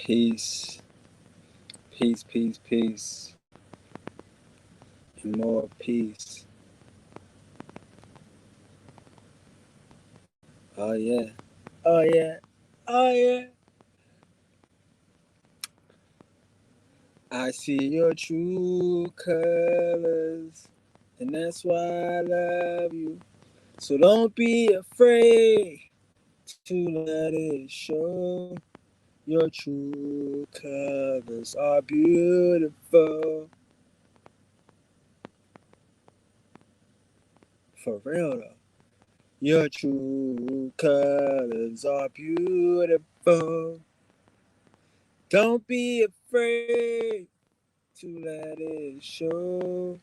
Peace, peace, peace, peace, and more peace. Oh yeah, oh yeah, oh yeah. I see your true colors, and that's why I love you. So don't be afraid to let it show. Your true colors are beautiful. For real though. Your true colors are beautiful. Don't be afraid to let it show.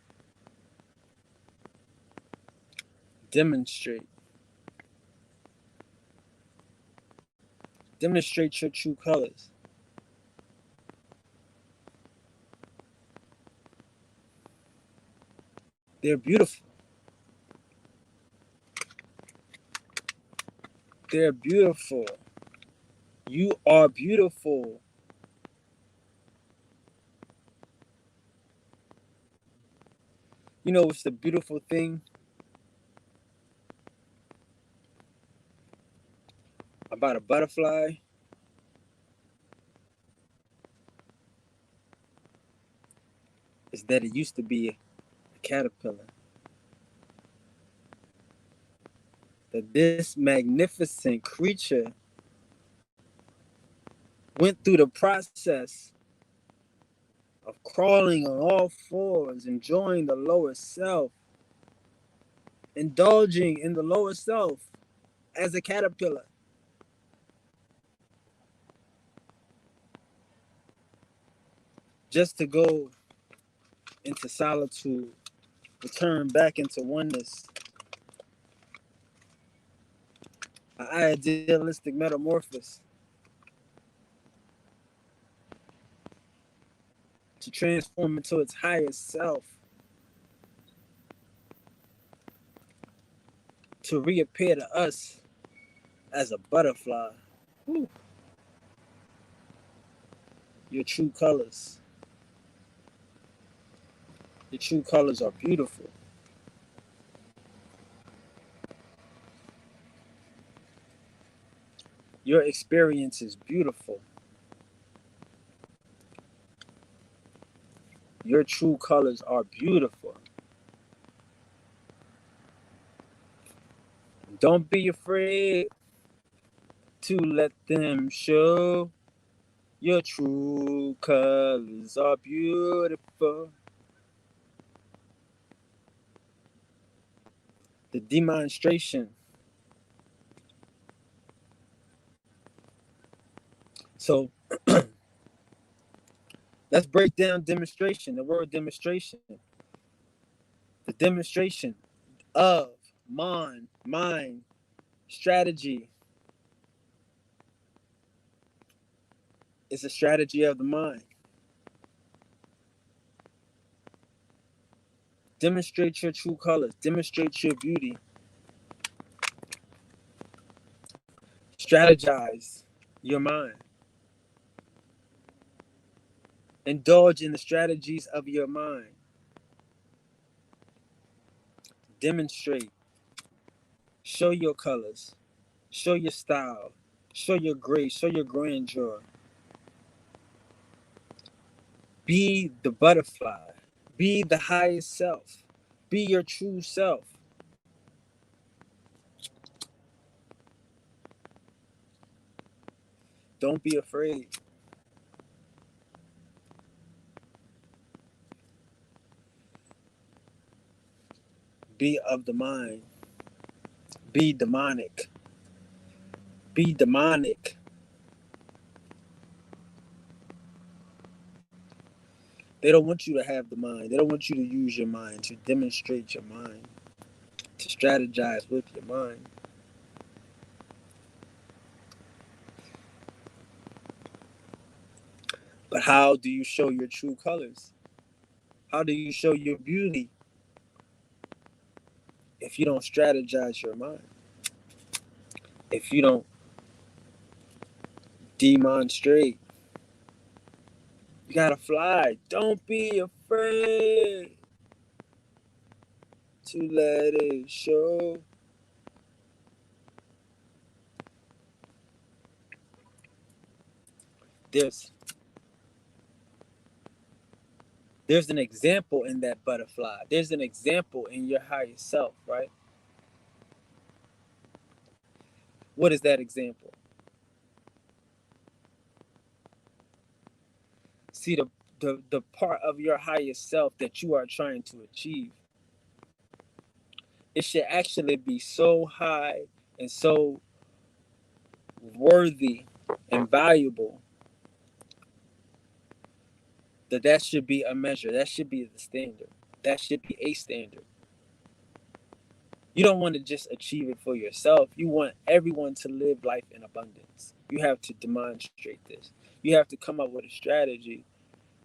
Demonstrate. Demonstrate your true colors. They're beautiful. They're beautiful. You are beautiful. You know what's the beautiful thing about a butterfly? Is that it used to be a caterpillar. That this magnificent creature went through the process of crawling on all fours, enjoying the lower self, indulging in the lower self as a caterpillar. Just to go into solitude, return back into oneness, an idealistic metamorphosis, to transform into its highest self, to reappear to us as a butterfly. Whew. Your true colors. Your true colors are beautiful. Your experience is beautiful. Your true colors are beautiful. Don't be afraid to let them show. Your true colors are beautiful. The demonstration. So let's break down demonstration. The word demonstration. The demonstration of mind, strategy is a strategy of the mind. Demonstrate your true colors. Demonstrate your beauty. Strategize your mind. Indulge in the strategies of your mind. Demonstrate. Show your colors. Show your style. Show your grace. Show your grandeur. Be the butterfly. Be the highest self. Be your true self. Don't be afraid. Be of the mind. Be demonic. Be demonic. They don't want you to have the mind. They don't want you to use your mind, to demonstrate your mind, to strategize with your mind. But how do you show your true colors? How do you show your beauty if you don't strategize your mind? If you don't demonstrate You gotta fly. Don't be afraid to let it show. There's there's an example in that butterfly. There's an example in your higher self, right? What is that example? See, the part of your higher self that you are trying to achieve, it should actually be so high and so worthy and valuable that should be a measure. That should be the standard. That should be a standard. You don't want to just achieve it for yourself. You want everyone to live life in abundance. You have to demonstrate this. You have to come up with a strategy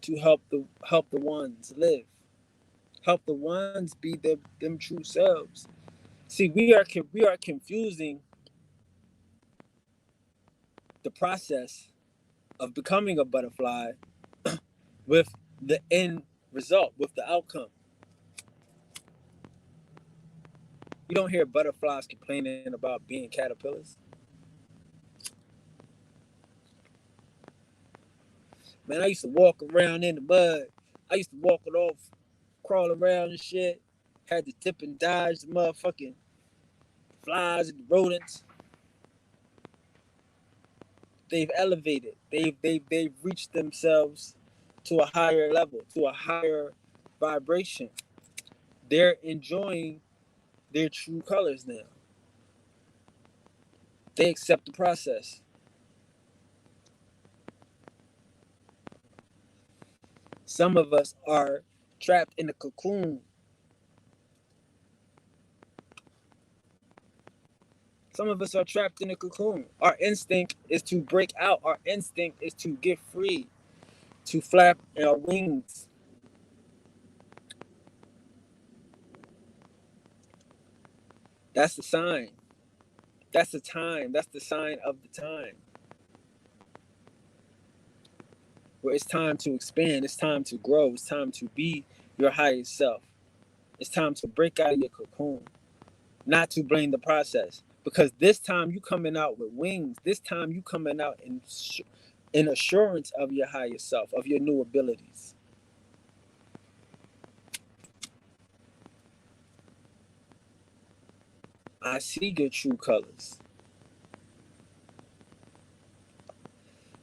to help the ones live. Help the ones be them true selves. See, we are confusing the process of becoming a butterfly with the end result, with the outcome. You don't hear butterflies complaining about being caterpillars. Man, I used to walk around in the mud. I used to walk it off, crawl around and shit. Had to dip and dodge the motherfucking flies and the rodents. They've elevated. They've reached themselves to a higher level, to a higher vibration. They're enjoying their true colors now. They accept the process. Some of us are trapped in a cocoon. Some of us are trapped in a cocoon. Our instinct is to break out. Our instinct is to get free, to flap our wings. That's the sign. That's the time. That's the sign of the time. Where it's time to expand. It's time to grow. It's time to be your highest self. It's time to break out of your cocoon. Not to blame the process. Because this time you coming out with wings. This time you coming out in assurance of your higher self, of your new abilities. I see your true colors.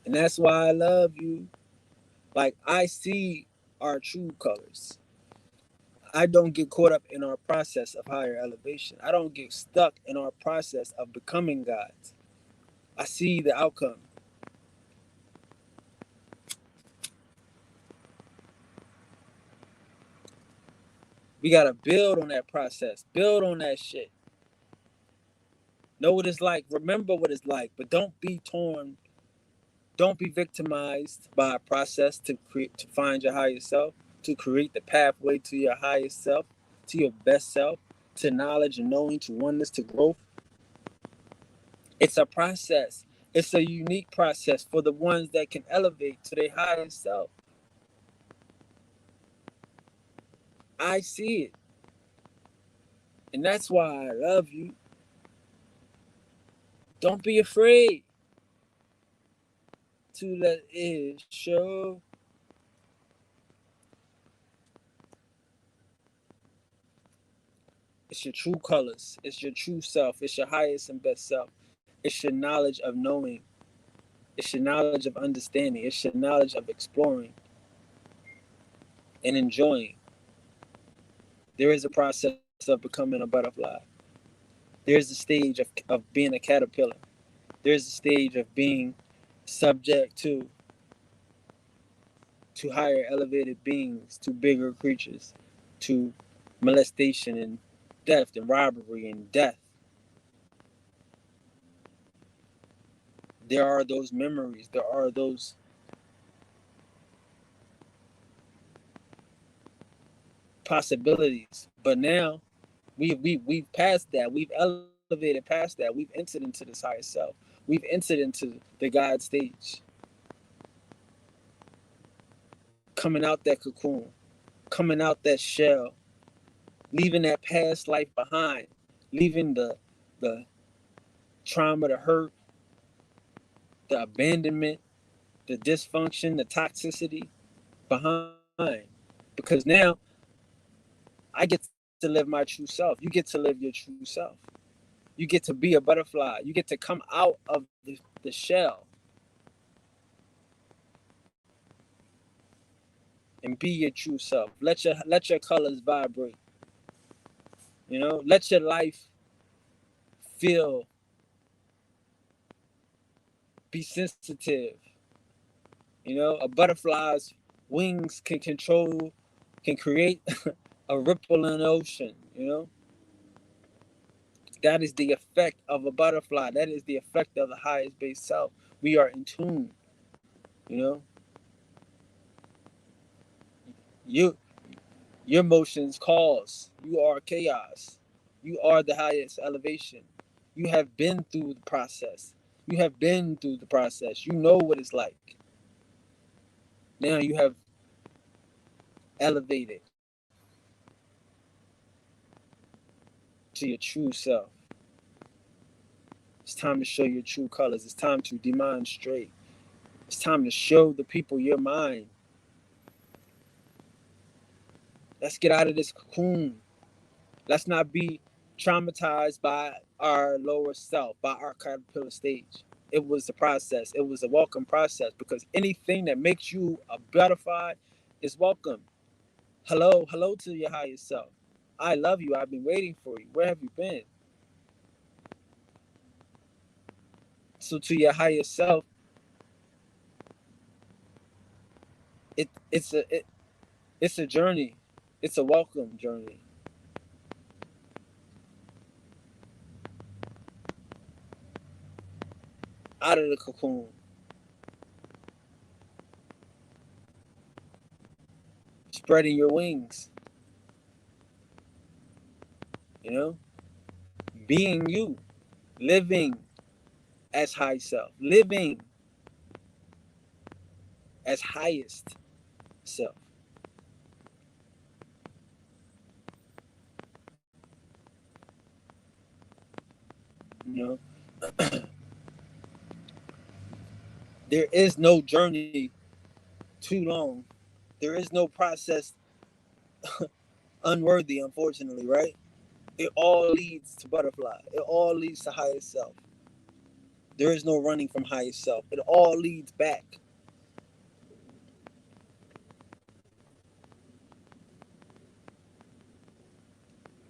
And that's why I love you. Like, I see our true colors. I don't get caught up in our process of higher elevation. I don't get stuck in our process of becoming gods. I see the outcome. We gotta build on that process, build on that shit. Know what it's like, remember what it's like, but don't be torn, don't be victimized by a process to create to find your higher self, to create the pathway to your highest self, to your best self, to knowledge and knowing, to oneness, to growth. It's a process. It's a unique process for the ones that can elevate to their highest self. I see it. And that's why I love you. Don't be afraid to let it show. It's your true colors. It's your true self. It's your highest and best self. It's your knowledge of knowing. It's your knowledge of understanding. It's your knowledge of exploring and enjoying. There is a process of becoming a butterfly. There's a stage of being a caterpillar. There's a stage of being subject to higher elevated beings, to bigger creatures, to molestation and theft and robbery and death. There are those memories, there are those possibilities. But now we've passed that. We've elevated past that. We've entered into this higher self. We've entered into the God stage. coming out that cocoon, coming out that shell, leaving that past life behind, leaving the trauma, the hurt, the abandonment, the dysfunction, the toxicity behind. Because now I get to live my true self. You get to live your true self. You get to be a butterfly. You get to come out of the shell and be your true self. Let your colors vibrate. Let your life feel, be sensitive. A butterfly's wings can create a ripple in the ocean. That is the effect of a butterfly. That is the effect of the highest base self. We are in tune. You know, you your motions cause. You are chaos. You are the highest elevation. You have been through the process. You have been through the process. You know what it's like. Now you have elevated to your true self. It's time to show your true colors. It's time to demonstrate. It's time to show the people your mind. Let's get out of this cocoon. Let's not be traumatized by our lower self, by our caterpillar stage. It was a process. It was a welcome process, because anything that makes you a butterfly is welcome. Hello to your higher self. I love you. I've been waiting for you. Where have you been? So to your higher self, it's a journey. It's a welcome journey. Out of the cocoon. Spreading your wings. You know? Being you. Living as high self. Living as highest self. You know? There is no journey too long. There is no process unworthy, unfortunately, right? It all leads to butterfly. It all leads to highest self. There is no running from highest self. It all leads back.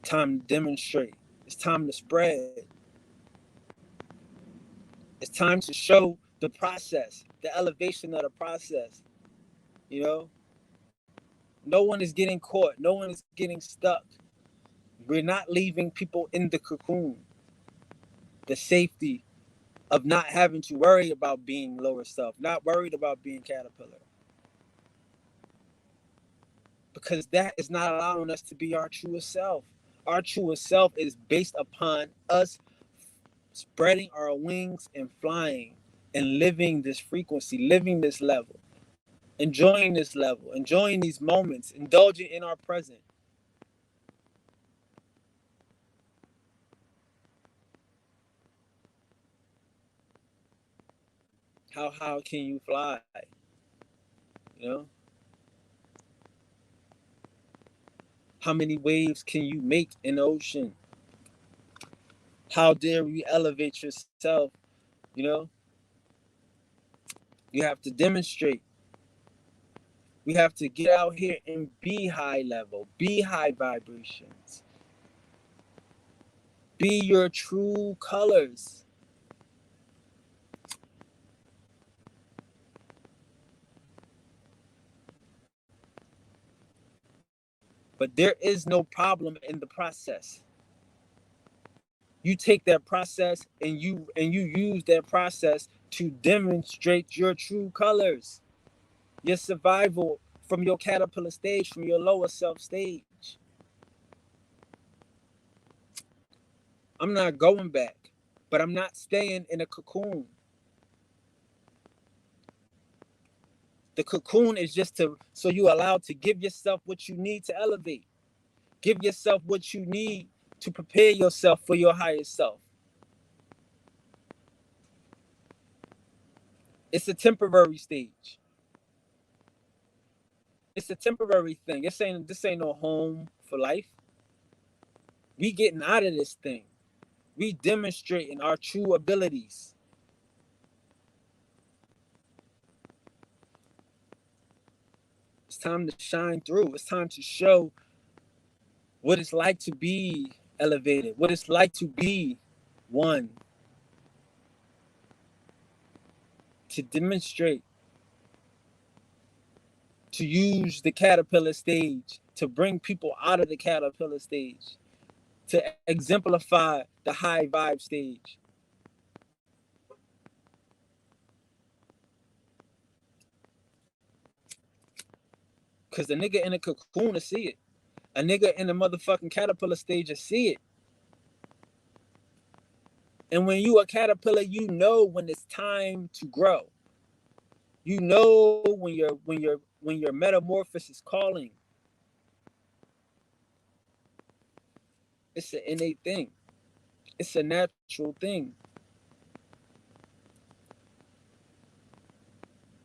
Time to demonstrate. It's time to spread. It's time to show the process, the elevation of the process. You know, no one is getting caught. No one is getting stuck. We're not leaving people in the cocoon. The safety of not having to worry about being lower self, not worried about being caterpillar. Because that is not allowing us to be our truest self. Our truest self is based upon us spreading our wings and flying and living this frequency, living this level, enjoying this level, enjoying these moments, indulging in our present. How can you fly? You know? How many waves can you make in the ocean? How dare you elevate yourself? You know? You have to demonstrate. We have to get out here and be high level, be high vibrations, be your true colors. But there is no problem in the process. You take that process and you use that process to demonstrate your true colors, your survival from your caterpillar stage, from your lower self stage. I'm not going back, but I'm not staying in a cocoon. The cocoon is just to so you allowed to give yourself what you need to elevate. Give yourself what you need to prepare yourself for your higher self. It's a temporary stage. It's a temporary thing. This ain't no home for life. We getting out of this thing. We demonstrating our true abilities. It's time to shine through. It's time to show what it's like to be elevated, what it's like to be one, to demonstrate, to use the caterpillar stage, to bring people out of the caterpillar stage, to exemplify the high vibe stage. Because the nigga in the cocoon will see it. A nigga in the motherfucking caterpillar stage will see it. And when you a caterpillar, you know when it's time to grow. You know when your metamorphosis is calling. It's an innate thing. It's a natural thing.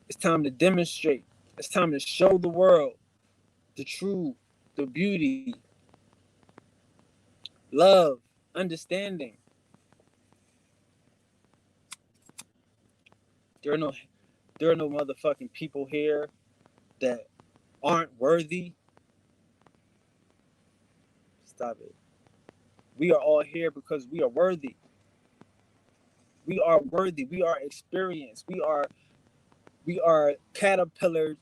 It's time to demonstrate. It's time to show the world the truth, the beauty, love, understanding. There are no motherfucking people here that aren't worthy. Stop it. We are all here because we are worthy. We are worthy. We are experienced. We are caterpillar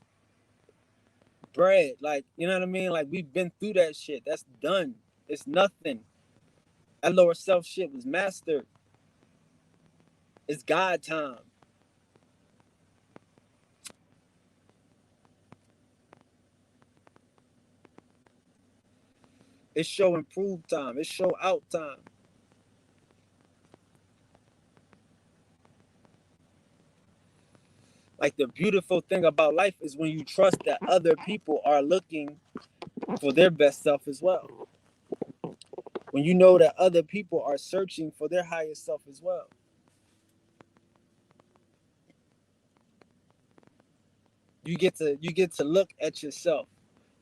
bred. Like, you know what I mean? Like, we've been through that shit. That's done. It's nothing. That lower self shit was mastered. It's God time. It's show improve time. It's show out time. Like, the beautiful thing about life is when you trust that other people are looking for their best self as well. When you know that other people are searching for their highest self as well. You get to look at yourself.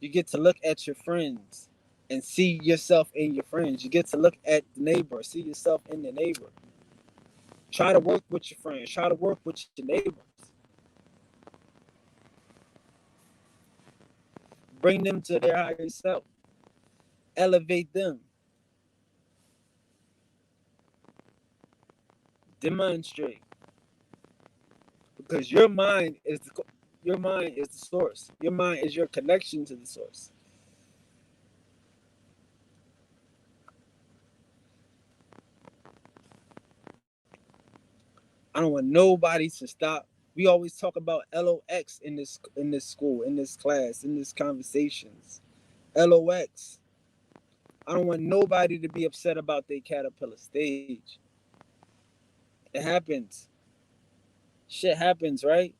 You get to look at your friends and see yourself in your friends. You get to look at the neighbor, see yourself in the neighbor. Try to work with your friends. Try to work with your neighbors. Bring them to their higher self. Elevate them. Demonstrate. Because your mind is the source. Your mind is your connection to the source. I don't want nobody to stop. We always talk about LOX in this school, in this class, in these conversations. LOX. I don't want nobody to be upset about their caterpillar stage. It happens. Shit happens, right?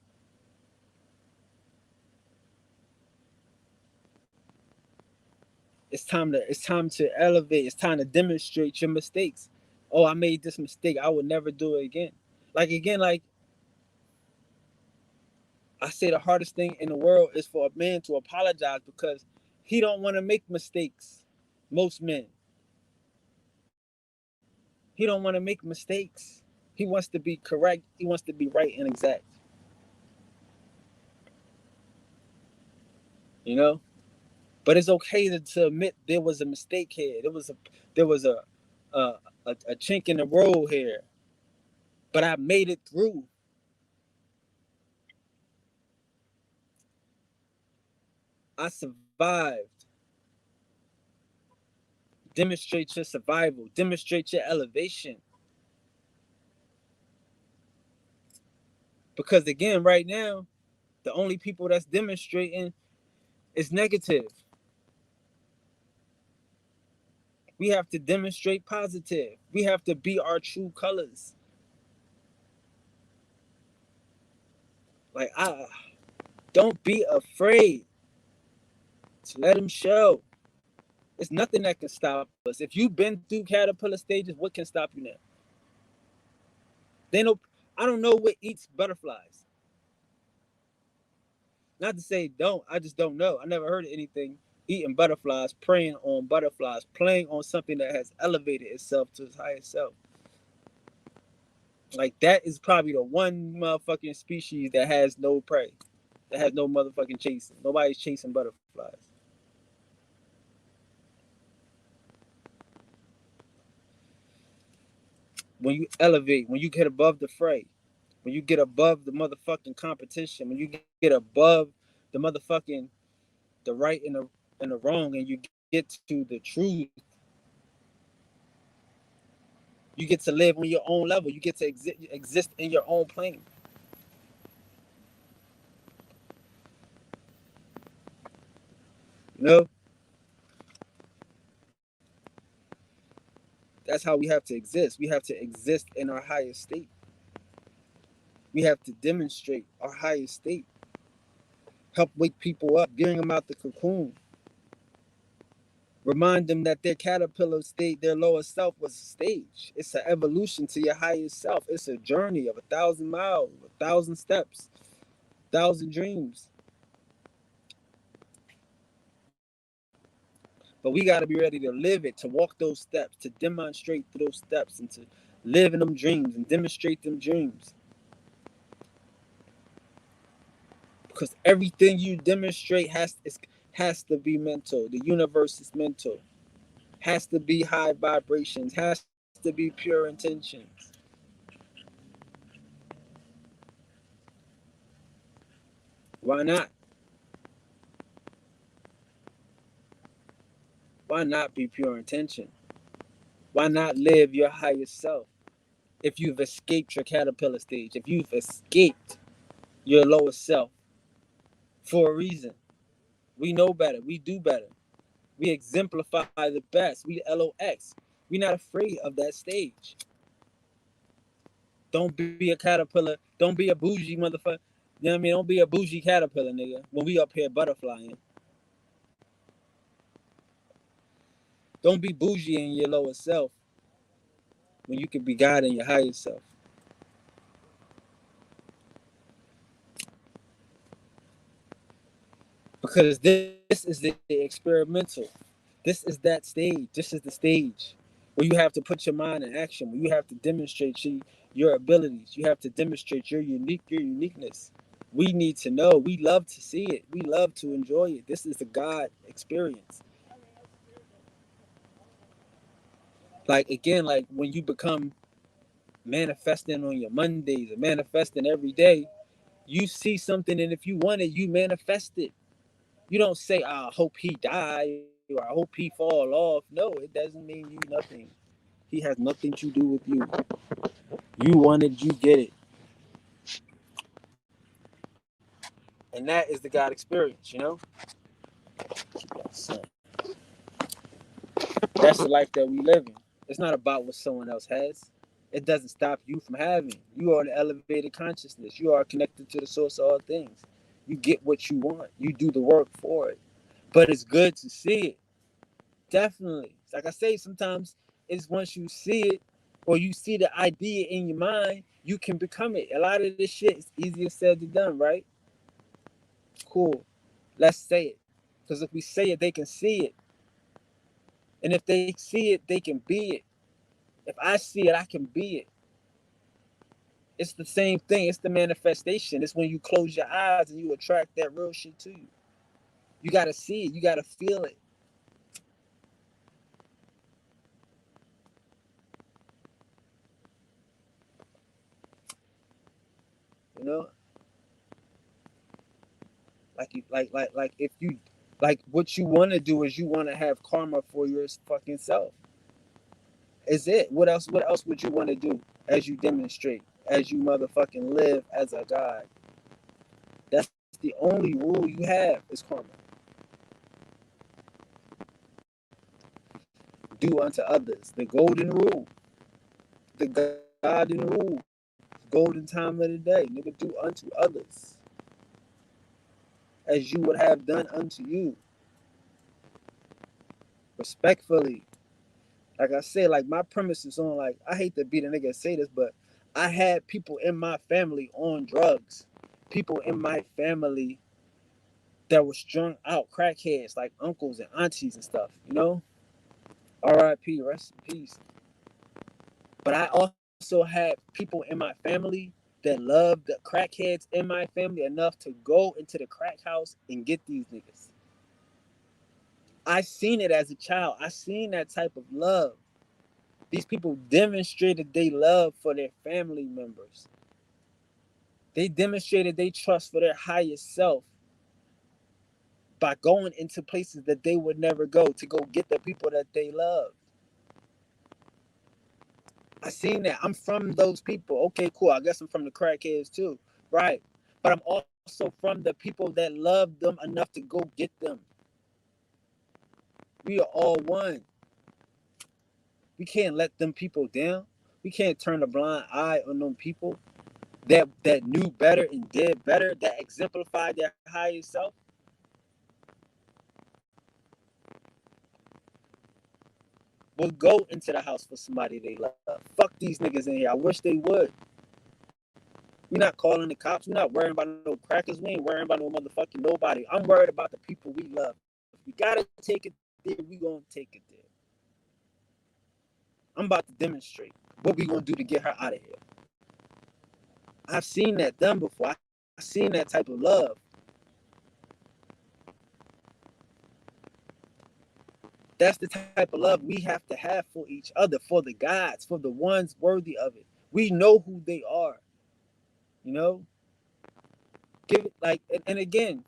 It's time to elevate. It's time to demonstrate your mistakes. Oh, I made this mistake. I would never do it again. Like I say, the hardest thing in the world is for a man to apologize because he don't want to make mistakes. Most men, he don't want to make mistakes. He wants to be correct. He wants to be right and exact. You know, but it's okay to admit there was a mistake here. There was a chink in the road here, but I made it through. I survived. Demonstrate your survival. Demonstrate your elevation. Because again, right now, the only people that's demonstrating is negative. We have to demonstrate positive. We have to be our true colors. Like Don't be afraid to let them show. It's nothing that can stop us. If you've been through caterpillar stages, what can stop you now? They know. I don't know what eats butterflies. Not to say don't. I just don't know. I never heard of anything eating butterflies, preying on butterflies, playing on something that has elevated itself to its highest self. Like that is probably the one motherfucking species that has no prey, that has no motherfucking chasing. Nobody's chasing butterflies. When you elevate, when you get above the fray, when you get above the motherfucking competition, when you get above the motherfucking the right and the wrong, and you get to the truth, you get to live on your own level. You get to exist in your own plane. You know, that's how we have to exist. We have to exist in our highest state. We have to demonstrate our highest state. Help wake people up, bring them out the cocoon. Remind them that their caterpillar state, their lower self, was a stage. It's an evolution to your highest self. It's a journey of 1,000 miles, 1,000 steps, 1,000 dreams. But we got to be ready to live it, to walk those steps, to demonstrate through those steps, and to live in them dreams and demonstrate them dreams. Because everything you demonstrate has to be mental. The universe is mental. Has to be high vibrations. Has to be pure intentions. Why not? Why not be pure intention? Why not live your highest self? If you've escaped your caterpillar stage, if you've escaped your lowest self for a reason, we know better. We do better. We exemplify the best. We LOX. We're not afraid of that stage. Don't be a caterpillar. Don't be a bougie motherfucker. You know what I mean? Don't be a bougie caterpillar, nigga. When we up here butterflying. Don't be bougie in your lower self when you could be God in your higher self. Because this is the experimental. This is that stage. This is the stage where you have to put your mind in action, where you have to demonstrate your abilities. You have to demonstrate your uniqueness. We need to know. We love to see it. We love to enjoy it. This is the God experience. Like again, like when you become manifesting on your Mondays or manifesting every day, you see something, and if you want it, you manifest it. You don't say, I hope he die or I hope he fall off. No, it doesn't mean you nothing. He has nothing to do with you. You want it, you get it. And that is the God experience, you know? So that's the life that we live in. It's not about what someone else has. It doesn't stop you from having. You are the elevated consciousness. You are connected to the source of all things. You get what you want. You do the work for it. But it's good to see it. Definitely. Like I say, sometimes it's once you see it or you see the idea in your mind, you can become it. A lot of this shit is easier said than done, right? Cool. Let's say it. Because if we say it, they can see it. And if they see it, they can be it. If I see it, I can be it. It's the same thing. It's the manifestation. It's when you close your eyes and you attract that real shit to you. You got to see it. You got to feel it. You know? Like if you like what you want to do is you want to have karma for your fucking self. Is it? What else would you want to do as you demonstrate, as you motherfucking live as a god? That's the only rule you have is karma. Do unto others. The golden rule. The golden rule. Golden time of the day. Nigga, do unto others. as you would have done unto you. Respectfully. Like I said, like my premise is on, like, I hate to be the nigga and say this, but I had people in my family on drugs. People in my family that were strung out, crackheads, like uncles and aunties and stuff, you know? R.I.P., rest in peace. But I also had people in my family that loved the crackheads in my family enough to go into the crack house and get these niggas. I seen it as a child. I seen that type of love. These people demonstrated they love for their family members. They demonstrated they trust for their highest self by going into places that they would never go to go get the people that they love. I seen that. I'm from those people. Okay, cool. I guess I'm from the crackheads too. Right. But I'm also from the people that love them enough to go get them. We are all one. We can't let them people down. We can't turn a blind eye on them people that knew better and did better, that exemplified their highest self. Will go into the house for somebody they love. Fuck these niggas in here. I wish they would. We're not calling the cops. We're not worrying about no crackers. We ain't worrying about no motherfucking nobody. I'm worried about the people we love. If we gotta take it there, we gonna take it there. I'm about to demonstrate what we gonna do to get her out of here. I've seen that done before. I've seen that type of love. That's the type of love we have to have for each other, for the gods, for the ones worthy of it. We know who they are. You know? Give it like, and again,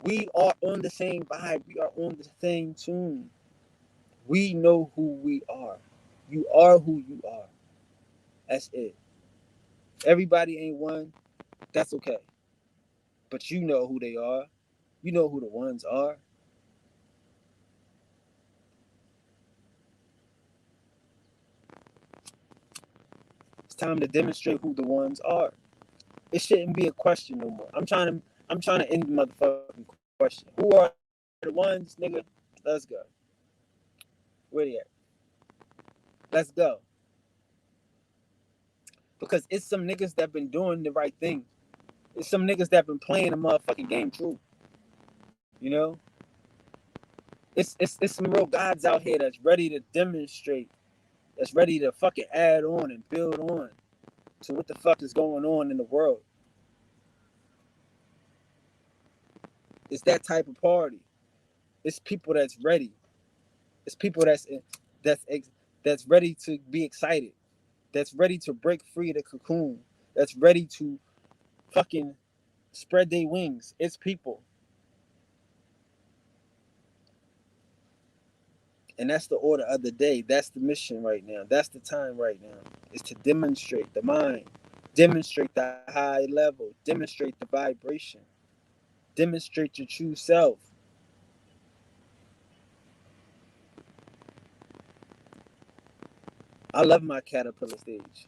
we are on the same vibe. We are on the same tune. We know who we are. You are who you are. That's it. Everybody ain't one. That's okay. But you know who they are. You know who the ones are. It's time to demonstrate who the ones are. It shouldn't be a question no more. I'm trying to end the motherfucking question. Who are the ones, nigga? Let's go. Where they at? Let's go. Because it's some niggas that been doing the right thing. It's some niggas that been playing the motherfucking game true. You know? It's some real gods out here that's ready to demonstrate, that's ready to fucking add on and build on to what the fuck is going on in the world. It's that type of party. It's people that's ready. It's people that's that's ready to be excited. That's ready to break free the cocoon. That's ready to fucking spread their wings. It's people. And that's the order of the day. That's the mission right now. That's the time right now. Is to demonstrate the mind, demonstrate the high level, demonstrate the vibration, demonstrate your true self. I love my caterpillar stage.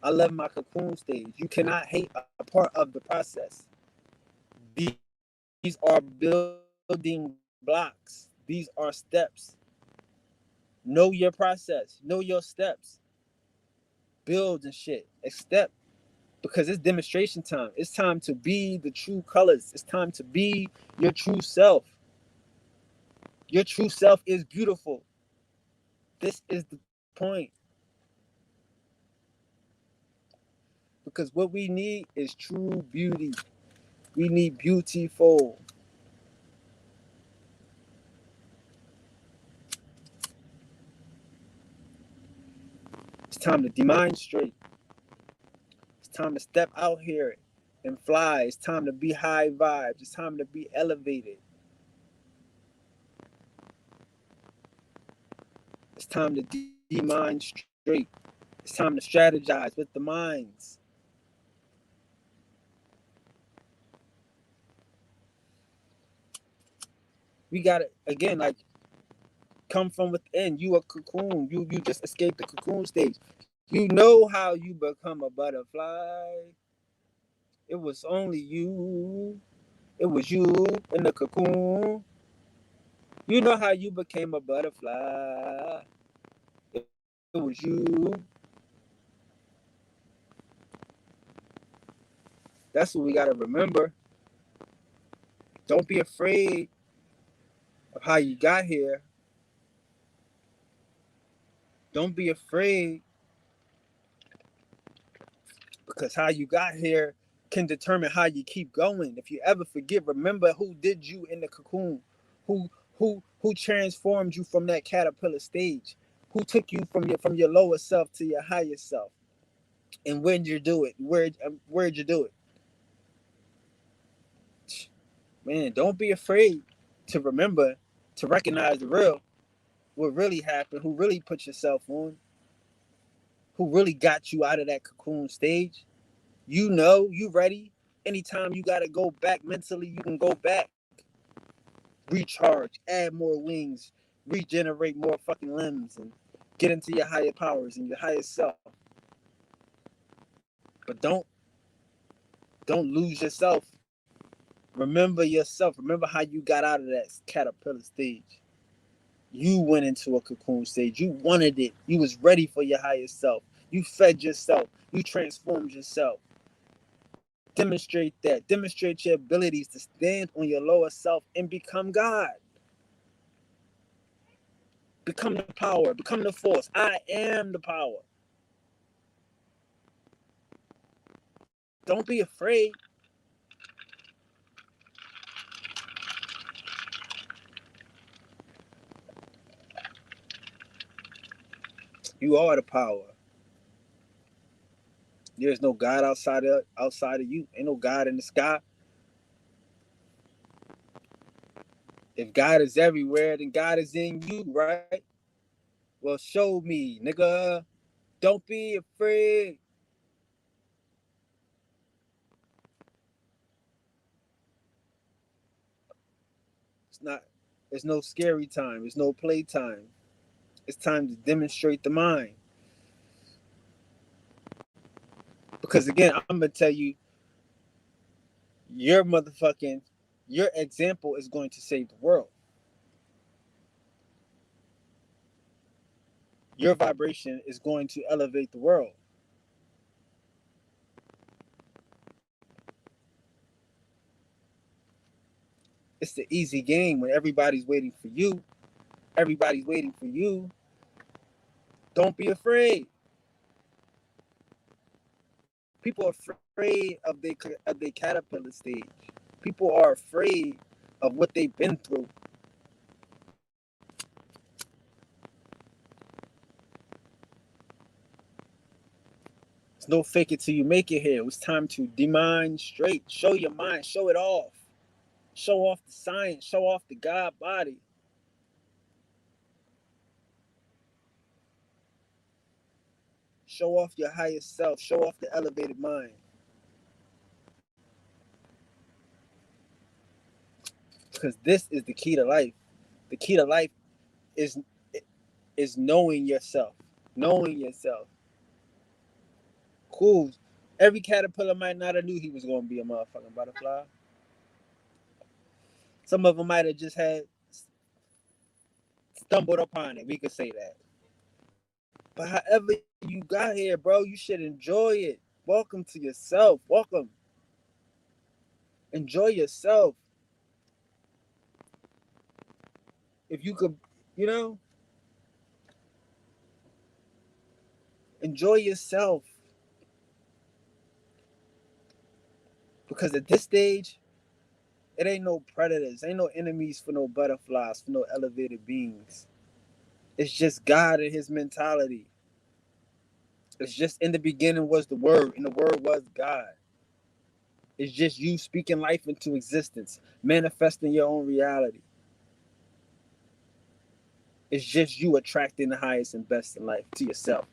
I love my cocoon stage. You cannot hate a part of the process. These are building blocks. These are steps. Know your process. Know your steps. Build and shit. Step. Because it's demonstration time. It's time to be the true colors. It's time to be your true self. Your true self is beautiful. This is the point. Because what we need is true beauty. We need beautiful. It's time to De-Mind-Strate. It's time to step out here and fly. It's time to be high vibes. It's time to be elevated. It's time to De-Mind-Strate. It's time to strategize with the minds. We got to, again, like, come from within. You a cocoon. You just escaped the cocoon stage. You know how you become a butterfly. It was only you. It was you in the cocoon. You know how you became a butterfly. It was you. That's what we gotta remember. Don't be afraid of how you got here. Don't be afraid because how you got here can determine how you keep going. If you ever forget, remember who did you in the cocoon, who who transformed you from that caterpillar stage, who took you from your lower self to your higher self, and when you do it, where'd you do it, man? Don't be afraid to remember, to recognize the real, what really happened, who really put yourself on, who really got you out of that cocoon stage. You know, you ready. Anytime you gotta go back mentally, you can go back, recharge, add more wings, regenerate more fucking limbs, and get into your higher powers and your higher self. But don't lose yourself. Remember yourself. Remember how you got out of that caterpillar stage. You went into a cocoon stage. You wanted it. You was ready for your higher self. You fed yourself. You transformed yourself. Demonstrate that. Demonstrate your abilities to stand on your lower self and become God. Become the power. Become the force. I am the power. Don't be afraid. You are the power. There's no God outside of you. Ain't no God in the sky. If God is everywhere, then God is in you, right? Well, show me, nigga. Don't be afraid. It's not. There's no scary time. There's no playtime. It's time to demonstrate the mind. Because again, I'm gonna tell you, your motherfucking, your example is going to save the world. Your vibration is going to elevate the world. It's the easy game when everybody's waiting for you. Everybody's waiting for you. Don't be afraid. People are afraid of their caterpillar stage. People are afraid of what they've been through. It's no fake it till you make it here. It's time to De-Mind-Strate. Show your mind. Show it off. Show off the science. Show off the God body. Show off your highest self. Show off the elevated mind. Because this is the key to life. The key to life is is knowing yourself. Knowing yourself. Cool. Every caterpillar might not have knew he was going to be a motherfucking butterfly. Some of them might have just had stumbled upon it. We could say that. But however you got here, bro, you should enjoy it. Welcome to yourself. Welcome. Enjoy yourself. If you could, you know, enjoy yourself. Because at this stage, it ain't no predators, ain't no enemies for no butterflies, for no elevated beings. It's just God and his mentality. It's just in the beginning was the word, and the word was God. It's just you speaking life into existence, manifesting your own reality. It's just you attracting the highest and best in life to yourself.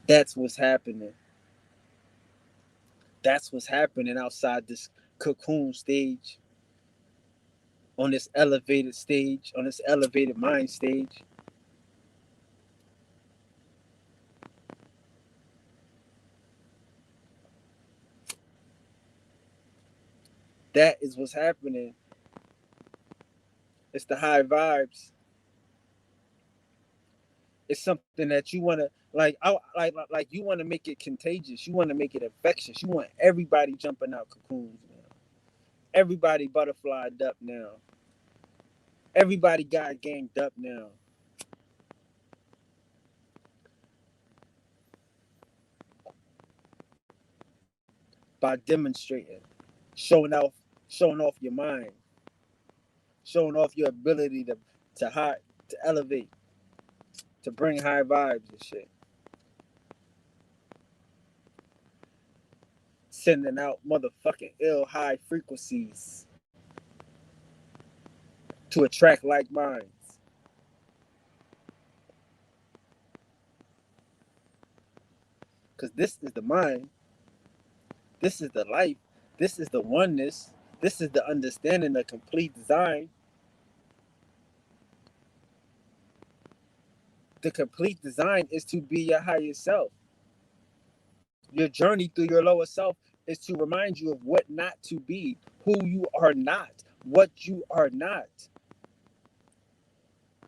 That's what's happening. That's what's happening outside this cocoon stage, on this elevated stage, on this elevated mind stage. That is what's happening. It's the high vibes. It's something that you want to like you want to make it contagious. You want to make it infectious. You want everybody jumping out cocoons now. Everybody butterflied up now. Everybody got ganged up now. By demonstrating, showing off, showing off your mind, showing off your ability to high, to elevate, to bring high vibes and shit. Sending out motherfucking ill high frequencies to attract like minds. Because this is the mind, this is the life, this is the oneness, this is the understanding of complete design. The complete design is to be your higher self. Your journey through your lower self is to remind you of what not to be, who you are not, what you are not.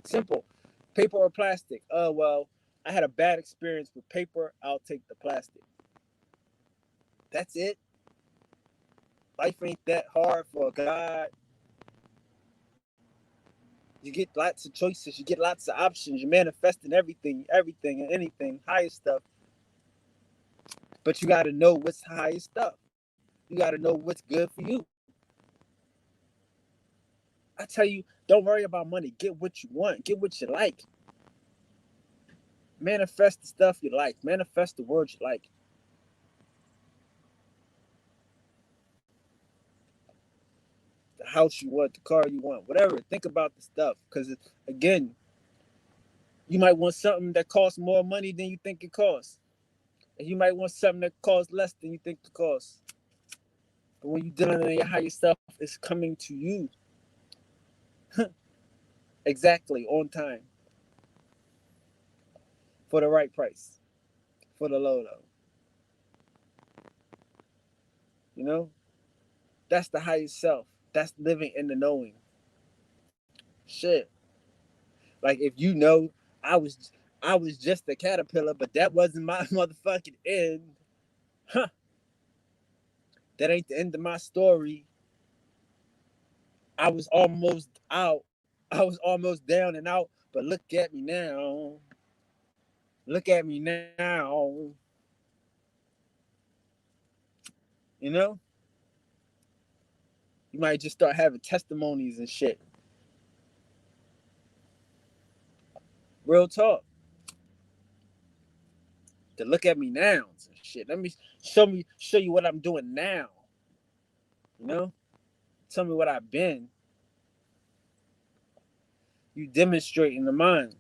Simple. Paper or plastic? Well, I had a bad experience with paper. I'll take the plastic. That's it. Life ain't that hard for God. You get lots of choices. You get lots of options. You're manifesting everything and anything, highest stuff. But you got to know what's highest stuff. You got to know what's good for you. I tell you, don't worry about money. Get what you want. Get what you like. Manifest the stuff you like. Manifest the words you like. The house you want, the car you want, whatever. Think about the stuff. Because, again, you might want something that costs more money than you think it costs. And you might want something that costs less than you think it costs. But when you're dealing in your higher self, it's coming to you exactly on time for the right price, for the low low. You know, that's the highest self. That's living in the knowing. Shit. Like if you know, I was I was just a caterpillar, but that wasn't my motherfucking end. Huh. That ain't the end of my story. I was almost out. I was almost down and out, but look at me now. Look at me now. You know? You might just start having testimonies and shit. Real talk. To look at me now and shit. Let me show you what I'm doing now. You know? Tell me what I've been. You demonstrating the mind.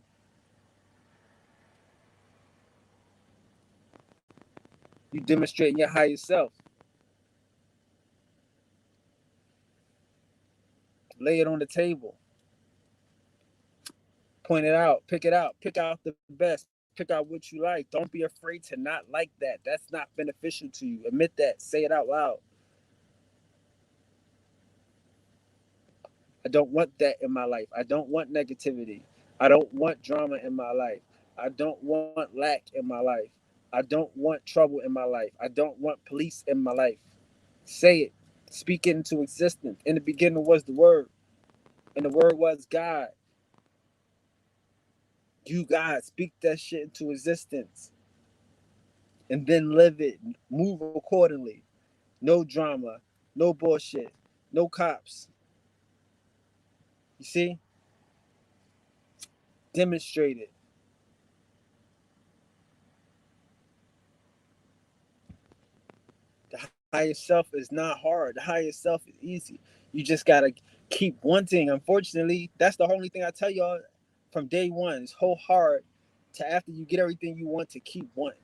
You demonstrating your higher self. Lay it on the table. Point it out. Pick it out. Pick out the best. Pick out what you like. Don't be afraid to not like that. That's not beneficial to you. Admit that. Say it out loud. I don't want that in my life. I don't want negativity. I don't want drama in my life. I don't want lack in my life. I don't want trouble in my life. I don't want police in my life. Say it. Speak it into existence. In the beginning was the word, and the word was God. You God, speak that shit into existence. And then live it. Move accordingly. No drama. No bullshit. No cops. You see? Demonstrate it. The higher self is not hard. The higher self is easy. You just gotta keep wanting. Unfortunately, that's the only thing I tell y'all from day one. It's whole hard to after you get everything you want to keep wanting.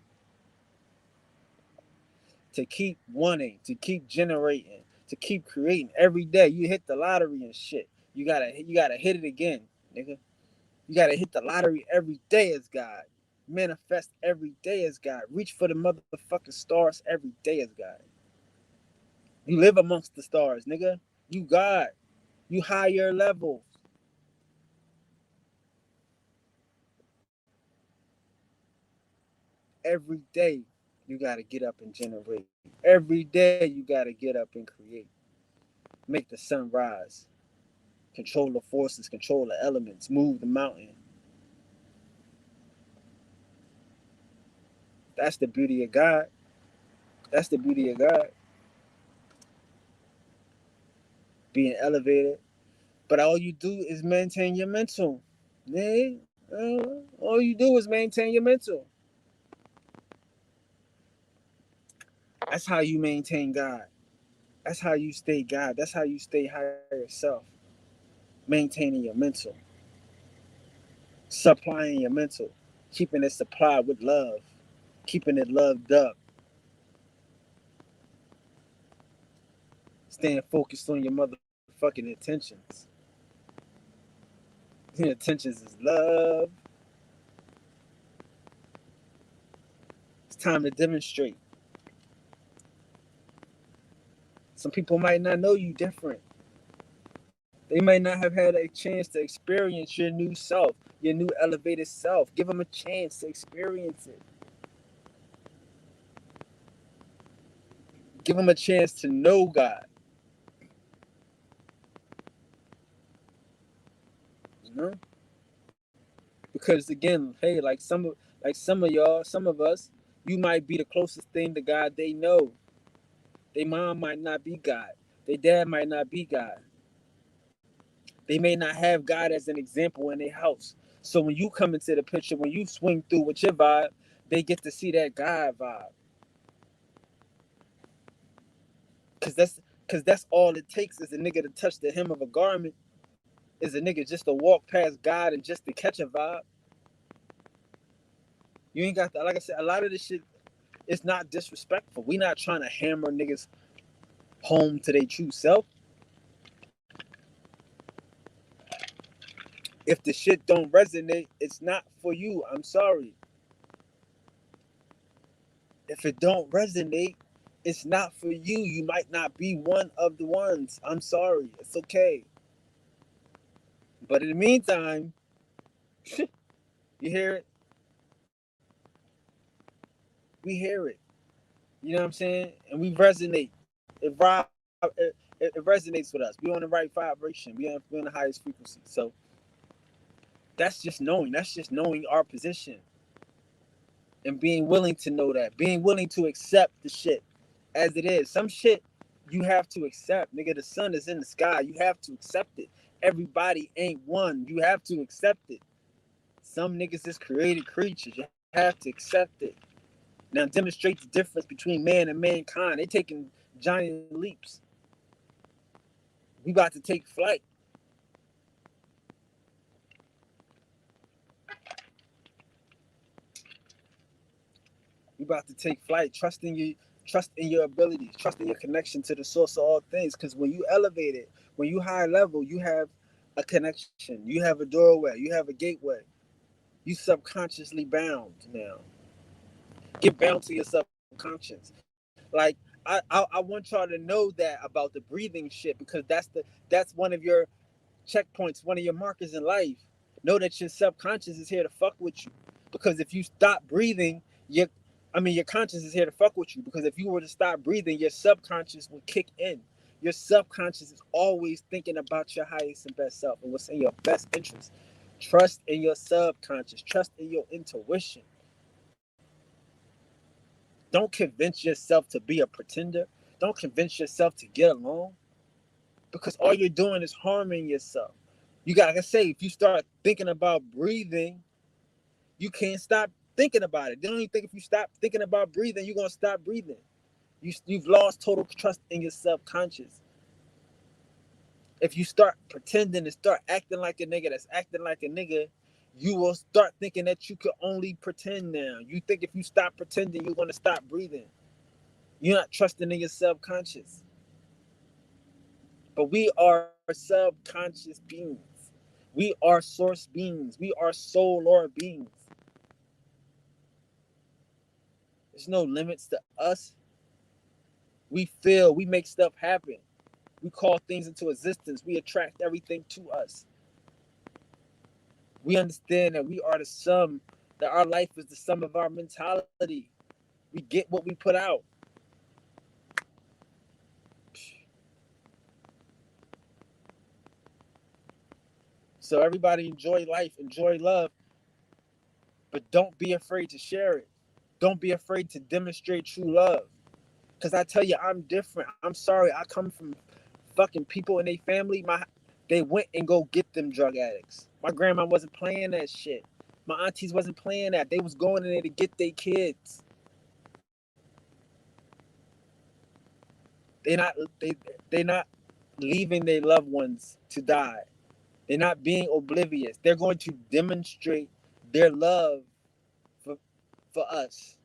To keep wanting, to keep generating, to keep creating every day. You hit the lottery and shit. You gotta hit it again, nigga. You gotta hit the lottery every day as God. Manifest every day as God. Reach for the motherfucking stars every day as God. You live amongst the stars, nigga. You God. You higher levels. Every day you gotta get up and generate. Every day you gotta get up and create. Make the sun rise. Control the forces, control the elements, move the mountain. That's the beauty of God. That's the beauty of God. Being elevated. But all you do is maintain your mental. Yeah. All you do is maintain your mental. That's how you maintain God. That's how you stay God. That's how you stay higher self. Maintaining your mental. Supplying your mental. Keeping it supplied with love. Keeping it loved up. Staying focused on your motherfucking intentions. Your intentions is love. It's time to demonstrate. Some people might not know you different. They might not have had a chance to experience your new self, your new elevated self. Give them a chance to experience it. Give them a chance to know God. You know, because again, hey, like some of y'all, some of us, you might be the closest thing to God they know. Their mom might not be God. Their dad might not be God. They may not have God as an example in their house. So when you come into the picture, when you swing through with your vibe, they get to see that God vibe. Cause that's cause that's all it takes is a nigga to touch the hem of a garment, is a nigga just to walk past God and just to catch a vibe. You ain't got that. Like I said, a lot of this shit is not disrespectful. We not trying to hammer niggas home to their true self. If the shit don't resonate, it's not for you. I'm sorry. If it don't resonate, it's not for you. You might not be one of the ones. I'm sorry. It's okay. But in the meantime, you hear it? We hear it. You know what I'm saying? And we resonate. It resonates with us. We on the right vibration. We on the highest frequency. So that's just knowing. That's just knowing our position and being willing to know that. Being willing to accept the shit as it is. Some shit you have to accept. Nigga, the sun is in the sky. You have to accept it. Everybody ain't one. You have to accept it. Some niggas is created creatures. You have to accept it. Now demonstrate the difference between man and mankind. They taking giant leaps. We about to take flight. We about to take flight. Trust in your abilities, trust in your connection to the source of all things. Because when you elevate it, when you high level, you have a connection. You have a doorway. You have a gateway. You subconsciously bound now. Get bound to your subconscious. Like I want y'all to know that about the breathing shit because that's one of your checkpoints, one of your markers in life. Know that your subconscious is here to fuck with you. Because if you stop breathing, your conscious is here to fuck with you. Because if you were to stop breathing, your subconscious would kick in. Your subconscious is always thinking about your highest and best self and what's in your best interest. Trust in your subconscious. Trust in your intuition. Don't convince yourself to be a pretender. Don't convince yourself to get along because all you're doing is harming yourself. You got to say, if you start thinking about breathing, you can't stop thinking about it. They don't even think if you stop thinking about breathing, you're going to stop breathing. You've lost total trust in your subconscious. If you start pretending and start acting like a nigga that's acting like a nigga, you will start thinking that you could only pretend now. You think if you stop pretending, you're going to stop breathing. You're not trusting in your subconscious. But we are subconscious beings. We are source beings. We are soul lord beings. There's no limits to us. We feel, we make stuff happen. We call things into existence. We attract everything to us. We understand that we are the sum, that our life is the sum of our mentality. We get what we put out. So everybody enjoy life, enjoy love, but don't be afraid to share it. Don't be afraid to demonstrate true love. Cause I tell you, I'm different. I'm sorry. I come from fucking people in their family. They went and go get them drug addicts. My grandma wasn't playing that shit. My aunties wasn't playing that. They was going in there to get their kids. They not they not leaving their loved ones to die. They're not being oblivious. They're going to demonstrate their love for for us,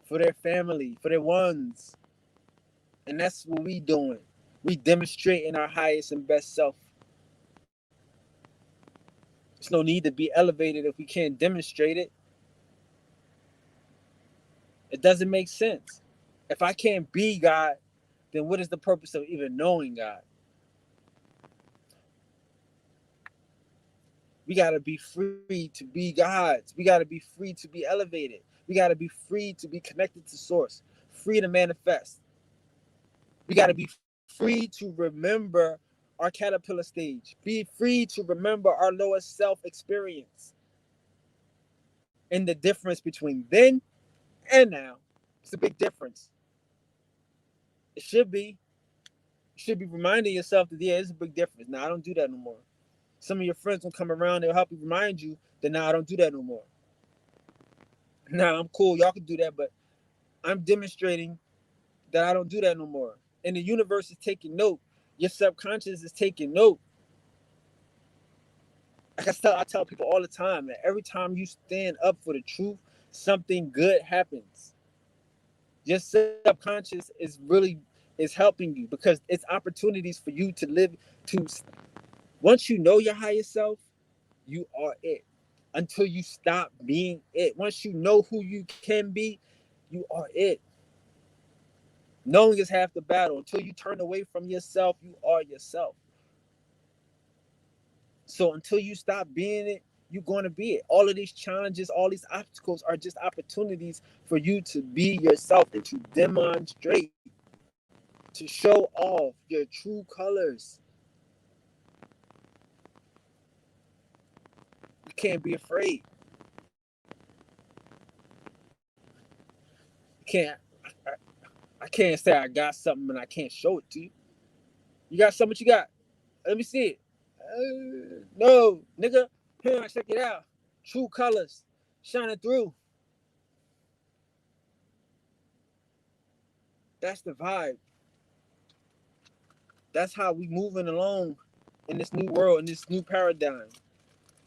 for their family, for their ones. And that's what we doing. We demonstrating our highest and best self. There's no need to be elevated if we can't demonstrate it. It doesn't make sense. If I can't be God, then what is the purpose of even knowing God? We got to be free to be gods. We got to be free to be elevated. We got to be free to be connected to source, free to manifest. We got to be free to remember our caterpillar stage, be free to remember our lowest self experience and the difference between then and now. It's a big difference. It should be. You should be reminding yourself that, yeah, it's a big difference. Now, I don't do that no more. Some of your friends will come around, they'll help you remind you that now I don't do that no more. Now, I'm cool. Y'all can do that, but I'm demonstrating that I don't do that no more. And the universe is taking note. Your subconscious is taking note. Like I tell people all the time that every time you stand up for the truth, something good happens. Your subconscious is helping you because it's opportunities for you to live to. Once you know your higher self, you are it. Until you stop being it. Once you know who you can be, you are it. Knowing is half the battle. Until you turn away from yourself, you are yourself. So until you stop being it, you're going to be it. All of these challenges, all these obstacles are just opportunities for you to be yourself and to demonstrate, to show off your true colors. You can't be afraid. You can't. I can't say I got something and I can't show it to you. You got something? What you got? Let me see it. No, nigga. Here, check it out. True colors shining through. That's the vibe. That's how we moving along in this new world, in this new paradigm.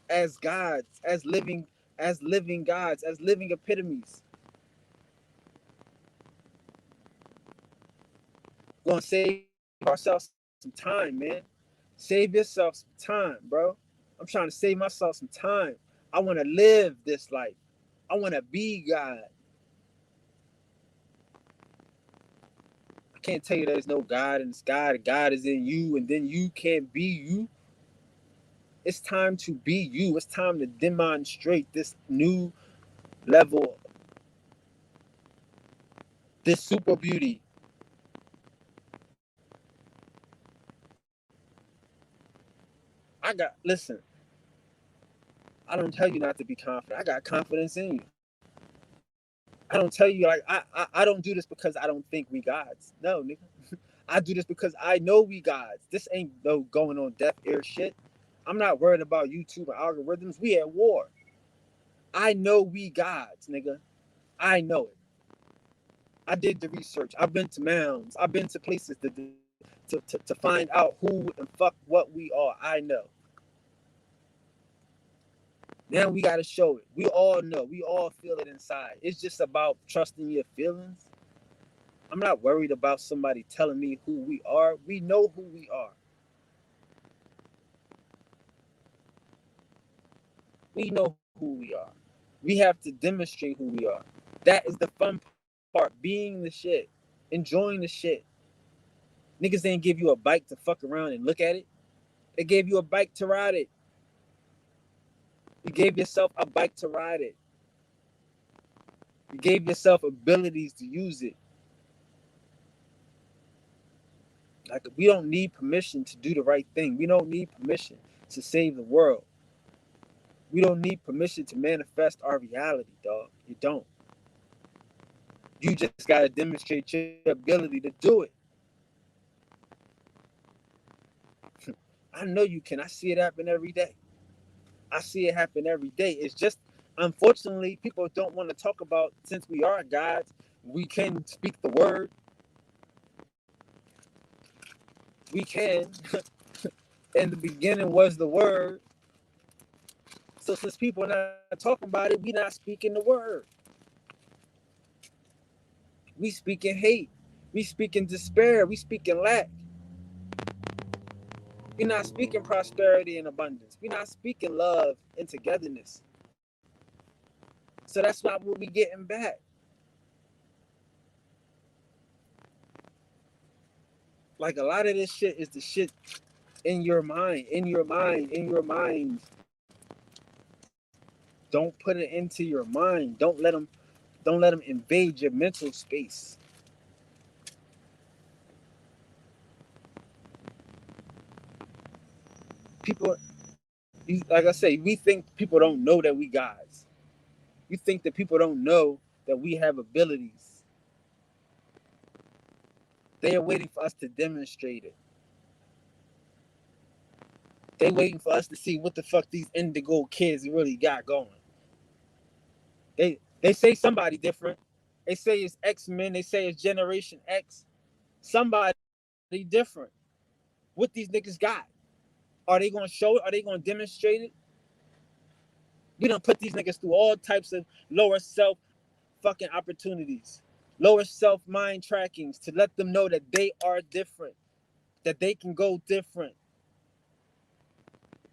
As gods, as living gods, as living epitomes. We're gonna save ourselves some time, man. Save yourself some time, bro. I'm trying to save myself some time. I want to live this life. I want to be God. I can't tell you there's no God in the sky. God is in you, and then you can't be you. It's time to be you. It's time to demonstrate this new level, this super beauty. Listen, I don't tell you not to be confident. I got confidence in you. I don't tell you like I don't do this because I don't think we gods. No, nigga. I do this because I know we gods. This ain't no going on deaf ear shit. I'm not worried about YouTube and algorithms. We at war. I know we gods, nigga. I know it. I did the research. I've been to mounds. I've been to places to find out who and fuck what we are. I know. Now we gotta show it. We all know. We all feel it inside. It's just about trusting your feelings. I'm not worried about somebody telling me who we are. We know who we are. We know who we are. We have to demonstrate who we are. That is the fun part, being the shit. enjoying the shit. Niggas didn't give you a bike to fuck around and look at it. They gave you a bike to ride it. You gave yourself a bike to ride it. You gave yourself abilities to use it. Like, we don't need permission to do the right thing. We don't need permission to save the world. We don't need permission to manifest our reality, dog. You don't. You just gotta demonstrate your ability to do it. I know you can. I see it happen every day. I see it happen every day. It's just, unfortunately, people don't want to talk about, since we are gods, we can speak the word. We can. In the beginning was the word. So since people are not talking about it, we not speaking the word. We speaking hate. We speaking despair. We speaking lack. We're not speaking prosperity and abundance. We're not speaking love and togetherness. So that's what we'll be getting back. Like, a lot of this shit is the shit in your mind, in your mind, in your mind. Don't put it into your mind. Don't let them invade your mental space. People, like I say, we think people don't know that we guys. We think that people don't know that we have abilities. They are waiting for us to demonstrate it. They waiting for us to see what the fuck these indigo kids really got going. They say somebody different. They say it's X-Men. They say it's Generation X. Somebody different. What these niggas got? Are they gonna show it? Are they gonna demonstrate it? We done put these niggas through all types of lower self fucking opportunities, lower self mind trackings to let them know that they are different, that they can go different.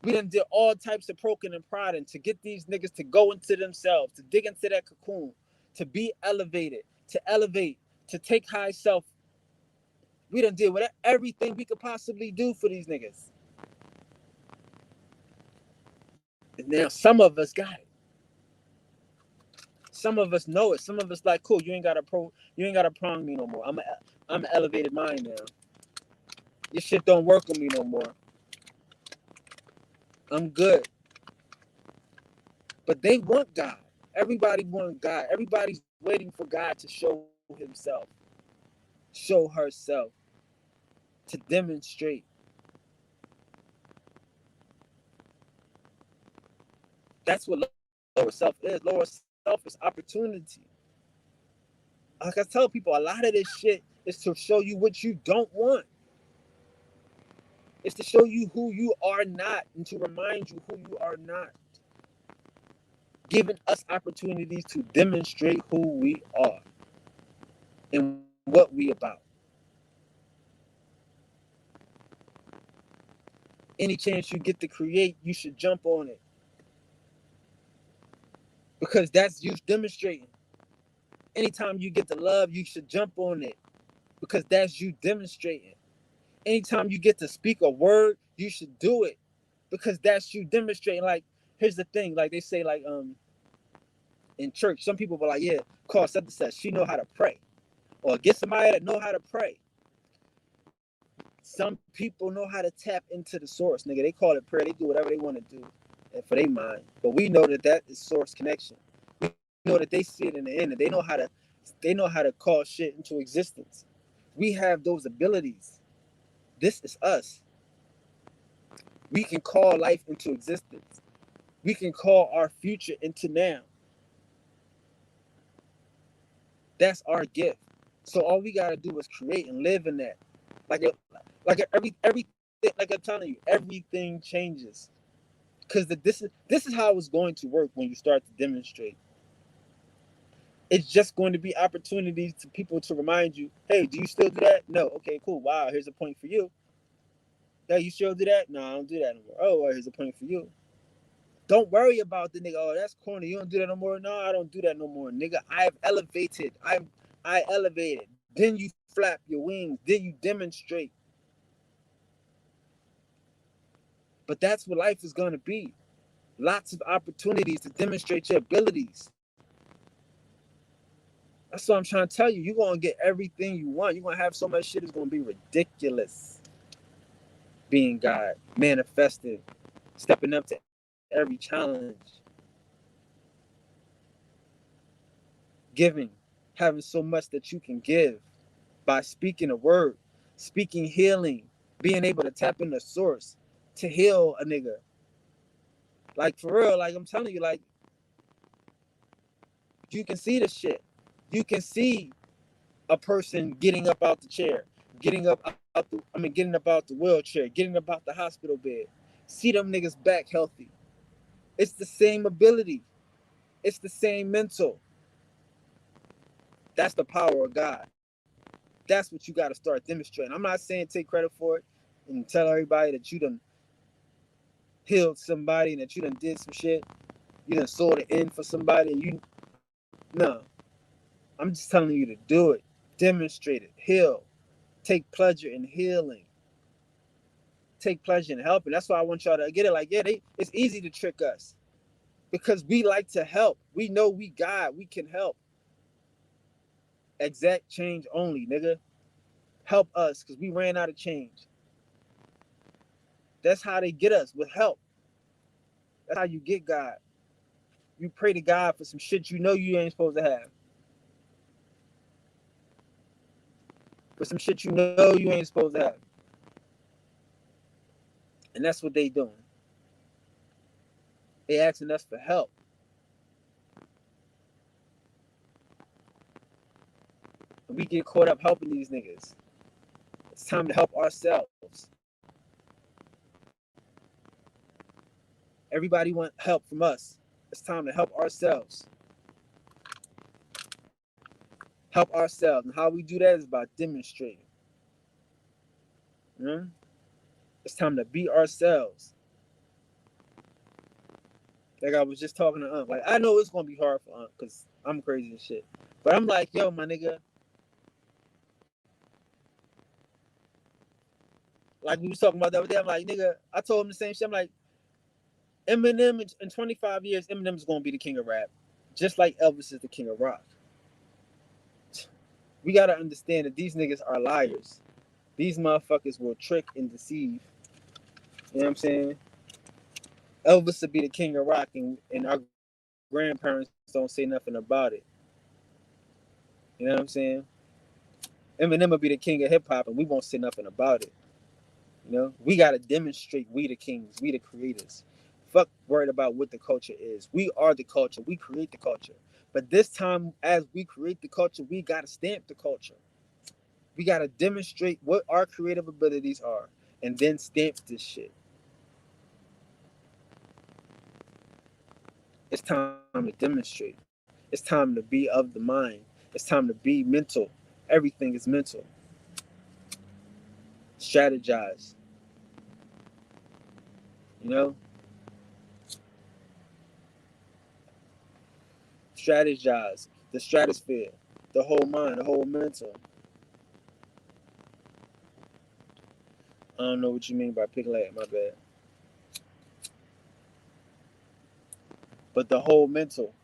We done did all types of proking and prodding to get these niggas to go into themselves, to dig into that cocoon, to be elevated, to elevate, to take high self. We done did whatever, everything we could possibly do for these niggas. And now some of us got it. Some of us know it. Some of us like, cool, you ain't gotta prong me no more. I'm an elevated mind now. Your shit don't work on me no more. I'm good. But they want God. Everybody wants God. Everybody's waiting for God to show himself, show herself, to demonstrate. That's what lower self is. Lower self is opportunity. Like I tell people, a lot of this shit is to show you what you don't want. It's to show you who you are not and to remind you who you are not. Giving us opportunities to demonstrate who we are and what we about. Any chance you get to create, you should jump on it. Because that's you demonstrating. Anytime you get to love, you should jump on it. Because that's you demonstrating. Anytime you get to speak a word, you should do it. Because that's you demonstrating. Like, here's the thing, like they say, like, in church, some people were like, yeah, call such and such, she know how to pray. Or get somebody that know how to pray. Some people know how to tap into the source, nigga. They call it prayer. They do whatever they want to do and for their mind. But we know that is source connection. We know that they see it in the end, and they know how to call shit into existence. We have those abilities. This is us. We can call life into existence. We can call our future into now. That's our gift. So all we gotta do is create and live in that. Everything, like I'm telling you, everything changes. Because this is how it's going to work when you start to demonstrate. It's just going to be opportunities to people to remind you, hey, do you still do that? No. Okay, cool. Wow, here's a point for you. Hey, you still do that? No, I don't do that no more. Oh, well, here's a point for you. Don't worry about the nigga. Oh, that's corny. You don't do that no more. No, I don't do that no more, nigga. I've elevated. I elevated. Then you flap your wings? Did you demonstrate? But that's what life is going to be. Lots of opportunities to demonstrate your abilities. That's what I'm trying to tell you. You're going to get everything you want. You're going to have so much shit. It's going to be ridiculous. Being God, manifesting, stepping up to every challenge, giving, having so much that you can give by speaking a word, speaking healing, being able to tap in the source to heal a nigga. Like, for real, like I'm telling you, like, you can see the shit. You can see a person getting up out the chair, getting up out the wheelchair, getting up out the hospital bed. See them niggas back healthy. It's the same ability. It's the same mental. That's the power of God. That's what you got to start demonstrating. I'm not saying take credit for it and tell everybody that you done healed somebody and that you done did some shit. You done sold it in for somebody and no. I'm just telling you to do it. Demonstrate it. Heal. Take pleasure in healing. Take pleasure in helping. That's why I want y'all to get it. Like, yeah, it's easy to trick us because we like to help. We know we God. We can help. Exact change only, nigga. Help us because we ran out of change. That's how they get us, with help. That's how you get God. You pray to God for some shit you know you ain't supposed to have. For some shit you know you ain't supposed to have. And that's what they doing. They asking us for help. And we get caught up helping these niggas. It's time to help ourselves. Everybody want help from us. It's time to help ourselves. Help ourselves. And how we do that is by demonstrating. It's time to be ourselves. Like I was just talking to Unc. Like, I know it's gonna be hard for Unc because I'm crazy and shit. But I'm like, yo, my nigga. Like we was talking about the other day. I'm like, nigga, I told him the same shit. I'm like, Eminem in 25 years, Eminem's gonna be the king of rap. Just like Elvis is the king of rock. We gotta understand that these niggas are liars. These motherfuckers will trick and deceive. You know what I'm saying? Elvis would be the king of rock, and our grandparents don't say nothing about it. You know what I'm saying? Eminem would be the king of hip hop, and we won't say nothing about it. You know, we gotta demonstrate we the kings, we the creators. Fuck worried about what the culture is. We are the culture. We create the culture. But this time, as we create the culture, we gotta stamp the culture. We gotta demonstrate what our creative abilities are, and then stamp this shit. It's time to demonstrate. It's time to be of the mind. It's time to be mental. Everything is mental. Strategize. You know? Strategize. The stratosphere. The whole mind. The whole mental. I don't know what you mean by piglet. My bad. But the whole mental.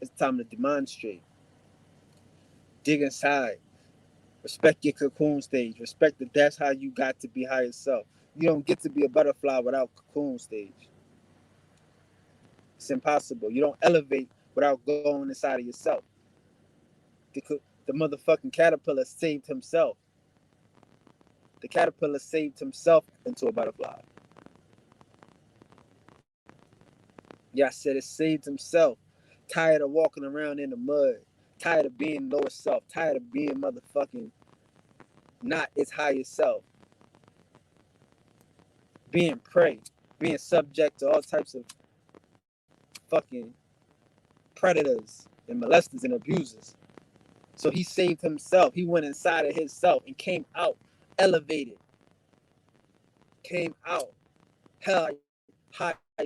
It's time to demonstrate. Dig inside. Respect your cocoon stage. Respect that that's how you got to be higher self. You don't get to be a butterfly without cocoon stage. It's impossible. You don't elevate without going inside of yourself. The motherfucking caterpillar saved himself. The caterpillar saved himself into a butterfly. Yeah, I said it saved himself. Tired of walking around in the mud. Tired of being lower self. Tired of being motherfucking not its higher self. Being prey. Being subject to all types of fucking predators and molesters and abusers. So he saved himself. He went inside of himself and came out elevated. Came out high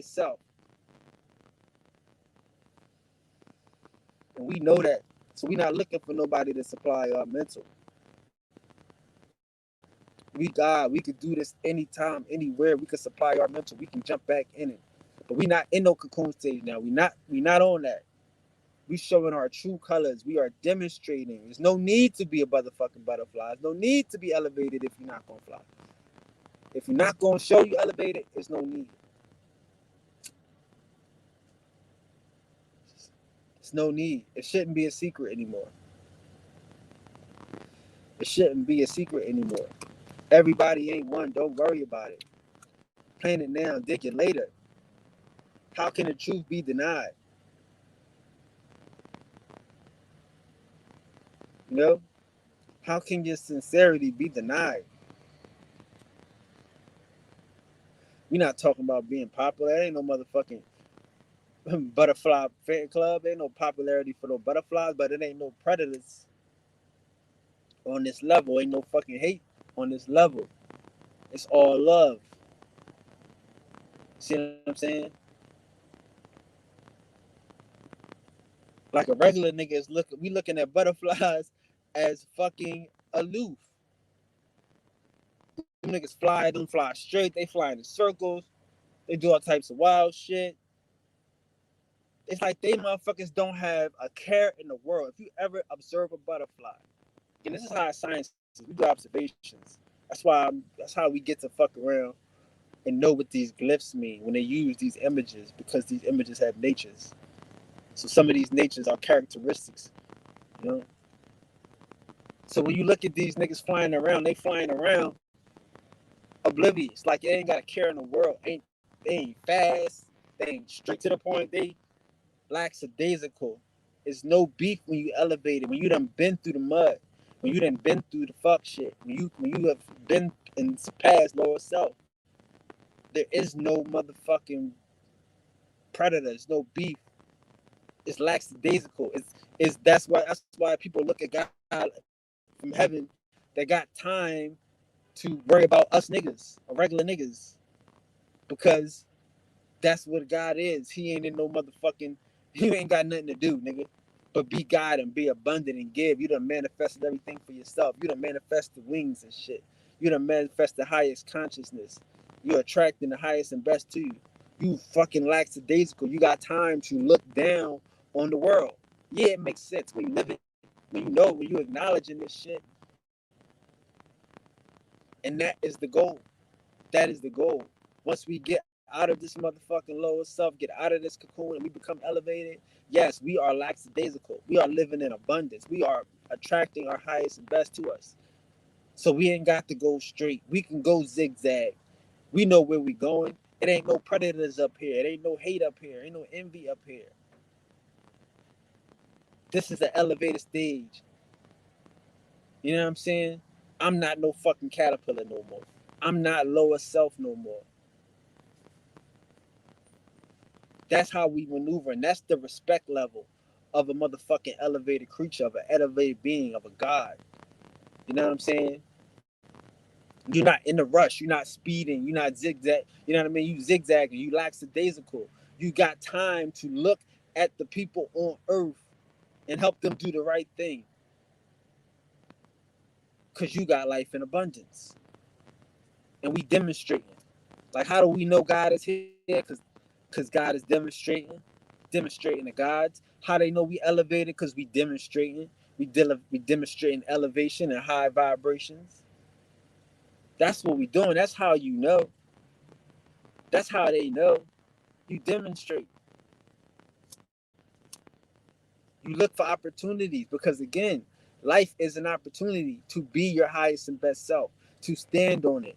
self. And we know that. So we're not looking for nobody to supply our mental. We God, we could do this anytime, anywhere. We could supply our mental. We can jump back in it. But we not in no cocoon stage now. We not on that. We showing our true colors. We are demonstrating. There's no need to be a motherfucking butterfly. There's no need to be elevated if you're not gonna fly. If you're not gonna show you elevated, there's no need. There's no need. It shouldn't be a secret anymore. It shouldn't be a secret anymore. Everybody ain't one. Don't worry about it. Plan it now, dig it later. How can the truth be denied? You know? How can your sincerity be denied? We're not talking about being popular. There ain't no motherfucking butterfly fan club. There ain't no popularity for no butterflies, but it ain't no predators on this level. Ain't no fucking hate on this level. It's all love. See what I'm saying? Like a regular nigga is we looking at butterflies as fucking aloof. Them niggas fly straight, they fly in circles, they do all types of wild shit. It's like they motherfuckers don't have a care in the world. If you ever observe a butterfly, and this is how science is, we do observations. That's how we get to fuck around and know what these glyphs mean when they use these images, because these images have natures. So some of these natures are characteristics, you know. So when you look at these niggas flying around, they flying around oblivious, like they ain't got a care in the world. They ain't fast. They ain't straight to the point. They lackadaisical. It's no beef when you elevate it. When you done been through the mud. When you done been through the fuck shit. When you have been in past lower self. There is no motherfucking predators. No beef. It's lackadaisical. It's that's why people look at God from heaven that got time to worry about us niggas or regular niggas, because that's what God is. He ain't in no motherfucking. He ain't got nothing to do, nigga, but be God and be abundant and give. You done manifested everything for yourself. You done manifest the wings and shit. You done manifest the highest consciousness. You're attracting the highest and best to you. You fucking lackadaisical. You got time to look down on the world. Yeah, it makes sense when you live it, when you know, when you acknowledging this shit. And that is the goal. That is the goal. Once we get out of this motherfucking lower self, get out of this cocoon, and we become elevated, yes, we are lackadaisical. We are living in abundance. We are attracting our highest and best to us. So we ain't got to go straight. We can go zigzag. We know where we going. It ain't no predators up here. It ain't no hate up here. Ain't no envy up here. This is an elevated stage. You know what I'm saying? I'm not no fucking caterpillar no more. I'm not lower self no more. That's how we maneuver, and that's the respect level of a motherfucking elevated creature, of an elevated being, of a god. You know what I'm saying? You're not in a rush. You're not speeding. You're not zigzag. You know what I mean? You zigzagging. You lackadaisical. You got time to look at the people on earth and help them do the right thing, because you got life in abundance. And we demonstrating. Like, how do we know God is here? Because God is demonstrating the gods. How they know we elevated? Because we demonstrating. We demonstrating elevation and high vibrations. That's what we doing. That's how you know. That's how they know. You demonstrate. You look for opportunities, because again, life is an opportunity to be your highest and best self, to stand on it.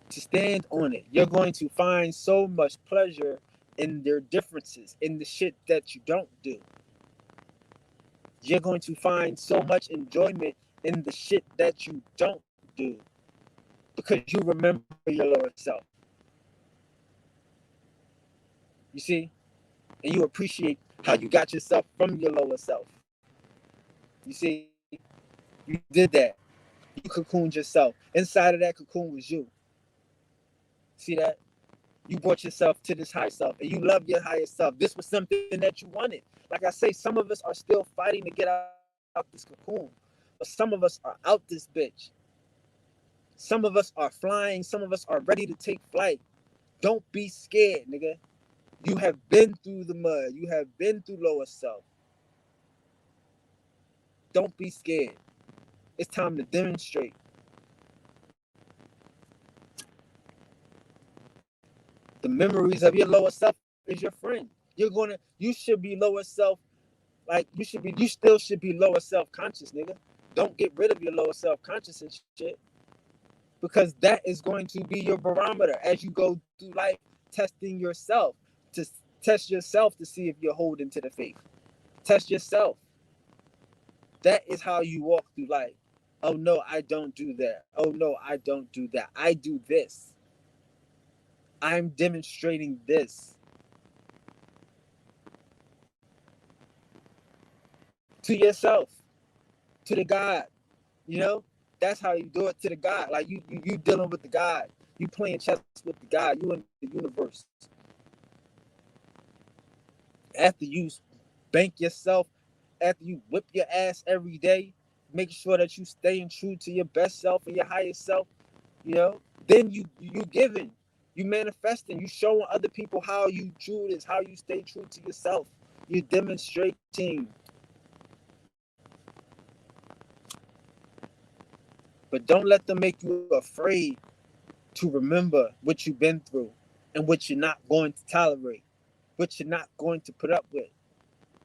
To stand on it. You're going to find so much pleasure in their differences, in the shit that you don't do. You're going to find so much enjoyment in the shit that you don't do, because you remember your lower self. You see? And you appreciate how you got yourself from your lower self. You see? You did that. You cocooned yourself. Inside of that cocoon was you. See that? You brought yourself to this higher self, and you love your higher self. This was something that you wanted. Like I say, some of us are still fighting to get out this cocoon, but some of us are out this bitch. Some of us are flying. Some of us are ready to take flight. Don't be scared, nigga. You have been through the mud. You have been through lower self. Don't be scared. It's time to demonstrate. The memories of your lower self is your friend. You should be lower self. Like you still should be lower self conscious, nigga. Don't get rid of your lower self conscious and shit, because that is going to be your barometer as you go through life, testing yourself to test yourself to see if you're holding to the faith. Test yourself. That is how you walk through life. Oh no, I don't do that. Oh no, I don't do that. I do this. I'm demonstrating this to yourself, to the God. You know, that's how you do it to the God. Like you dealing with the God. You playing chess with the God. You in the universe. After you bank yourself, after you whip your ass every day, make sure that you staying true to your best self and your highest self. You know, then you giving, you manifesting, you showing other people how you true this, how you stay true to yourself. You're demonstrating. But don't let them make you afraid to remember what you've been through and what you're not going to tolerate, what you're not going to put up with,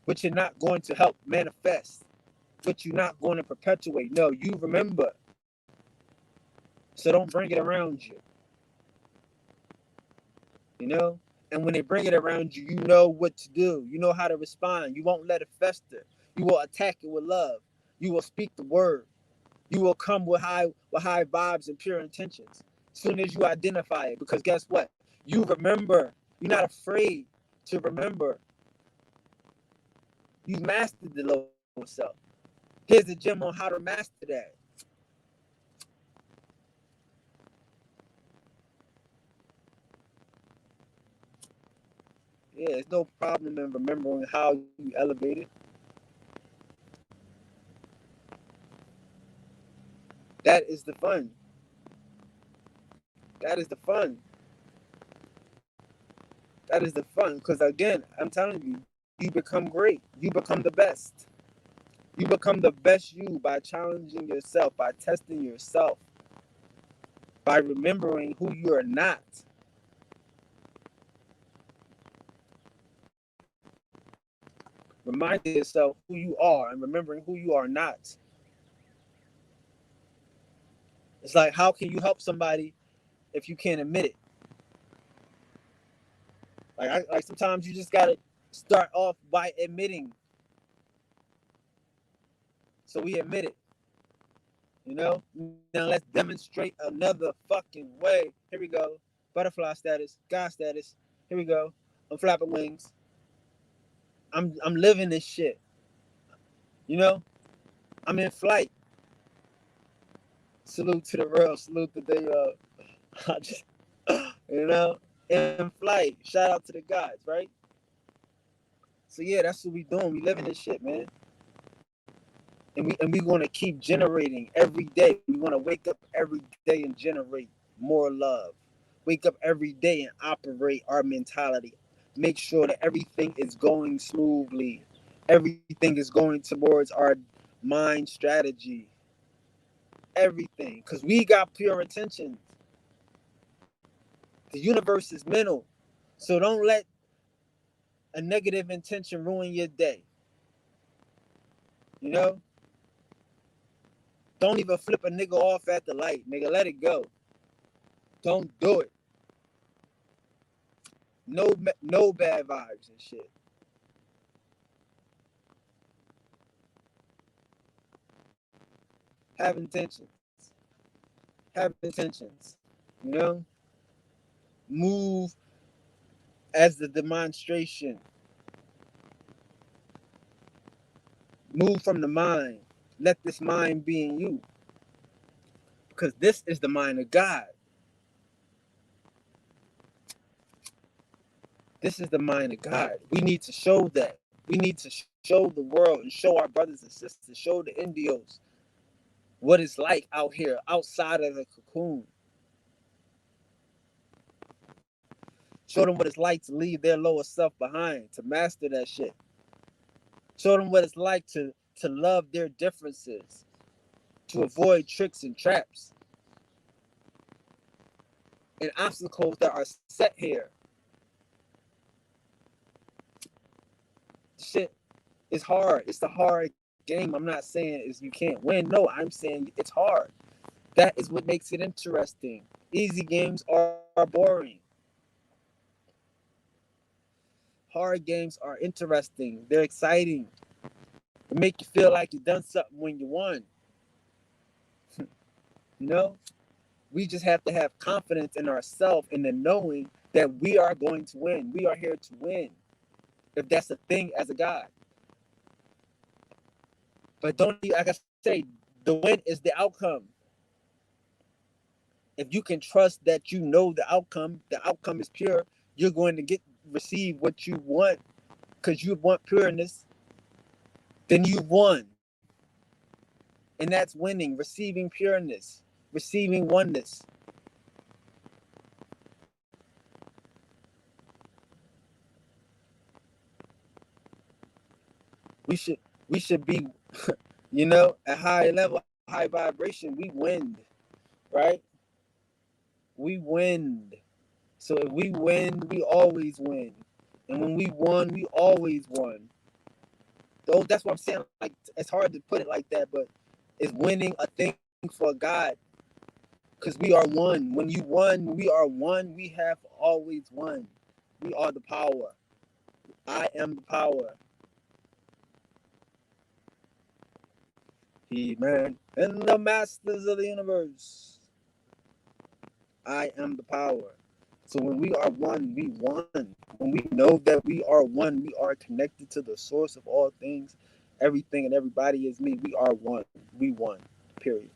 what you're not going to help manifest, what you're not going to perpetuate. No, you remember. So don't bring it around you. You know? And when they bring it around you, you know what to do. You know how to respond. You won't let it fester. You will attack it with love. You will speak the word. You will come with high vibes and pure intentions. As soon as you identify it, because guess what? You remember. You're not afraid to remember. You mastered the lower self. Here's the gem on how to master that. Yeah, it's no problem in remembering how you elevated. That is the fun. That is the fun. That is the fun. Because again, I'm telling you, you become great. You become the best. You become the best you by challenging yourself, by testing yourself, by remembering who you are not. Reminding yourself who you are and remembering who you are not. It's like, how can you help somebody if you can't admit it? Like sometimes you just gotta start off by admitting. So we admit it. You know? Now let's demonstrate another fucking way. Here we go. Butterfly status, God status. Here we go. I'm flapping wings. I'm living this shit. You know? I'm in flight. Salute to the real. Salute that they I just you know, in flight. Shout out to the gods, right? So yeah, that's what we doing. We living this shit, man. And we want to keep generating every day. We want to wake up every day and generate more love. Wake up every day and operate our mentality. Make sure that everything is going smoothly. Everything is going towards our mind strategy. Everything. Because we got pure intentions. The universe is mental. So don't let a negative intention ruin your day. You know? Don't even flip a nigga off at the light, nigga. Let it go. Don't do it. No bad vibes and shit. Have intentions. Have intentions. You know? Move as the demonstration. Move from the mind. Let this mind be in you. Because this is the mind of God. This is the mind of God. We need to show that. We need to show the world and show our brothers and sisters, show the Indios what it's like out here, outside of the cocoon. Show them what it's like to leave their lower self behind, to master that shit. Show them what it's like to love their differences, to avoid tricks and traps and obstacles that are set here. Shit is hard. It's a hard game. I'm not saying is you can't win. No, I'm saying it's hard. That is what makes it interesting. Easy games are boring. Hard games are interesting. They're exciting. They make you feel like you've done something when you won. You know? We just have to have confidence in ourselves and the knowing that we are going to win. We are here to win. If that's a thing as a God. But don't, like I say, the win is the outcome. If you can trust that you know the outcome is pure, you're going to receive what you want because you want pureness, then you won. And that's winning, receiving pureness, receiving oneness. We should be, you know, at high level, high vibration. We win, right? We win. So if we win, we always win. And when we won, we always won. Though that's what I'm saying. Like, it's hard to put it like that, but it's winning a thing for God. Because we are one. When you won, we are one. We have always won. We are the power. I am the power. He-Man and the masters of the universe. I am the power. So when we are one, we won. When we know that we are one, we are connected to the source of all things. Everything and everybody is me. We are one. We won. Period.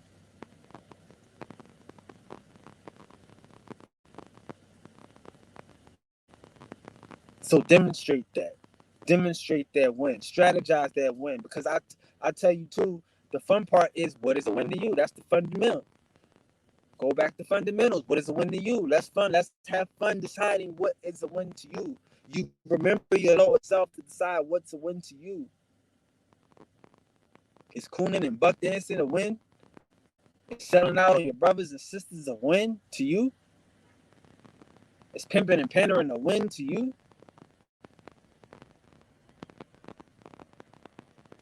So demonstrate that. Demonstrate that win. Strategize that win. Because I tell you too, the fun part is what is a win to you? That's the fundamental. Go back to fundamentals. What is a win to you? Let's fun. Let's have fun deciding what is a win to you. You remember your lower self to decide what's a win to you. Is cooning and buck dancing a win? Is selling out on your brothers and sisters a win to you? Is pimping and pandering a win to you?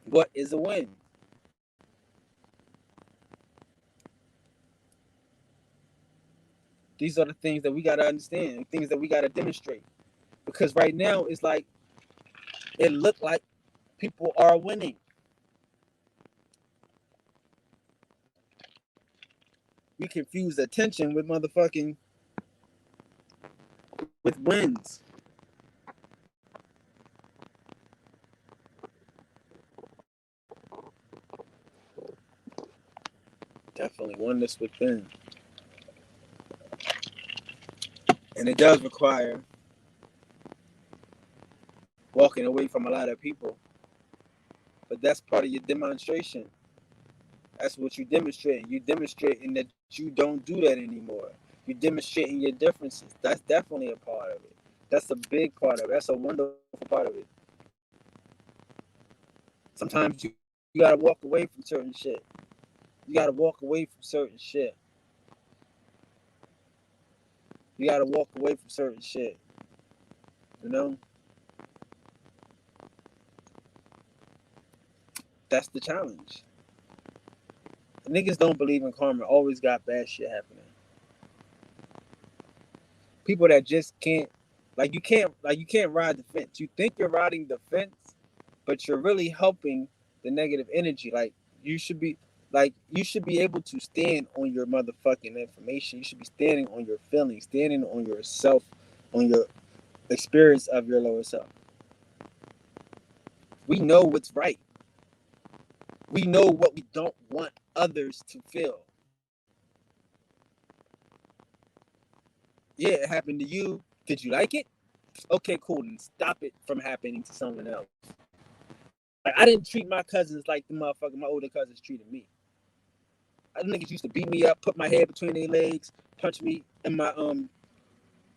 What is a win? These are the things that we got to understand, things that we got to demonstrate. Because right now, it's like, it looked like people are winning. We confuse attention with motherfucking, with wins. Definitely oneness within. And it does require walking away from a lot of people. But that's part of your demonstration. That's what you demonstrate. You demonstrating that you don't do that anymore. You demonstrating your differences. That's definitely a part of it. That's a big part of it. That's a wonderful part of it. Sometimes you gotta walk away from certain shit. You gotta walk away from certain shit. You gotta walk away from certain shit. You know? That's the challenge. The niggas don't believe in karma always got bad shit happening. People that just can't, you can't ride the fence. You think you're riding the fence, but you're really helping the negative energy. You should be able to stand on your motherfucking information. You should be standing on your feelings, standing on yourself, on your experience of your lower self. We know what's right. We know what we don't want others to feel. Yeah, it happened to you. Did you like it? Okay, cool, and stop it from happening to someone else. Like I didn't treat my cousins like the motherfucker my older cousins treated me. Niggas used to beat me up, put my head between their legs, punch me in my on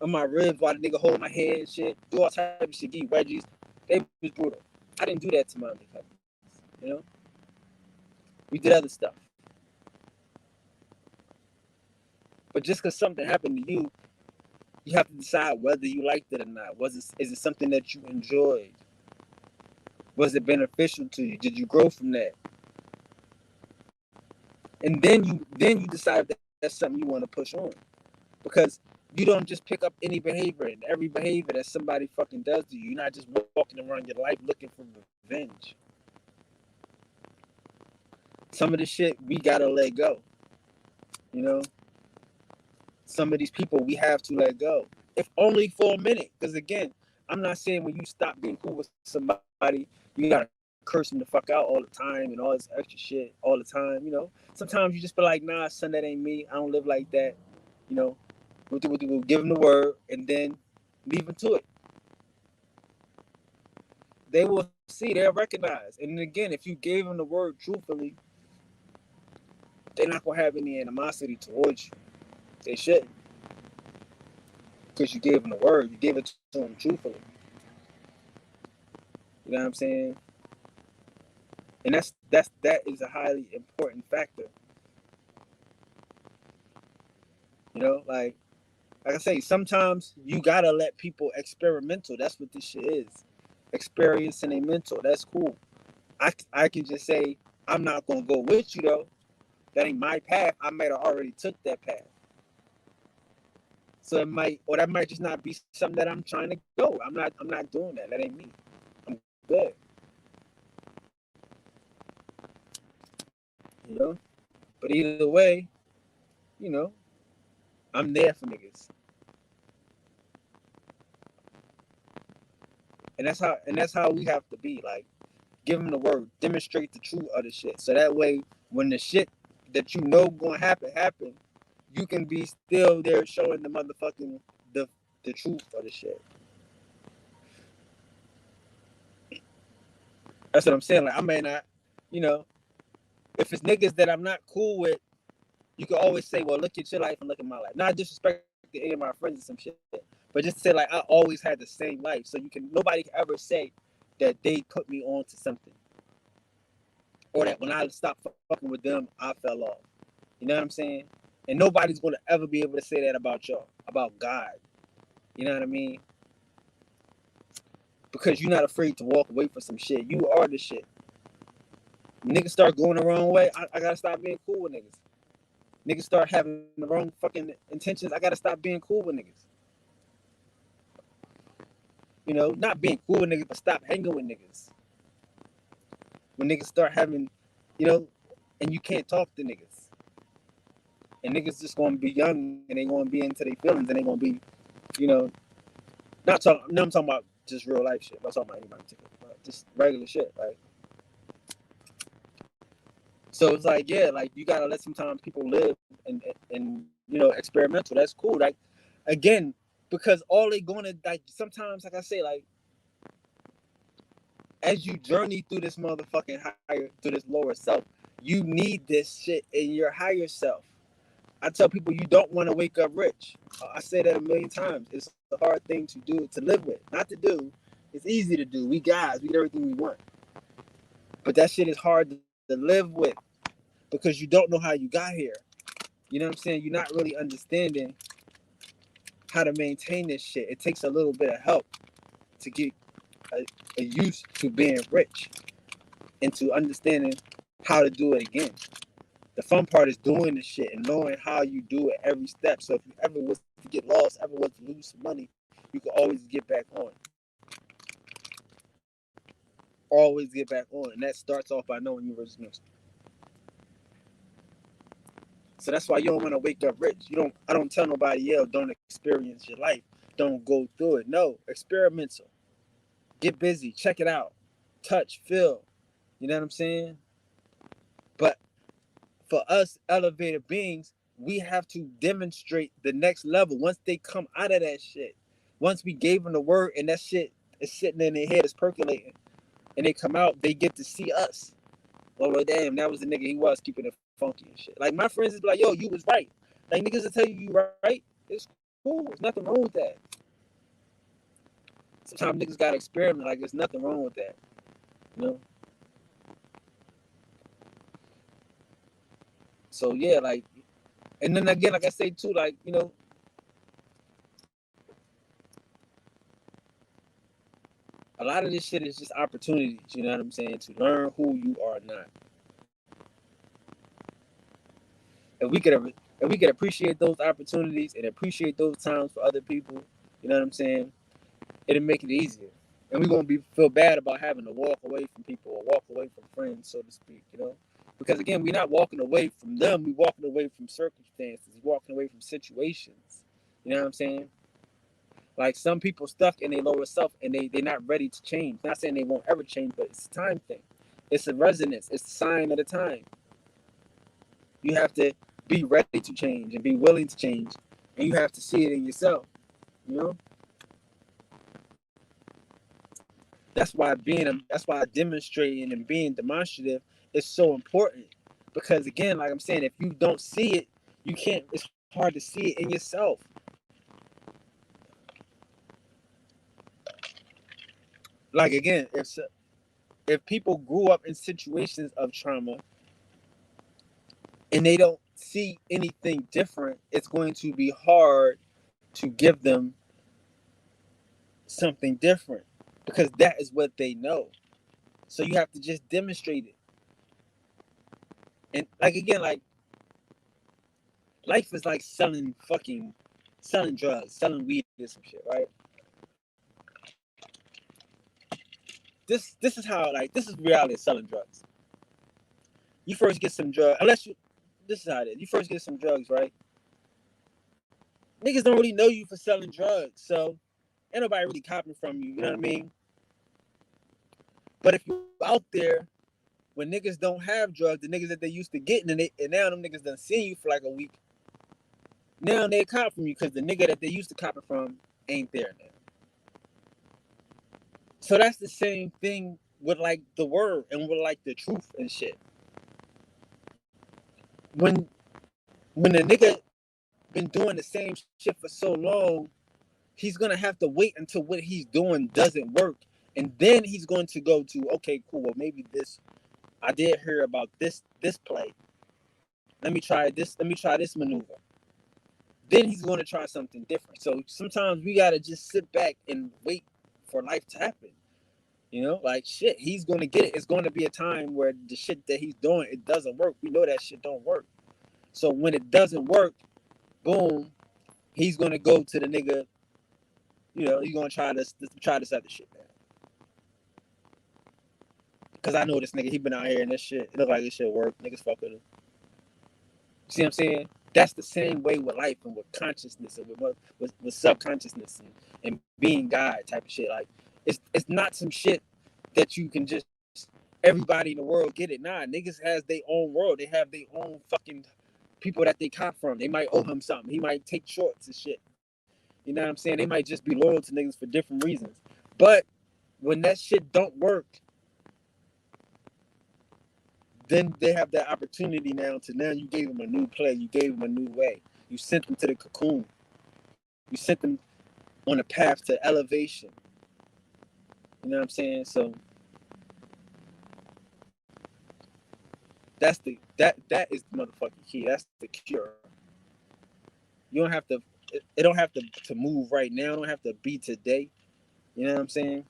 my ribs while the nigga hold my head and shit, do all type of shit, give wedgies. They was brutal. I didn't do that to my other cousins. You know, we did other stuff. But just because something happened to you, you have to decide whether you liked it or not. Is it something that you enjoyed? Was it beneficial to you? Did you grow from that? And then you decide that that's something you want to push on. Because you don't just pick up any behavior and every behavior that somebody fucking does to you. You're not just walking around your life looking for revenge. Some of the shit we gotta let go. You know? Some of these people we have to let go. If only for a minute. Because again, I'm not saying when you stop being cool with somebody, you gotta curse them the fuck out all the time and all this extra shit all the time, you know. Sometimes you just be like, nah, son, that ain't me. I don't live like that. You know, we'll give them the word and then leave them to it. They will see, they'll recognize. And again, if you gave them the word truthfully, they're not gonna have any animosity towards you. They shouldn't. Because you gave them the word, you gave it to them truthfully. You know what I'm saying? And that is a highly important factor. You know, like I say, sometimes you gotta let people experimental. That's what this shit is. Experiencing a mental. That's cool. I can just say I'm not gonna go with you though. That ain't my path. I might have already took that path. So that might just not be something that I'm trying to go. I'm not doing that. That ain't me. I'm good. You know? But either way, you know, I'm there for niggas. And that's how we have to be. Like, give them the word. Demonstrate the truth of the shit. So that way when the shit that you know gonna happen, you can be still there showing the motherfucking the truth of the shit. That's what I'm saying. Like I may not, you know, if it's niggas that I'm not cool with, you can always say, well, look at your life and look at my life. Not disrespect any of my friends or some shit, but just to say like I always had the same life. So nobody can ever say that they put me on to something. Or that when I stopped fucking with them, I fell off. You know what I'm saying? And nobody's gonna ever be able to say that about y'all, about God. You know what I mean? Because you're not afraid to walk away from some shit. You are the shit. When niggas start going the wrong way, I gotta stop being cool with niggas. Niggas start having the wrong fucking intentions. I gotta stop being cool with niggas. You know, not being cool with niggas, but stop hanging with niggas. When niggas start having, you know, and you can't talk to niggas. And niggas just gonna be young and they gonna be into their feelings and they gonna be, you know, I'm talking about just real life shit. I'm not talking about anybody particular. Just regular shit. Like, so it's like, yeah, like you gotta let sometimes people live and you know, experimental. That's cool. Like, again, because all they gonna like sometimes, like I say, like as you journey through this motherfucking higher, through this lower self, you need this shit in your higher self. I tell people you don't want to wake up rich. I say that a million times. It's a hard thing to do, to live with, not to do. It's easy to do. We guys, we get everything we want, but that shit is hard to live with because you don't know how you got here. You know what I'm saying? You're not really understanding how to maintain this shit. It takes a little bit of help to get a used to being rich and to understanding how to do it again. The fun part is doing the shit and knowing how you do it every step. So if you ever was to get lost, ever was to lose some money, you can always get back on. Always get back on. And that starts off by knowing your original. So that's why you don't want to wake up rich. I don't tell nobody else, don't experience your life. Don't go through it. No, experimental. Get busy. Check it out. Touch, feel. You know what I'm saying? But for us elevated beings, we have to demonstrate the next level. Once they come out of that shit, Once we gave them the word and that shit is sitting in their head, is percolating, and they come out, they get to see us. Oh, well, damn, that was the nigga he was keeping it funky and shit. Like, my friends is like, yo, you was right. Like, niggas will tell you right. It's cool. There's nothing wrong with that. Sometimes niggas gotta experiment. Like, there's nothing wrong with that. You know? So, yeah, like, and then again, like I say, too, like, you know, a lot of this shit is just opportunities, you know what I'm saying, to learn who you are not. If we could appreciate those opportunities and appreciate those times for other people, you know what I'm saying, it'll make it easier. And we won't feel bad about having to walk away from people or walk away from friends, so to speak, you know. Because again, we're not walking away from them, we're walking away from circumstances, walking away from situations. You know what I'm saying? Like, some people stuck in their lower self and they're not ready to change. Not saying they won't ever change, but it's a time thing. It's a resonance. It's a sign of the time. You have to be ready to change and be willing to change. And you have to see it in yourself. You know? That's why demonstrating and being demonstrative is so important. Because again, like I'm saying, if you don't see it, you can't, it's hard to see it in yourself. Like, again, if people grew up in situations of trauma and they don't see anything different, it's going to be hard to give them something different because that is what they know. So you have to just demonstrate it. And like, again, like, life is like selling drugs, selling weed or some shit, right? This is how, like, this is reality of selling drugs. You first get some drugs, this is how it is. You first get some drugs, right? Niggas don't really know you for selling drugs, so ain't nobody really copying from you, you know what I mean? But if you out there when niggas don't have drugs, the niggas that they used to getting, and now them niggas done seen you for like a week, now they cop from you because the nigga that they used to copy from ain't there now. So that's the same thing with like the word and with like the truth and shit. When when the nigga been doing the same shit for so long, he's gonna have to wait until what he's doing doesn't work, and then he's going to go to, okay, cool, well, maybe this, I did hear about this play. Let me try this. Let me try this maneuver. Then he's going to try something different. So sometimes we gotta just sit back and wait for life to happen. You know, like, shit, he's gonna get it. It's going to be a time where the shit that he's doing, it doesn't work. We know that shit don't work. So when it doesn't work, boom, he's gonna go to the nigga. You know, he's gonna try this other shit, man. Cause I know this nigga, he been out here and this shit, it look like this shit work. Niggas fuck with him. See what I'm saying? That's the same way with life and with consciousness and with subconsciousness and being God type of shit. Like, it's not some shit that you can just, everybody in the world get it. Nah, niggas has their own world. They have their own fucking people that they cop from. They might owe him something. He might take shorts and shit. You know what I'm saying? They might just be loyal to niggas for different reasons. But when that shit don't work, then they have that opportunity now you gave them a new play. You gave them a new way. You sent them to the cocoon. You sent them on a path to elevation. You know what I'm saying? So that is the motherfucking key. That's the cure. You don't have to, it don't have to move right now. It don't have to be today. You know what I'm saying?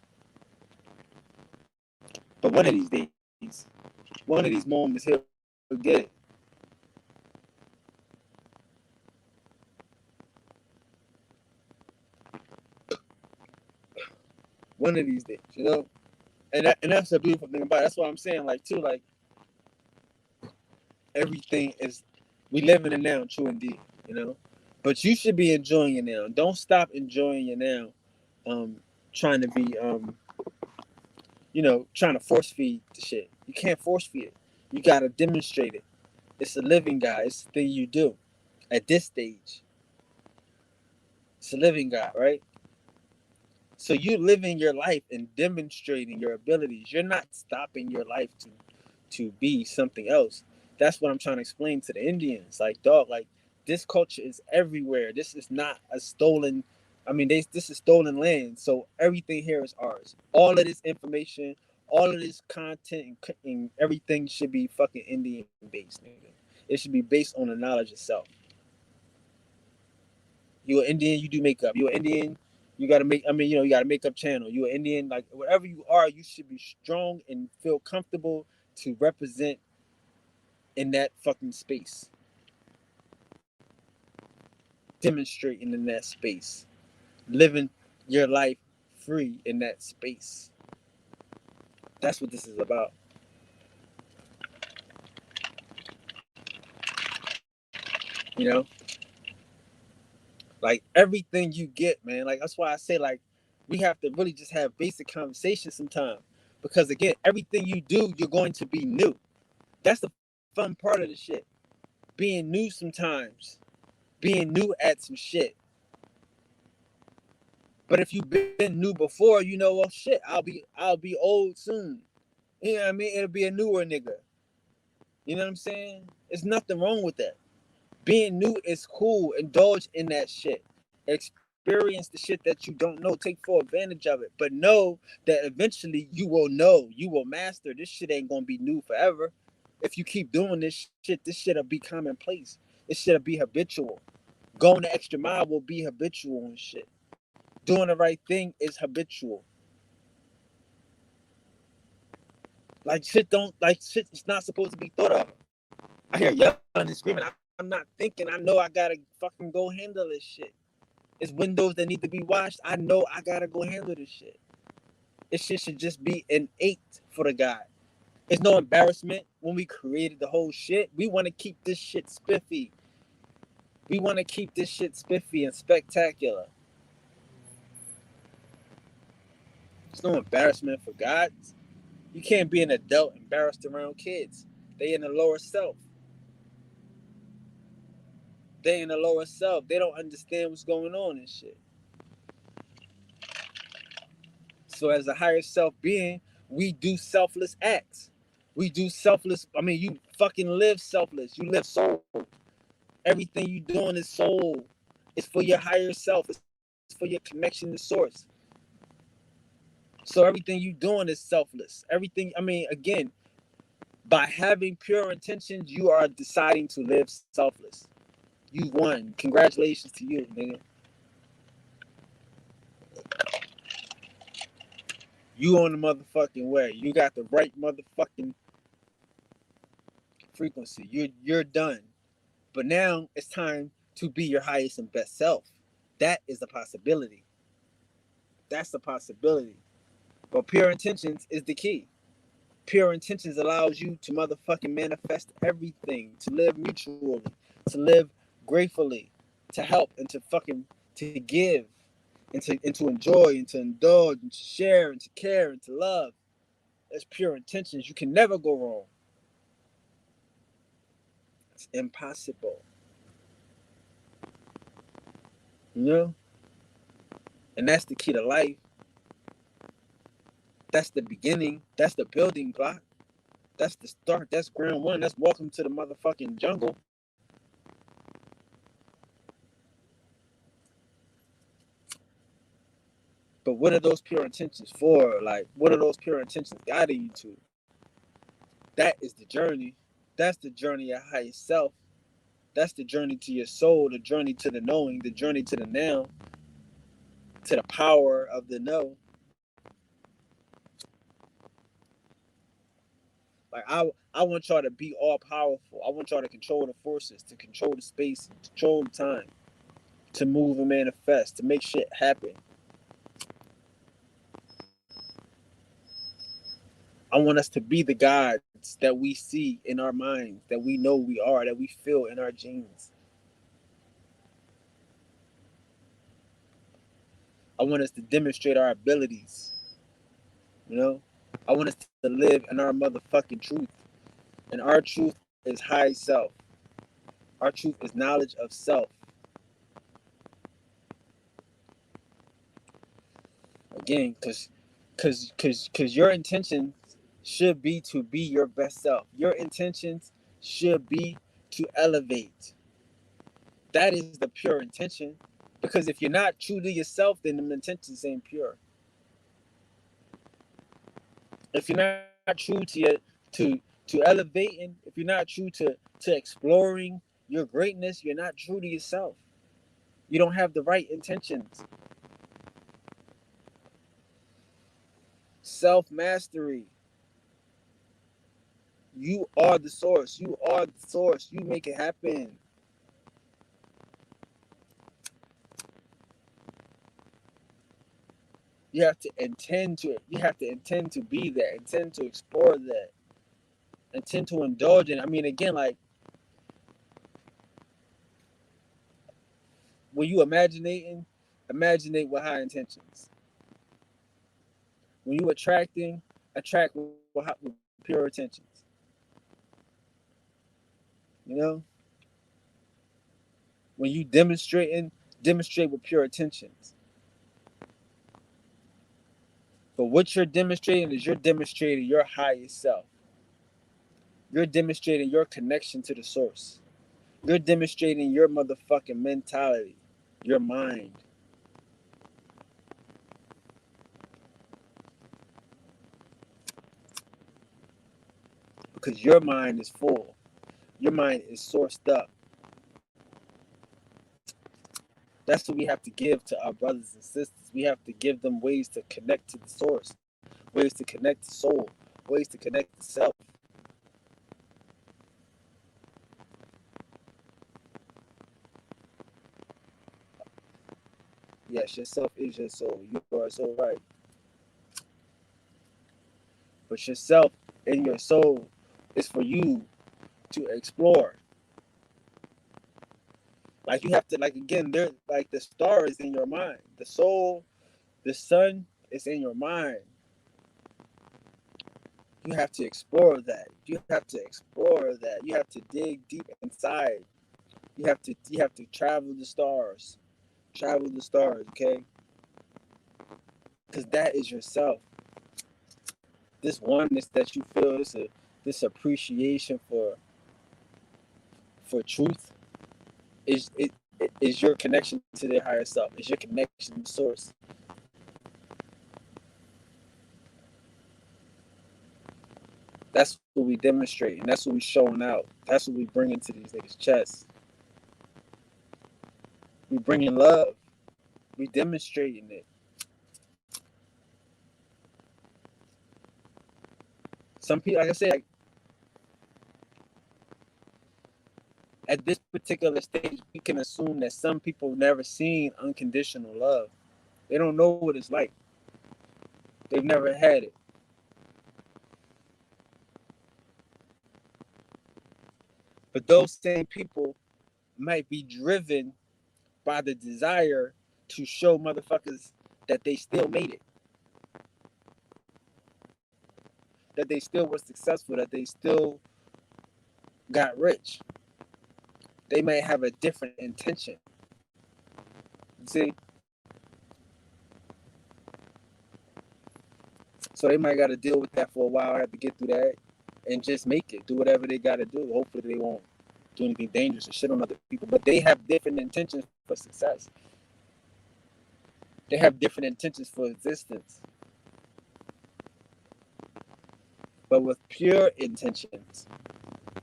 But one of these days, one of these moments, he'll get it. One of these days, you know? And that's the beautiful thing about it. That's why I'm saying, like, too, like, everything is, we live in it now, true indeed, you know? But you should be enjoying it now. Don't stop enjoying it now. Trying to be, you know, trying to force feed the shit. You can't force feed it. You gotta demonstrate it. It's a living God. It's the thing you do at this stage. It's a living God, right? So you living your life and demonstrating your abilities. You're not stopping your life to be something else. That's what I'm trying to explain to the Indians. Like, dog, like this culture is everywhere. This is not a stolen. I mean, this is stolen land. So everything here is ours. All of this information, all of this content, and everything should be fucking Indian based, nigga. It should be based on the knowledge itself. You an Indian, you do makeup. You an Indian, you gotta make. I mean, you got a makeup channel. You an Indian, like whatever you are, you should be strong and feel comfortable to represent in that fucking space, demonstrating in that space, living your life free in that space. That's what this is about. You know, like everything you get, man. Like that's why I say like we have to really just have basic conversations sometimes. Because again, everything you do, you're going to be new. That's the fun part of the shit. Being new sometimes. Being new at some shit. But if you've been new before, you know, well shit, I'll be old soon. You know what I mean? It'll be a newer nigga. You know what I'm saying? There's nothing wrong with that. Being new is cool. Indulge in that shit. Experience the shit that you don't know. Take full advantage of it. But know that eventually you will know. You will master. This shit ain't gonna be new forever. If you keep doing this shit, this shit'll be commonplace. This shit'll be habitual. Going the extra mile will be habitual and shit. Doing the right thing is habitual. Like shit don't like shit is not supposed to be thought of. I hear yelling and screaming. I'm not thinking. I know I gotta fucking go handle this shit. It's windows that need to be washed. I know I gotta go handle this shit. This shit should just be innate for the guy. It's no embarrassment when we created the whole shit. We want to keep this shit spiffy. We want to keep this shit spiffy and spectacular. It's no embarrassment for God. You can't be an adult embarrassed around kids. They in the lower self. They in the lower self. They don't understand what's going on and shit. So as a higher self being, we do selfless acts. We do selfless. I mean, you fucking live selfless. You live soul. Everything you doing is soul. It's for your higher self. It's for your connection to source. So everything you doing is selfless. Everything. I mean, again, by having pure intentions, you are deciding to live selfless. You won. Congratulations to you, nigga. You on the motherfucking way. You got the right motherfucking frequency. You're done. But now it's time to be your highest and best self. That is a possibility. That's a possibility. But pure intentions is the key. Pure intentions allows you to motherfucking manifest everything, to live mutually, to live gratefully, to help and to fucking to give and to enjoy and to indulge and to share and to care and to love. That's pure intentions. You can never go wrong. It's impossible. You know? And that's the key to life. That's the beginning. That's the building block. That's the start. That's ground one. That's welcome to the motherfucking jungle. But what are those pure intentions for? Like, what are those pure intentions guiding you to? That is the journey. That's the journey of highest self. That's the journey to your soul, the journey to the knowing, the journey to the now, to the power of the know. Like I want y'all to be all powerful. I want y'all to control the forces, to control the space, to control the time, to move and manifest, to make shit happen. I want us to be the gods that we see in our minds, that we know we are, that we feel in our genes. I want us to demonstrate our abilities. You know, I want us to live in our motherfucking truth, and our truth is high self. Our truth is knowledge of self. Again, because your intentions should be to be your best self. Your intentions should be to elevate. That is the pure intention. Because if you're not true to yourself, then the intentions ain't pure. If you're not true to your to elevating, if you're not true to exploring your greatness, you're not true to yourself. You don't have the right intentions. Self mastery. You are the source. You are the source. You make it happen. You have to intend to it. You have to intend to be there. Intend to explore that. Intend to indulge in. I mean, again, like when you imaginate with high intentions. When you attract with pure intentions. You know, when you demonstrate with pure intentions. But what you're demonstrating is you're demonstrating your highest self. You're demonstrating your connection to the source. You're demonstrating your motherfucking mentality, your mind. Because your mind is full. Your mind is sourced up. That's what we have to give to our brothers and sisters. We have to give them ways to connect to the source, ways to connect to soul, ways to connect to self. Yes, yourself is your soul. You are so right. But yourself and your soul is for you to explore. Like you have to, like again, there, like the star is in your mind. The soul, the sun is in your mind. You have to explore that. You have to explore that. You have to dig deep inside. You have to travel the stars. Travel the stars, okay? Because that is yourself. This oneness that you feel, this appreciation for truth is your connection to the higher self. It's your connection to source. That's what we demonstrate, and that's what we showing out. That's what we bring into these niggas' chests. We bringing love. We demonstrating it. Some people, like I said, at this particular stage, we can assume that some people have never seen unconditional love. They don't know what it's like. They've never had it. But those same people might be driven by the desire to show motherfuckers that they still made it, that they still were successful, that they still got rich. They may have a different intention. See? So they might got to deal with that for a while, have to get through that, and just make it. Do whatever they got to do. Hopefully they won't do anything dangerous or shit on other people. But they have different intentions for success. They have different intentions for existence. But with pure intentions,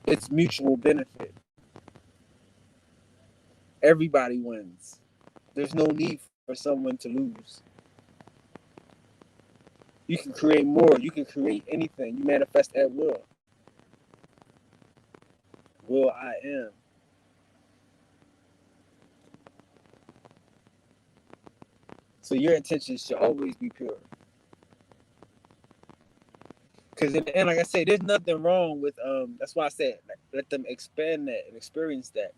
it's mutual benefit. Everybody wins. There's no need for someone to lose. You can create more. You can create anything. You manifest at will. Will I am. So your intentions should always be pure. Because in the end, like I say, there's nothing wrong with that's why I said let them expand that and experience that.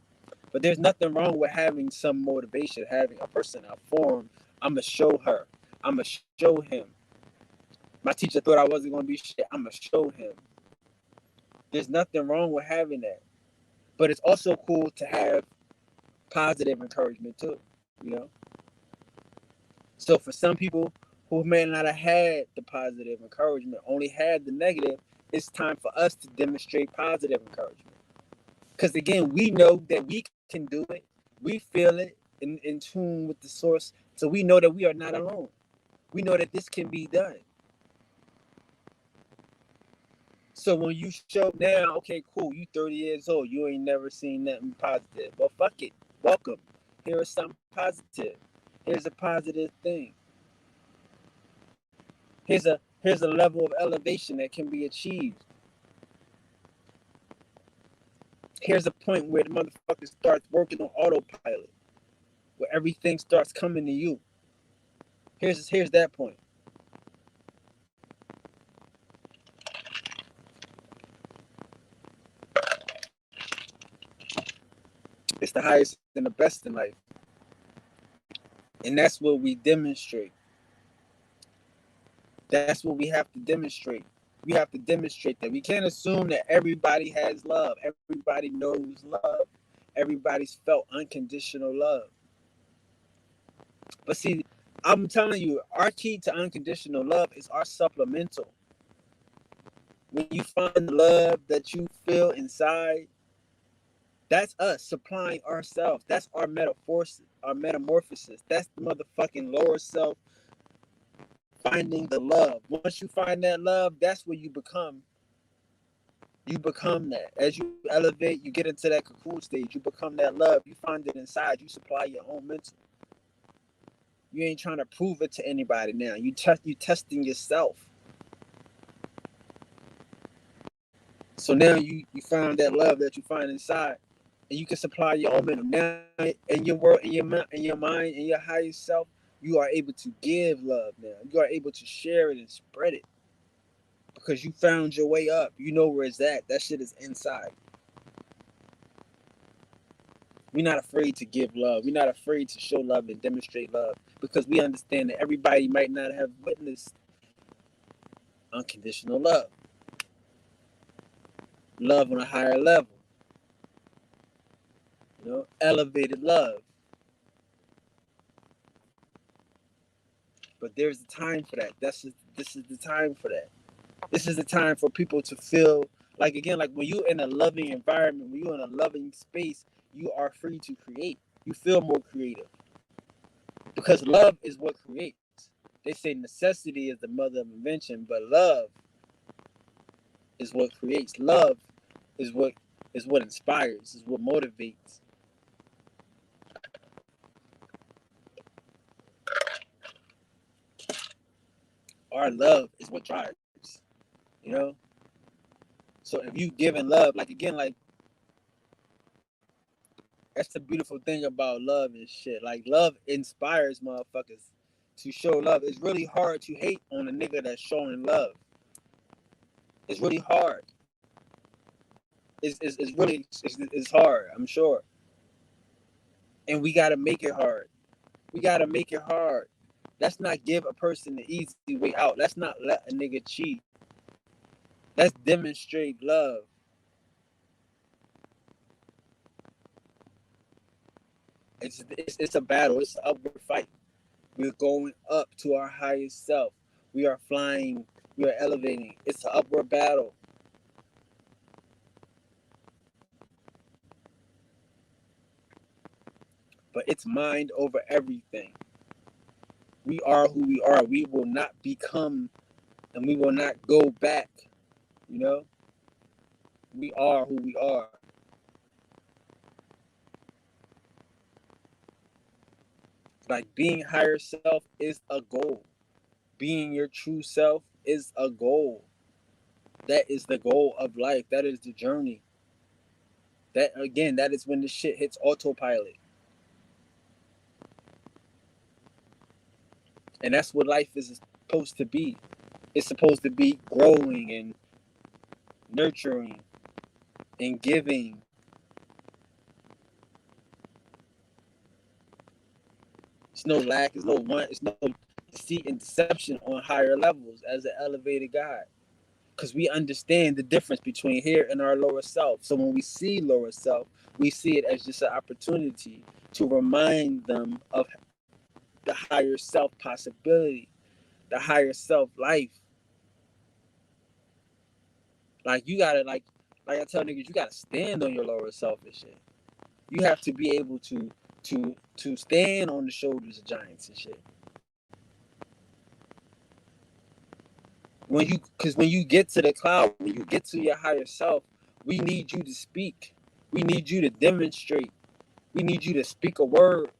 But there's nothing wrong with having some motivation, having a person, a form. I'm gonna show her. I'm gonna show him. My teacher thought I wasn't gonna be shit. I'm gonna show him. There's nothing wrong with having that. But it's also cool to have positive encouragement too, you know? So for some people who may not have had the positive encouragement, only had the negative, it's time for us to demonstrate positive encouragement. Because again, we know that we can do it. We feel it in tune with the source. So we know that we are not alone. We know that this can be done. So when you show now, okay, cool, you 30 years old, you ain't never seen nothing positive. Well, fuck it. Welcome. Here is something positive. Here's a positive thing. Here's a level of elevation that can be achieved. Here's a point where the motherfucker starts working on autopilot, where everything starts coming to you. Here's that point. It's the highest and the best in life. And that's what we demonstrate. That's what we have to demonstrate. We have to demonstrate that. We can't assume that everybody has love. Everybody knows love. Everybody's felt unconditional love. But see, I'm telling you, our key to unconditional love is our supplemental. When you find the love that you feel inside, that's us supplying ourselves. That's our metamorphosis. That's the motherfucking lower self finding the love. Once you find that love, that's where you become. You become that. As you elevate, you get into that cocoon stage. You become that love. You find it inside. You supply your own mental. You ain't trying to prove it to anybody now. You testing yourself. So now you found that love that you find inside, and you can supply your own mental. Now in your world, in your mind, in your highest self, you are able to give love now. You are able to share it and spread it. Because you found your way up. You know where it's at. That shit is inside. We're not afraid to give love. We're not afraid to show love and demonstrate love. Because we understand that everybody might not have witnessed unconditional love. Love on a higher level. You know, elevated love. But there's a time for that. This is the time for that. This is the time for people to feel like, again, like when you're in a loving environment, when you're in a loving space, you are free to create. You feel more creative. Because love is what creates. They say necessity is the mother of invention, but love is what creates. Love is what inspires, is what motivates. Our love is what drives, you know? So if you give in love, like again, like that's the beautiful thing about love and shit. Like love inspires motherfuckers to show love. It's really hard to hate on a nigga that's showing love. It's really hard. It's really it's hard, I'm sure. And we gotta make it hard. We gotta make it hard. Let's not give a person the easy way out. Let's not let a nigga cheat. Let's demonstrate love. It's a battle. It's an upward fight. We're going up to our highest self. We are flying. We are elevating. It's an upward battle. But it's mind over everything. We are who we are. We will not become and we will not go back. You know? We are who we are. Like being higher self is a goal. Being your true self is a goal. That is the goal of life. That is the journey. That again, that is when the shit hits autopilot. And that's what life is supposed to be. It's supposed to be growing and nurturing and giving. It's no lack, it's no want, it's no deceit and deception on higher levels as an elevated God. Because we understand the difference between here and our lower self. So when we see lower self, we see it as just an opportunity to remind them of the higher self possibility. the higher self life. Like you gotta like I tell niggas, you gotta stand on your lower self and shit. You have to be able to stand on the shoulders of giants and shit. Because when you get to the cloud, when you get to your higher self, we need you to speak. We need you to demonstrate. We need you to speak a word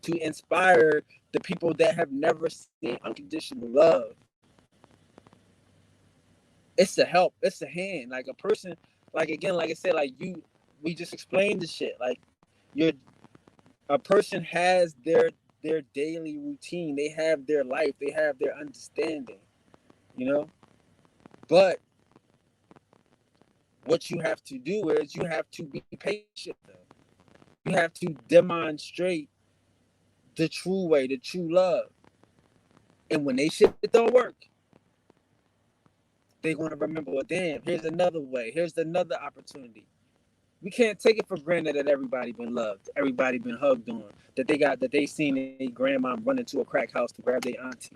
to inspire the people that have never seen unconditional love. It's a help. It's a hand. Like a person, like again, like I said, like we just explained the shit. Like you're a person has their daily routine. They have their life. They have their understanding. You know, but what you have to do is you have to be patient. You have to demonstrate the true way, the true love. And when they shit don't work, they're going to remember, well, damn, here's another way. Here's another opportunity. We can't take it for granted that everybody been loved, everybody been hugged on, that they seen a grandma run into a crack house to grab their auntie.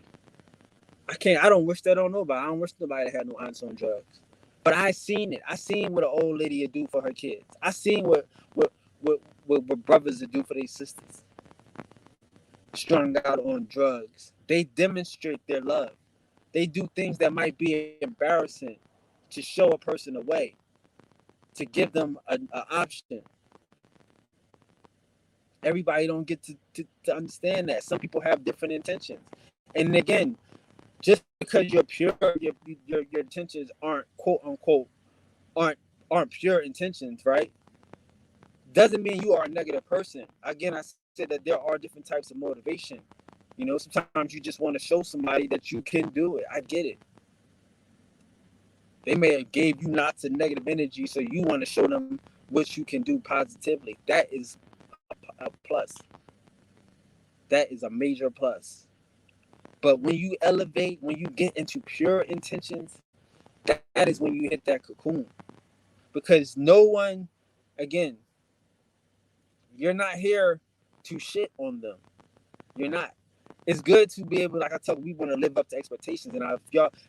I don't wish that on nobody. I don't wish nobody had no aunts on drugs. But I seen it. I seen what an old lady would do for her kids. I seen what brothers would do for their sisters. Strung out on drugs. They demonstrate their love. They do things that might be embarrassing to show a person a way, to give them an option. Everybody don't get to understand that. Some people have different intentions. And again, just because you're pure, your intentions aren't quote unquote aren't pure intentions, right? Doesn't mean you are a negative person. Again, I said that there are different types of motivation. You know, sometimes you just want to show somebody that you can do it. I get it. They may have gave you lots of negative energy, so you want to show them what you can do positively. That is a plus. That is a major plus. But when you elevate, when you get into pure intentions, that is when you hit that cocoon. Because no one, again, you're not here to shit on them. You're not. It's good to be able, like I tell you, we want to live up to expectations. And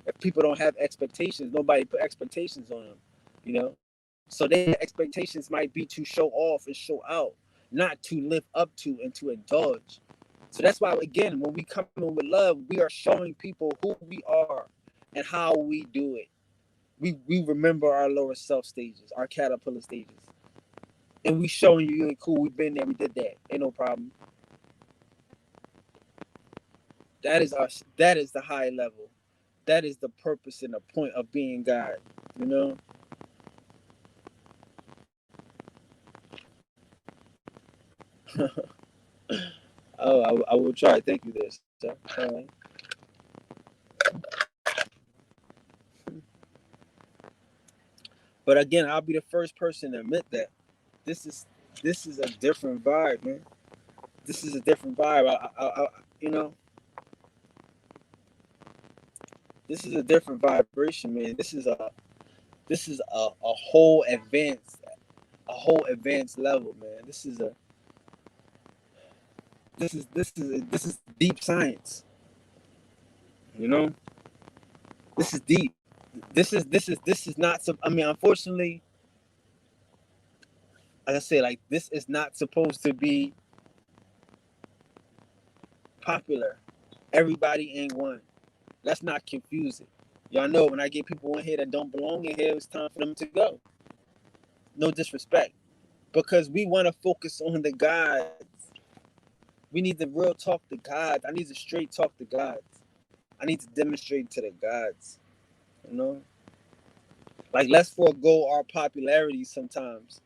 if people don't have expectations, nobody put expectations on them, you know? So their expectations might be to show off and show out, not to live up to and to indulge. So that's why, again, when we come in with love, we are showing people who we are and how we do it. We remember our lower self stages, our caterpillar stages. And we showing you, ain't cool, we've been there, we did that. Ain't no problem. That is the high level. That is the purpose and the point of being God, you know? Oh, I will try. Thank you, this. But again, I'll be the first person to admit that this is a different vibe, man. This is a different vibe. You know, this is a different vibration, man. This is a whole advanced level, man. This is deep science. You know, this is deep. This is not. I mean, unfortunately, like I say, like this is not supposed to be popular. Everybody ain't one. Let's not confuse it. Y'all know when I get people in here that don't belong in here, it's time for them to go. No disrespect, because we want to focus on the gods. We need the real talk to God. I need to straight talk to God. I need to demonstrate to the gods. You know, like let's forego our popularity sometimes.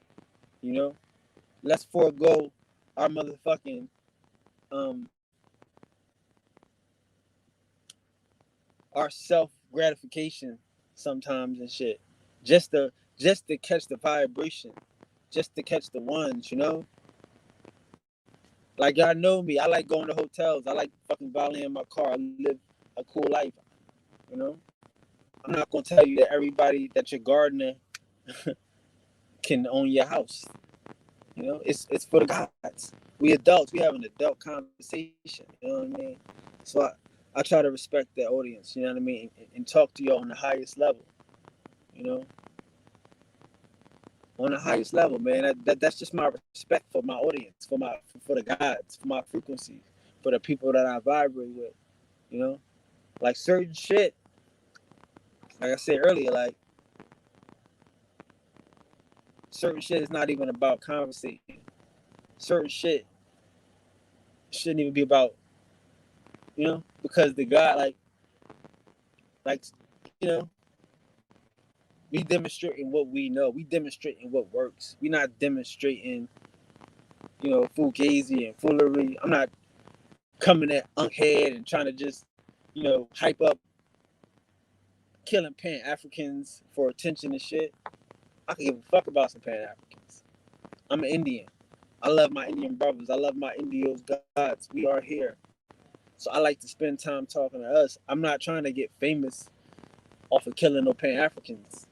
You know, let's forego our motherfucking um our self gratification sometimes and shit, just to catch the vibration, just to catch the ones. You know, like y'all know me. I like going to hotels. I like fucking valeting my car. I live a cool life. You know, I'm not gonna tell you that everybody that your gardener can own your house. You know, it's for the gods. We adults. We have an adult conversation. You know what I mean? So I try to respect that audience, you know what I mean, and talk to you on the highest level, you know, on the highest level, man. That's just my respect for my audience, for the gods, for my frequencies, for the people that I vibrate with, you know, like certain shit. Like I said earlier, like certain shit is not even about conversating. Certain shit shouldn't even be about, you know, because the God, like, you know, we demonstrating what we know. We demonstrating what works. We not demonstrating, you know, fugazi and foolery. I'm not coming at head and trying to just, you know, hype up killing Pan Africans for attention and shit. I can give a fuck about some Pan Africans. I'm an Indian. I love my Indian brothers. I love my Indios gods. We are here. So I like to spend time talking to us. I'm not trying to get famous off of killing no Pan Africans,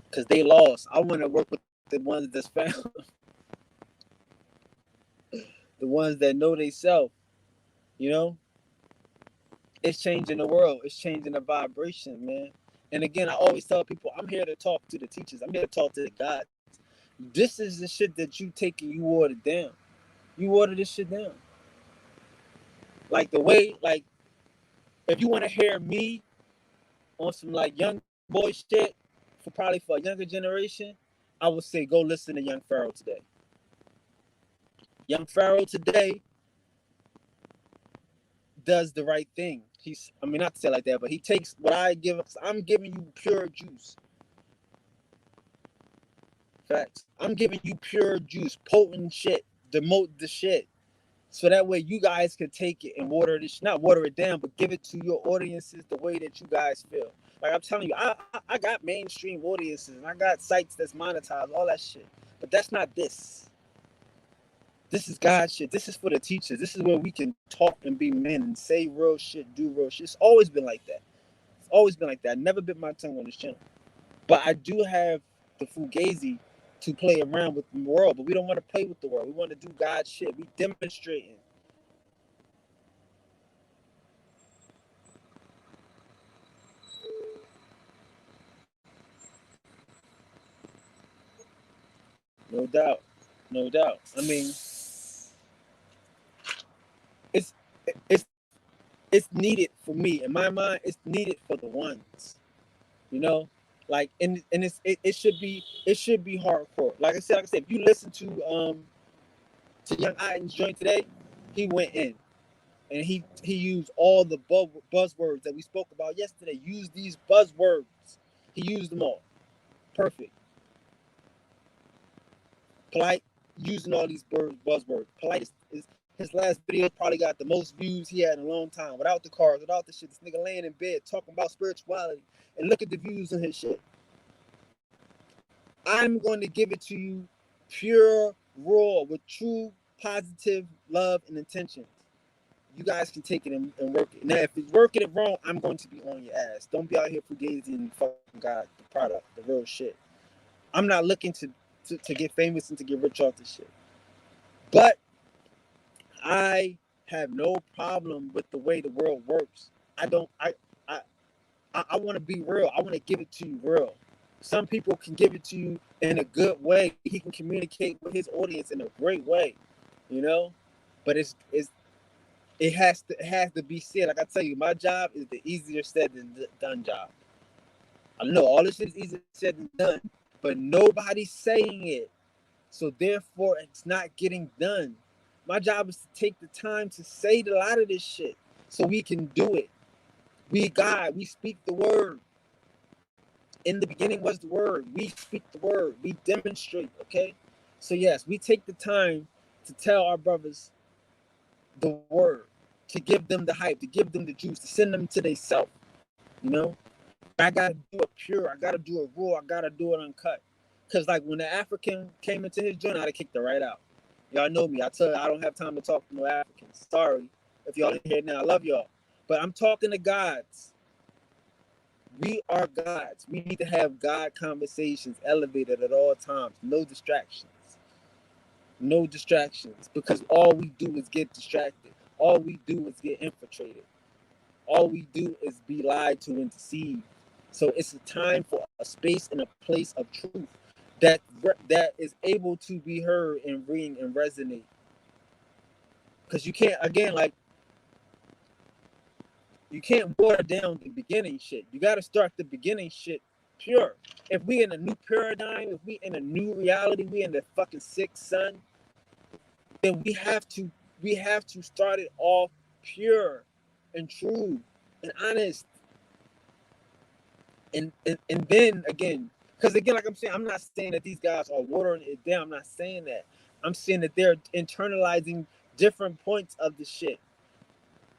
because they lost. I want to work with the ones that's found, the ones that know they self. You know, it's changing the world. It's changing the vibration, man. And again, I always tell people, I'm here to talk to the teachers. I'm here to talk to the gods. This is the shit that you take and you water down. You water this shit down. Like the way, like, if you want to hear me on some like young boy shit for a younger generation, I would say go listen to Young Pharaoh today. Young Pharaoh today does the right thing. I mean, not to say like that, but he takes what I give. I'm giving you pure juice. Facts. I'm giving you pure juice, potent shit, demote the shit. So that way you guys can take it and not water it down, but give it to your audiences the way that you guys feel. Like I'm telling you, I got mainstream audiences and I got sites that's monetized, all that shit. But that's not this. This is God shit. This is for the teachers. This is where we can talk and be men and say real shit, do real shit. It's always been like that. It's always been like that. I never bit my tongue on this channel. But I do have the fugazi to play around with the world, but we don't want to play with the world. We want to do God shit. We demonstrating. No doubt. No doubt. I mean, it's it's it's needed for me. In my mind, it's needed for the ones. You know? Like and it should be hardcore. Like I said, if you listen to Young Iton's joint today, he went in and he used all the buzzwords that we spoke about yesterday. Use these buzzwords. He used them all. Perfect. Polite, using all these buzzwords. Polite is his last video probably got the most views he had in a long time. Without the cars, without the shit. This nigga laying in bed talking about spirituality. And look at the views on his shit. I'm going to give it to you pure, raw, with true, positive love and intentions. You guys can take it and work it. Now, if it's working it wrong, I'm going to be on your ass. Don't be out here fugazi and fucking God, the product, the real shit. I'm not looking to get famous and to get rich off this shit. But I have no problem with the way the world works. I don't. I want to be real. I want to give it to you real. Some people can give it to you in a good way. He can communicate with his audience in a great way, you know. But it has to be said. Like I tell you, my job is the easier said than done job. I know all this shit is easier said than done, but nobody's saying it. So therefore, it's not getting done. My job is to take the time to say a lot of this shit so we can do it. We God, we speak the word. In the beginning was the word. We speak the word. We demonstrate, okay? So yes, we take the time to tell our brothers the word, to give them the hype, to give them the juice, to send them to their self, you know? I gotta do it pure. I gotta do it raw. I gotta do it uncut. Cause like when the African came into his joint, I'd have kicked it right out. Y'all know me. I tell you, I don't have time to talk to no Africans. Sorry if y'all in here now. I love y'all. But I'm talking to gods. We are gods. We need to have God conversations elevated at all times. No distractions. No distractions. Because all we do is get distracted. all we do is get infiltrated. All we do is be lied to and deceived. So it's a time for a space and a place of truth that is able to be heard and ring and resonate. Because you can't, again, like, you can't water down the beginning shit. You got to start the beginning shit pure. If we in a new paradigm, if we in a new reality, we in the fucking sixth sun, then we have to start it off pure and true and honest. And then again, because again, like I'm saying, I'm not saying that these guys are watering it down. I'm not saying that. I'm saying that they're internalizing different points of the shit,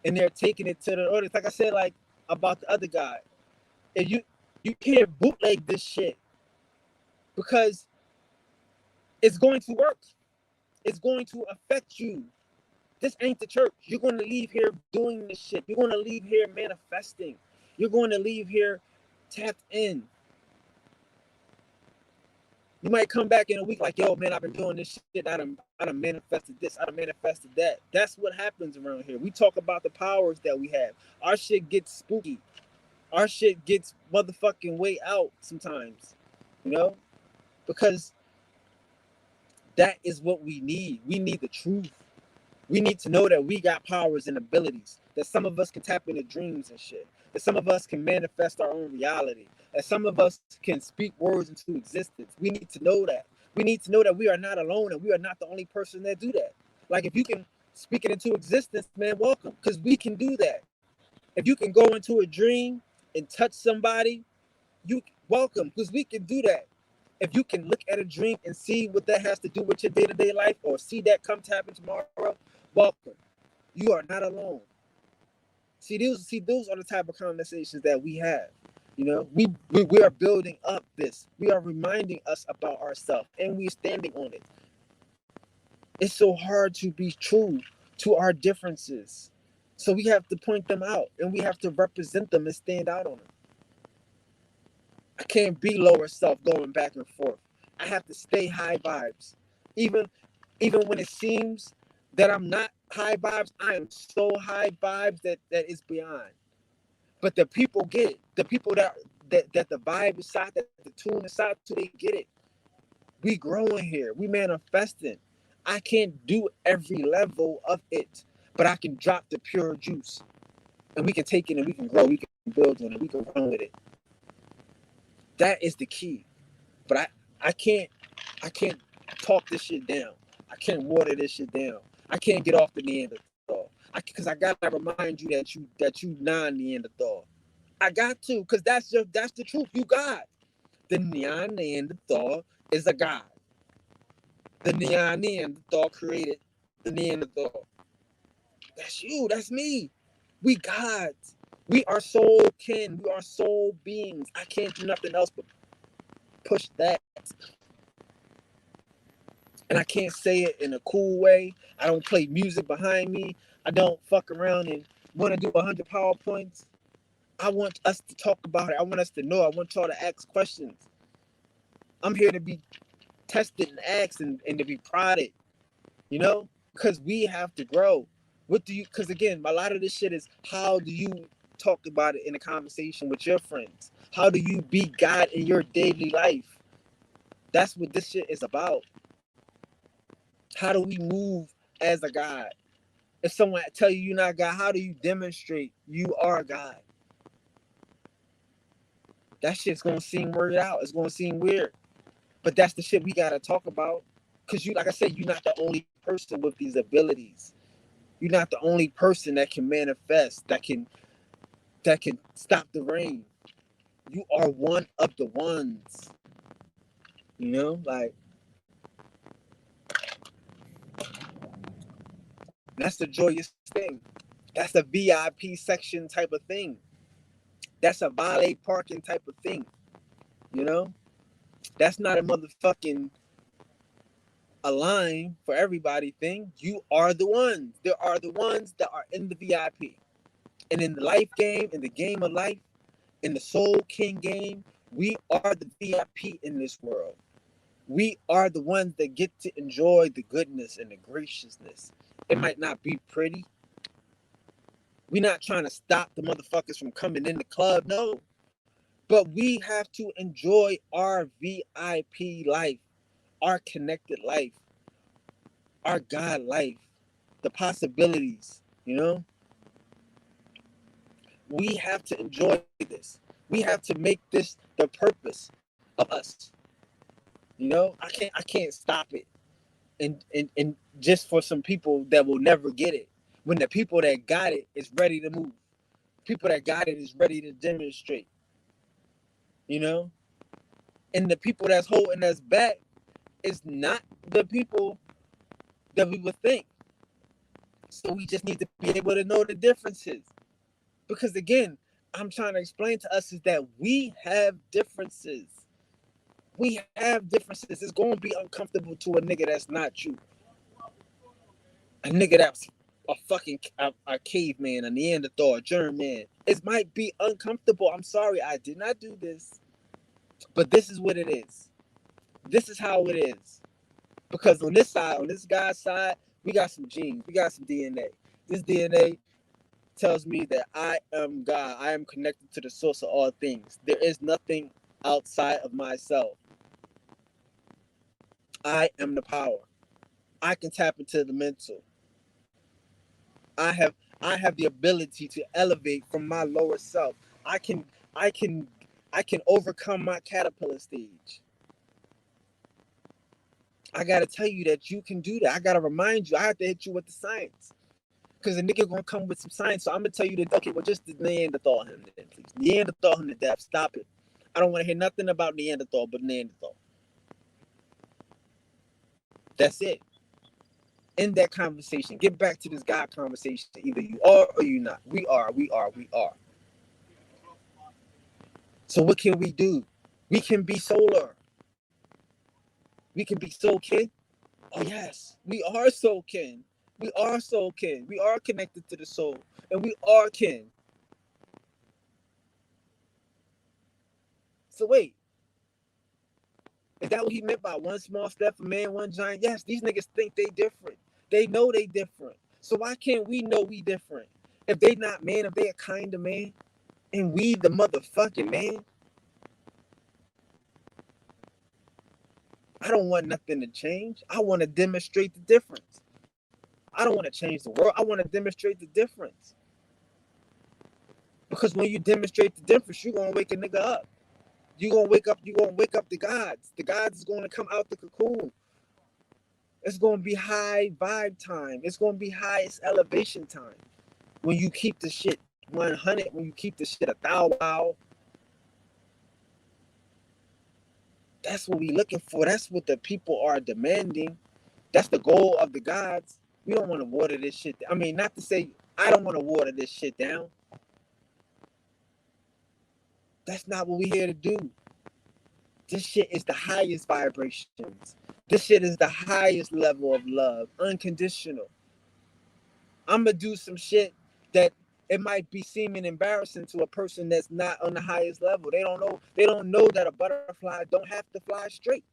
and they're taking it to the audience. Like I said, like about the other guy, and you can't bootleg this shit because it's going to work. It's going to affect you. This ain't the church. You're going to leave here doing this shit. You're going to leave here manifesting. You're going to leave here tapped in. You might come back in a week like, yo, man, I've been doing this shit. I done manifested this. I done manifested that. That's what happens around here. We talk about the powers that we have. Our shit gets spooky. Our shit gets motherfucking way out sometimes, you know? Because that is what we need. We need the truth. We need to know that we got powers and abilities, that some of us can tap into dreams and shit, that some of us can manifest our own reality, that some of us can speak words into existence. We need to know that. We need to know that we are not alone and we are not the only person that do that. Like if you can speak it into existence, man, welcome, because we can do that. If you can go into a dream and touch somebody, you welcome, because we can do that. If you can look at a dream and see what that has to do with your day-to-day life, or see that come to happen tomorrow, welcome. You are not alone. See, those are the type of conversations that we have. You know, we are building up this. We are reminding us about ourselves, and we're standing on it. It's so hard to be true to our differences. So we have to point them out, and we have to represent them and stand out on them. I can't be lower self going back and forth. I have to stay high vibes. Even when it seems that I'm not high vibes, I am so high vibes that is beyond. But the people get it. The people that the vibe is shot, that the tune is shot to, they get it. We growing here. We manifesting. I can't do every level of it, but I can drop the pure juice. And we can take it and we can grow. We can build on it. We can run with it. That is the key. But I can't talk this shit down. I can't water this shit down. I can't get off the Neanderthal. Because I gotta remind you that you non-Neanderthal. I got to, because that's the truth. You God. The Neanderthal is a God. The Neanderthal created the Neanderthal. That's you. That's me. We gods. We are soul kin. We are soul beings. I can't do nothing else but push that. And I can't say it in a cool way. I don't play music behind me. I don't fuck around and want to do 100 PowerPoints. I want us to talk about it. I want us to know. I want y'all to ask questions. I'm here to be tested and asked and to be prodded, you know, because we have to grow. Because again, a lot of this shit is, how do you talk about it in a conversation with your friends? How do you be God in your daily life? That's what this shit is about. How do we move as a God? If someone tell you you're not God, how do you demonstrate you are God? That shit's gonna seem worded out. It's gonna seem weird. But that's the shit we gotta talk about. Cause you, like I said, you're not the only person with these abilities. You're not the only person that can manifest, that can stop the rain. You are one of the ones. You know, like, that's the joyous thing. That's a VIP section type of thing. That's a valet parking type of thing. You know? That's not a motherfucking a line for everybody thing. You are the ones. There are the ones that are in the VIP. And in the life game, in the game of life, in the Soul King game, we are the VIP in this world. We are the ones that get to enjoy the goodness and the graciousness. It might not be pretty. We're not trying to stop the motherfuckers from coming in the club, no. But we have to enjoy our VIP life, our connected life, our God life, the possibilities, you know? We have to enjoy this. We have to make this the purpose of us. You know, I can't stop it. And just for some people that will never get it. When the people that got it is ready to move. People that got it is ready to demonstrate. You know? And the people that's holding us back is not the people that we would think. So we just need to be able to know the differences. Because again, I'm trying to explain to us is that we have differences. We have differences. It's going to be uncomfortable to a nigga that's not you. A nigga that's a fucking a caveman, a Neanderthal, a German. It might be uncomfortable. I'm sorry, I did not do this. But this is what it is. This is how it is. Because on this side, on this guy's side, we got some genes. We got some DNA. This DNA tells me that I am God. I am connected to the source of all things. There is nothing outside of myself. I am the power. I can tap into the mental. I have I have the ability to elevate from my lower self. I can I can I can overcome my caterpillar stage. I gotta tell you that you can do that. I gotta remind you. I have to hit you with the science. Because the nigga gonna come with some science. So I'm gonna tell you that, okay, well, just the Neanderthal him then, please. Neanderthal him to death. Stop it. I don't want to hear nothing about Neanderthal but Neanderthal. That's it. End that conversation. Get back to this God conversation. Either you are or you not. We are, we are, we are. So what can we do? We can be solar. We can be soul kin. Oh yes, we are soul kin. We are soul kin. We are connected to the soul. And we are kin. So wait, is that what he meant by one small step for man, one giant? Yes, these niggas think they different. They know they different. So why can't we know we different? If they not man, if they a kind of man, and we the motherfucking man, I don't want nothing to change. I want to demonstrate the difference. I don't want to change the world. I want to demonstrate the difference. Because when you demonstrate the difference, you're gonna wake a nigga up. You're gonna wake up the gods. The gods is gonna come out the cocoon. It's gonna be high vibe time. It's gonna be highest elevation time. When you keep the shit 100, when you keep the shit a thou wow, that's what we looking for. That's what the people are demanding. That's the goal of the gods. We don't want to water this shit. I mean, not to say I don't want to water this shit down. That's not what we here to do. This shit is the highest vibrations. This shit is the highest level of love, unconditional. I'm gonna do some shit that it might be seeming embarrassing to a person that's not on the highest level. They don't know. They don't know that a butterfly don't have to fly straight.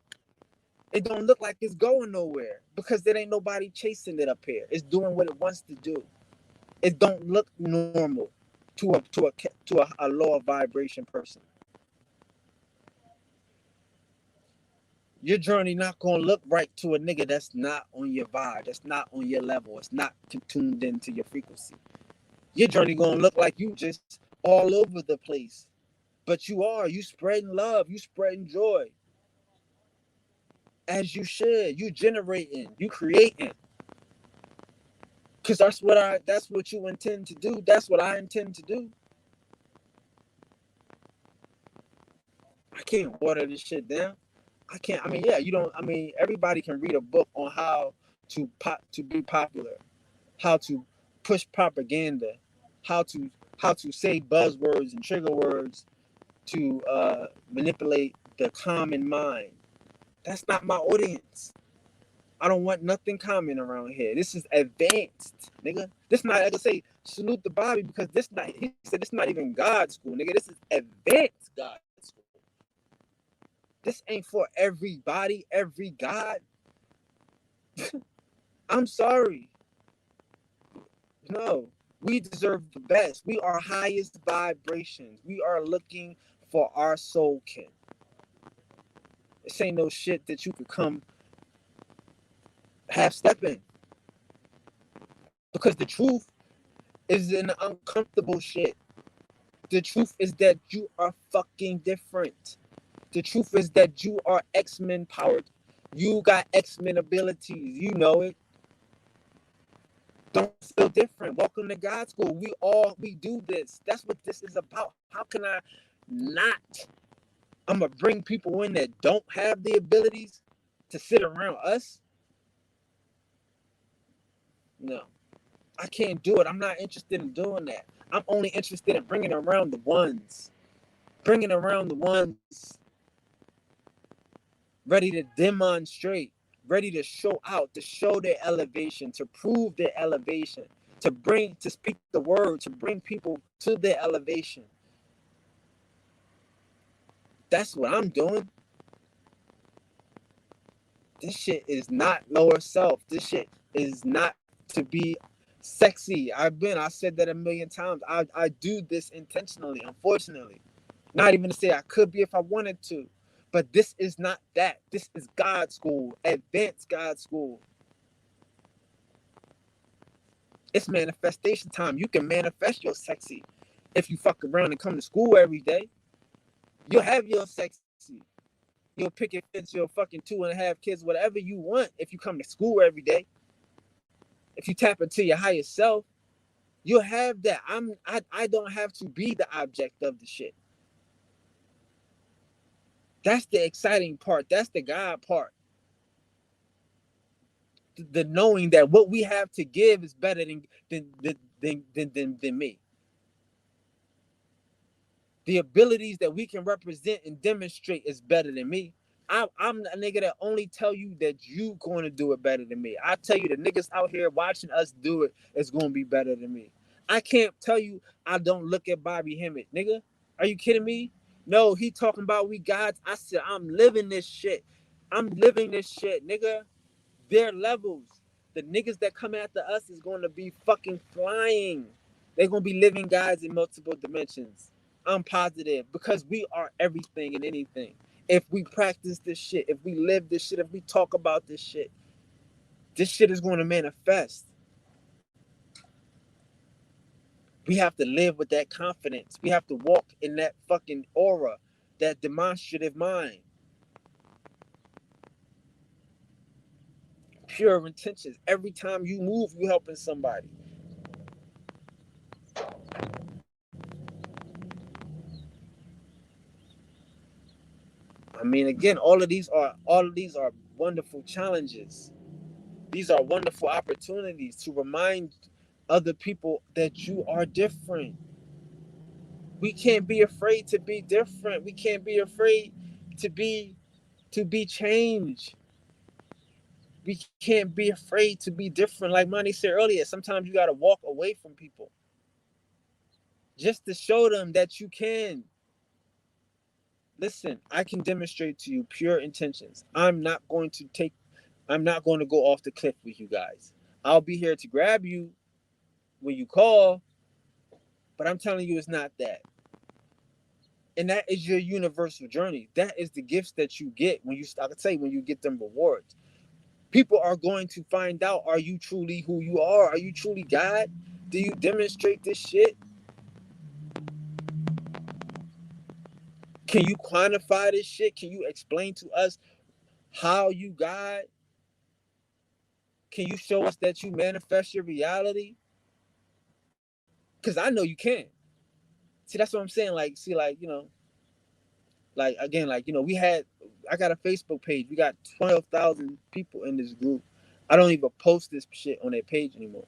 It don't look like it's going nowhere because there ain't nobody chasing it up here. It's doing what it wants to do. It don't look normal to a lower vibration person. Your journey not gonna look right to a nigga that's not on your vibe, that's not on your level, it's not tuned into your frequency. Your journey gonna look like you just all over the place. But you spreading love, you spreading joy. As you should. You generating, you creating. Cause that's what you intend to do. That's what I intend to do. I can't water this shit down. I can't. I mean, yeah, you don't. I mean, everybody can read a book on how to be popular, how to push propaganda, how to say buzzwords and trigger words to manipulate the common mind. That's not my audience. I don't want nothing common around here. This is advanced, nigga. This not, like I say, salute the Bobby because he said this not even God school, nigga. This is advanced God school. This ain't for everybody, every God. I'm sorry. No. We deserve the best. We are highest vibrations. We are looking for our soul kin. This ain't no shit that you could come half stepping. Because the truth is an uncomfortable shit. The truth is that you are fucking different. The truth is that you are X-Men powered. You got X-Men abilities. You know it. Don't feel different. Welcome to God school. We do this. That's what this is about. How can I not? I'm gonna bring people in that don't have the abilities to sit around us. No, I can't do it. I'm not interested in doing that. I'm only interested in bringing around the ones. Bringing around the ones ready to demonstrate, ready to show out, to show their elevation, to prove their elevation, to speak the word, to bring people to their elevation. That's what I'm doing. This shit is not lower self. This shit is not to be sexy. I said that a million times. I do this intentionally, unfortunately. Not even to say I could be if I wanted to. But this is not that. This is God school, advanced God school. It's manifestation time. You can manifest your sexy if you fuck around and come to school every day. You'll have your sexy. You'll pick your kids, your fucking 2.5 kids, whatever you want if you come to school every day. If you tap into your higher self, you'll have that. I don't have to be the object of the shit. That's the exciting part. That's the God part. The knowing that what we have to give is better than me. The abilities that we can represent and demonstrate is better than me. I'm a nigga that only tell you that you going to do it better than me. I tell you the niggas out here watching us do it is going to be better than me. I can't tell you I don't look at Bobby Hemmett, nigga. Are you kidding me? No, he talking about we gods. I said I'm living this shit. I'm living this shit, nigga. Their levels. The niggas that come after us is going to be fucking flying. They're going to be living guys in multiple dimensions. I'm positive because we are everything and anything. If we practice this shit, if we live this shit, if we talk about this shit is going to manifest. We have to live with that confidence. We have to walk in that fucking aura, that demonstrative mind. Pure intentions. Every time you move, you helping somebody. I mean, again, all of these are wonderful challenges. These are wonderful opportunities to remind other people that you are different. We can't be afraid to be different. We can't be afraid to be changed. We can't be afraid to be different. Like Monty said earlier, sometimes you gotta walk away from people just to show them that you can. Listen, I can demonstrate to you pure intentions. I'm not going to go off the cliff with you guys. I'll be here to grab you when you call, but I'm telling you it's not that. And that is your universal journey. That is the gifts that you get I could say when you get them rewards. People are going to find out, are you truly who you are? Are you truly God? Do you demonstrate this shit? Can you quantify this shit? Can you explain to us how you God? Can you show us that you manifest your reality? Because I know you can. See, that's what I'm saying. Like, see, like, like, again, like, I got a Facebook page. We got 12,000 people in this group. I don't even post this shit on their page anymore.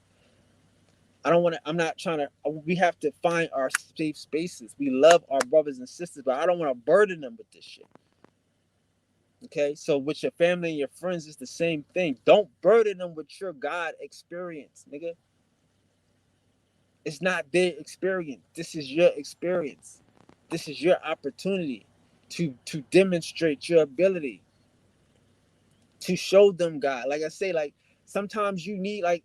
I'm not trying to, we have to find our safe spaces. We love our brothers and sisters, but I don't want to burden them with this shit. Okay, so with your family and your friends, it's the same thing. Don't burden them with your God experience, nigga. It's not their experience. This is your experience. This is your opportunity to demonstrate your ability, to show them God. Like I say, like sometimes you need, like,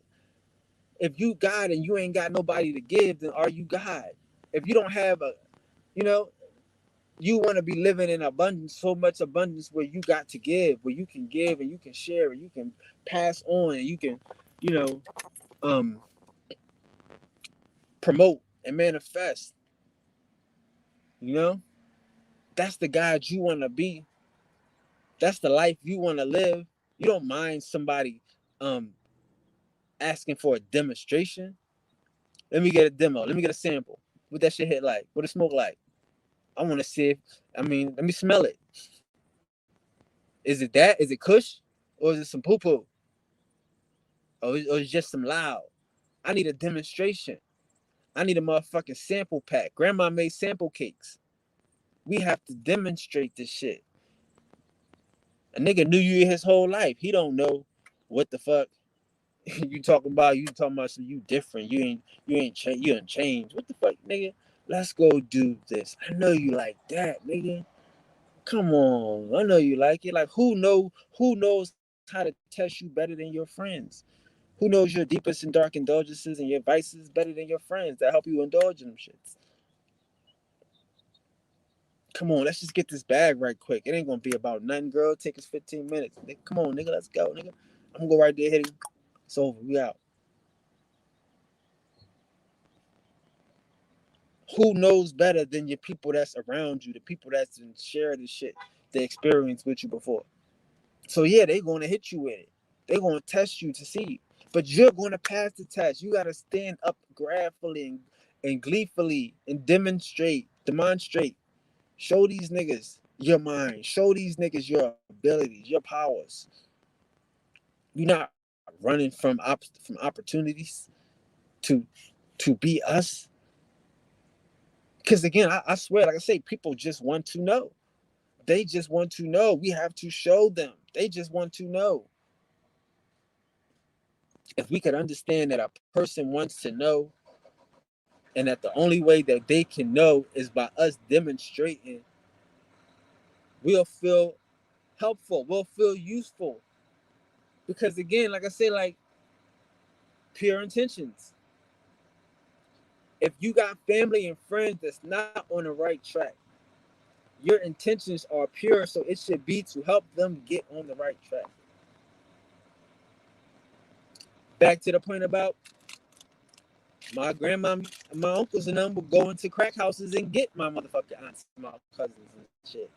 If you God and you ain't got nobody to give, then are you God? If you don't have a, you know, you want to be living in abundance, so much abundance where you got to give and you can share and you can pass on and you can, you know, um, promote and manifest. You know, that's the God you want to be. That's the life you want to live. You don't mind somebody um asking for a demonstration. Let me get a demo. Let me get a sample. What that shit hit like? What it smoke like? I want to see if, I mean, let me smell it. Is it that? Is it Kush? Or is it some poo poo? Or is it just some loud? I need a demonstration. I need a motherfucking sample pack. Grandma made sample cakes. We have to demonstrate this shit. A nigga knew you his whole life. He don't know what the fuck you talking about. You talking about so you different. You ain't changed. What the fuck, nigga? Let's go do this. I know you like that, nigga. Come on. I know you like it. Like who knows how to test you better than your friends? Who knows your deepest and dark indulgences and your vices better than your friends that help you indulge in them shits? Come on, let's just get this bag right quick. It ain't gonna be about nothing, girl. Take us 15 minutes. Nigga, come on, nigga, let's go, nigga. I'm gonna go right there, hit it. It's over. We out. Who knows better than your people that's around you, the people that's been shared the shit, the experience with you before? So yeah, they gonna hit you with it. They gonna test you to see. But you're gonna pass the test. You gotta stand up gratefully and gleefully and demonstrate. Show these niggas your mind. Show these niggas your abilities, your powers. You're not running from opportunities to be us. Because again, I swear, like I say, people just want to know. They just want to know. We have to show them. They just want to know. If we could understand that a person wants to know, and that the only way that they can know is by us demonstrating, we'll feel helpful. We'll feel useful. Because again, like I say, like pure intentions. If you got family and friends that's not on the right track, your intentions are pure, so it should be to help them get on the right track. Back to the point about my grandma, my uncles and them would go into crack houses and get my motherfucking aunts and my cousins and shit.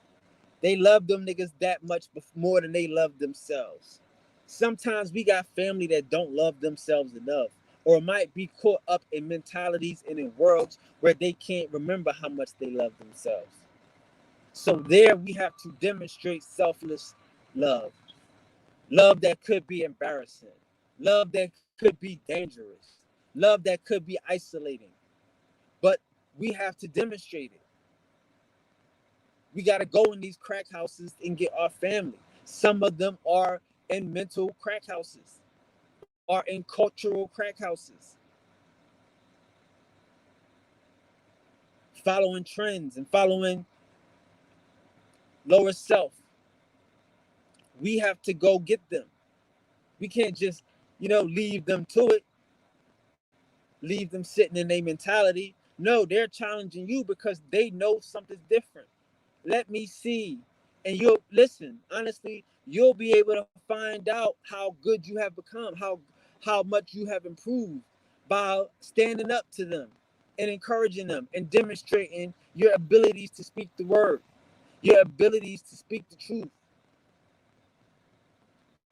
They love them niggas that much more than they love themselves. Sometimes we got family that don't love themselves enough, or might be caught up in mentalities and in worlds where they can't remember how much they love themselves. So there we have to demonstrate selfless love. Love that could be embarrassing. Love that could be dangerous. Love that could be isolating. But we have to demonstrate it. We got to go in these crack houses and get our family. Some of them are in mental crack houses, are in cultural crack houses, following trends and following lower self. We have to go get them. We can't just, leave them to it, leave them sitting in their mentality. No, they're challenging you because they know something's different. Let me see. And you'll listen, honestly, you'll be able to find out how good you have become, how much you have improved by standing up to them and encouraging them and demonstrating your abilities to speak the word, your abilities to speak the truth.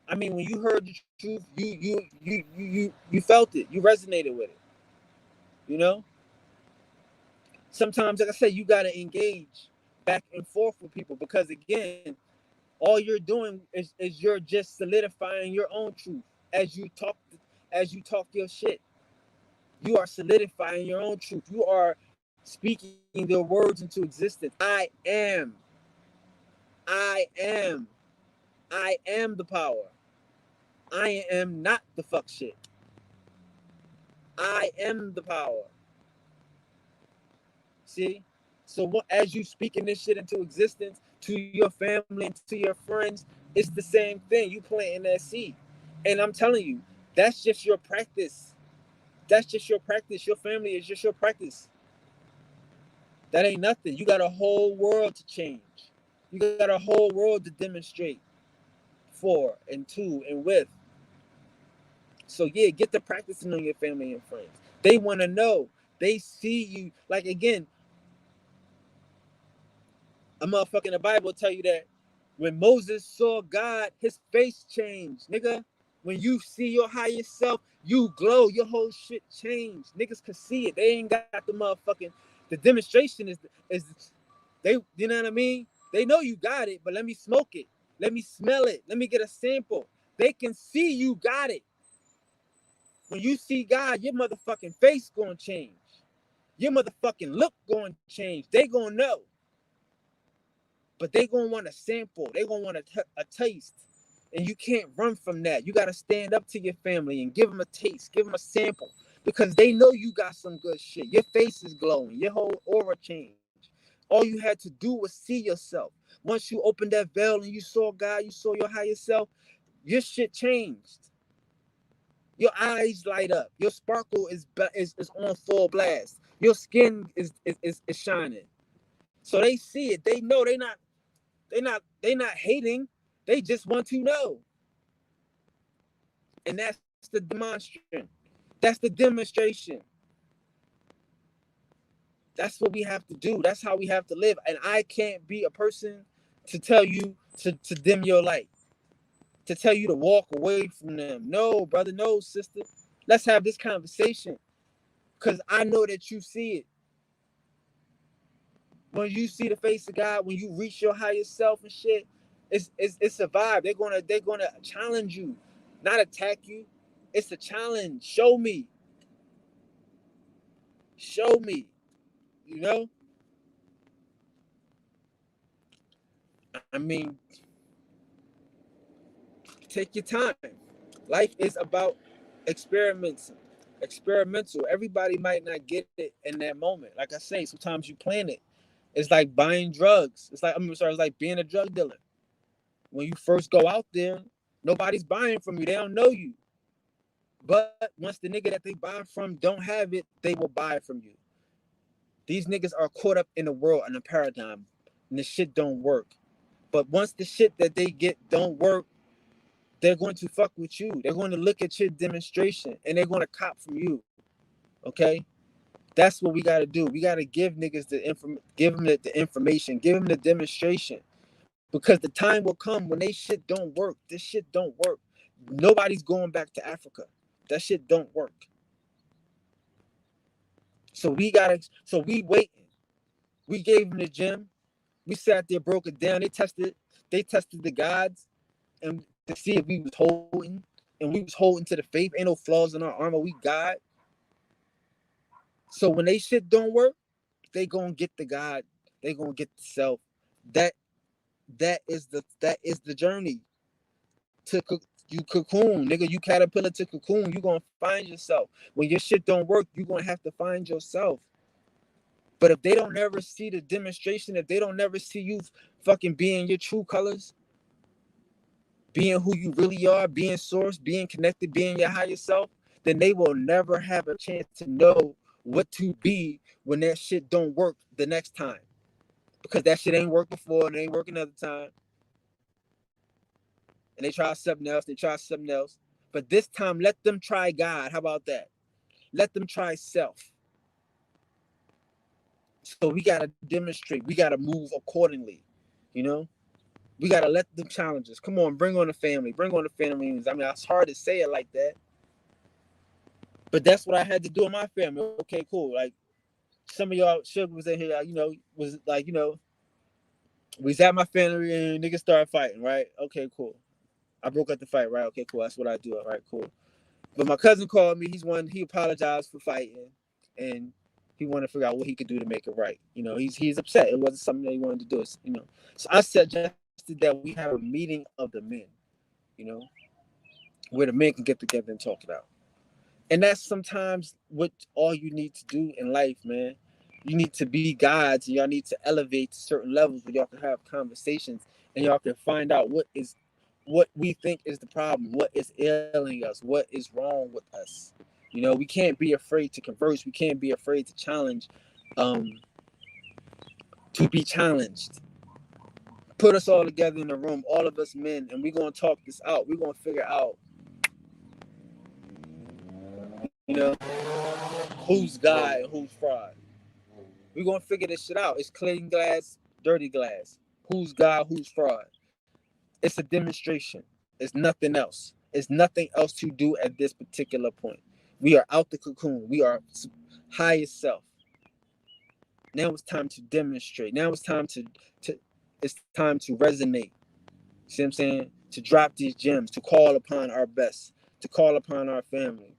I mean, when you heard the truth, you felt it, you resonated with it. You know, sometimes, like I said, you gotta engage back and forth with people because again, all you're doing is you're just solidifying your own truth as you talk your shit. You are solidifying your own truth. You are speaking their words into existence. I am I am the power. I am not the fuck shit. I am the power. See? So as you speaking this shit into existence to your family and to your friends, it's the same thing. You planting that seed. And I'm telling you, that's just your practice. That's just your practice. Your family is just your practice. That ain't nothing. You got a whole world to change. You got a whole world to demonstrate for and to and with. So yeah, get the practicing on your family and friends. They want to know. They see you. Like again, a motherfucker in the Bible tell you that when Moses saw God, his face changed, nigga. When you see your higher self, you glow. Your whole shit changed. Niggas can see it. They ain't got the motherfucking. The demonstration is they. You know what I mean? They know you got it, but let me smoke it. Let me smell it. Let me get a sample. They can see you got it. When you see God, your motherfucking face gonna change. Your motherfucking look gonna change. They gonna know. But they gonna want a sample. They gonna want a taste. And you can't run from that. You gotta stand up to your family and give them a taste, give them a sample. Because they know you got some good shit. Your face is glowing. Your whole aura changed. All you had to do was see yourself. Once you opened that veil and you saw God, you saw your higher self, your shit changed. Your eyes light up. Your sparkle is on full blast. Your skin is shining. So they see it. They know they not hating. They just want to know. And that's the demonstration. That's the demonstration. That's what we have to do. That's how we have to live. And I can't be a person to tell you to dim your light, to tell you to walk away from them. No, brother, no, sister. Let's have this conversation. Because I know that you see it. When you see the face of God, when you reach your higher self and shit, it's a vibe. They're gonna challenge you, not attack you. It's a challenge. Show me. Show me. You know? I mean, take your time. Life is about experiments. Experimental. Everybody might not get it in that moment. Like I say, sometimes you plan it. It's like buying drugs. It's like being a drug dealer. When you first go out there, nobody's buying from you. They don't know you. But once the nigga that they buy from don't have it, they will buy it from you. These niggas are caught up in the world and the paradigm, and the shit don't work. But once the shit that they get don't work, they're going to fuck with you. They're going to look at your demonstration and they're going to cop from you. Okay? That's what we got to do. We got to give niggas give them the information, give them the demonstration. Because the time will come when they shit don't work. This shit don't work. Nobody's going back to Africa. That shit don't work. So we waiting. We gave them the gym. We sat there, broke it down. They tested the gods and to see if we was holding. And we was holding to the faith. Ain't no flaws in our armor. We God. So when they shit don't work, they gonna get the God. They gonna get the self. That that is the journey to you cocoon, nigga. You caterpillar to cocoon. You gonna find yourself. When your shit don't work, you gonna have to find yourself. But if they don't ever see the demonstration, if they don't never see you fucking being your true colors, being who you really are, being source, being connected, being your higher self, then they will never have a chance to know what to be when that shit don't work the next time. Because that shit ain't worked before and it ain't work another time. And they try something else, they try something else. But this time, let them try God. How about that? Let them try self. So we got to demonstrate. We got to move accordingly. You know? We got to let them challenge us. Come on, bring on the family. Bring on the family. I mean, it's hard to say it like that. But that's what I had to do in my family. Okay, cool. Like, some of y'all, Sugar was in here, was like, we was at my family and niggas started fighting, right? Okay, cool. I broke up the fight, right? Okay, cool. That's what I do. All right, cool. But my cousin called me. He apologized for fighting, and he wanted to figure out what he could do to make it right. He's upset. It wasn't something that he wanted to do. So I suggested that we have a meeting of the men. You know, where the men can get together and talk it out. And that's sometimes what all you need to do in life, man. You need to be gods, and y'all need to elevate to certain levels where y'all can have conversations and y'all can find out what we think is the problem, what is ailing us, what is wrong with us. You know, we can't be afraid to converse. We can't be afraid to challenge, um, to be challenged. Put us all together in a room, all of us men, and we're gonna talk this out. We're gonna figure out, you know, who's guy and who's fraud. We're gonna figure this shit out. It's clean glass, dirty glass. Who's God, who's fraud. It's a demonstration. It's nothing else. It's nothing else to do at this particular point. We are out the cocoon. We are highest self. Now it's time to demonstrate. Now it's time to it's time to resonate. See what I'm saying? To drop these gems, to call upon our best, to call upon our family,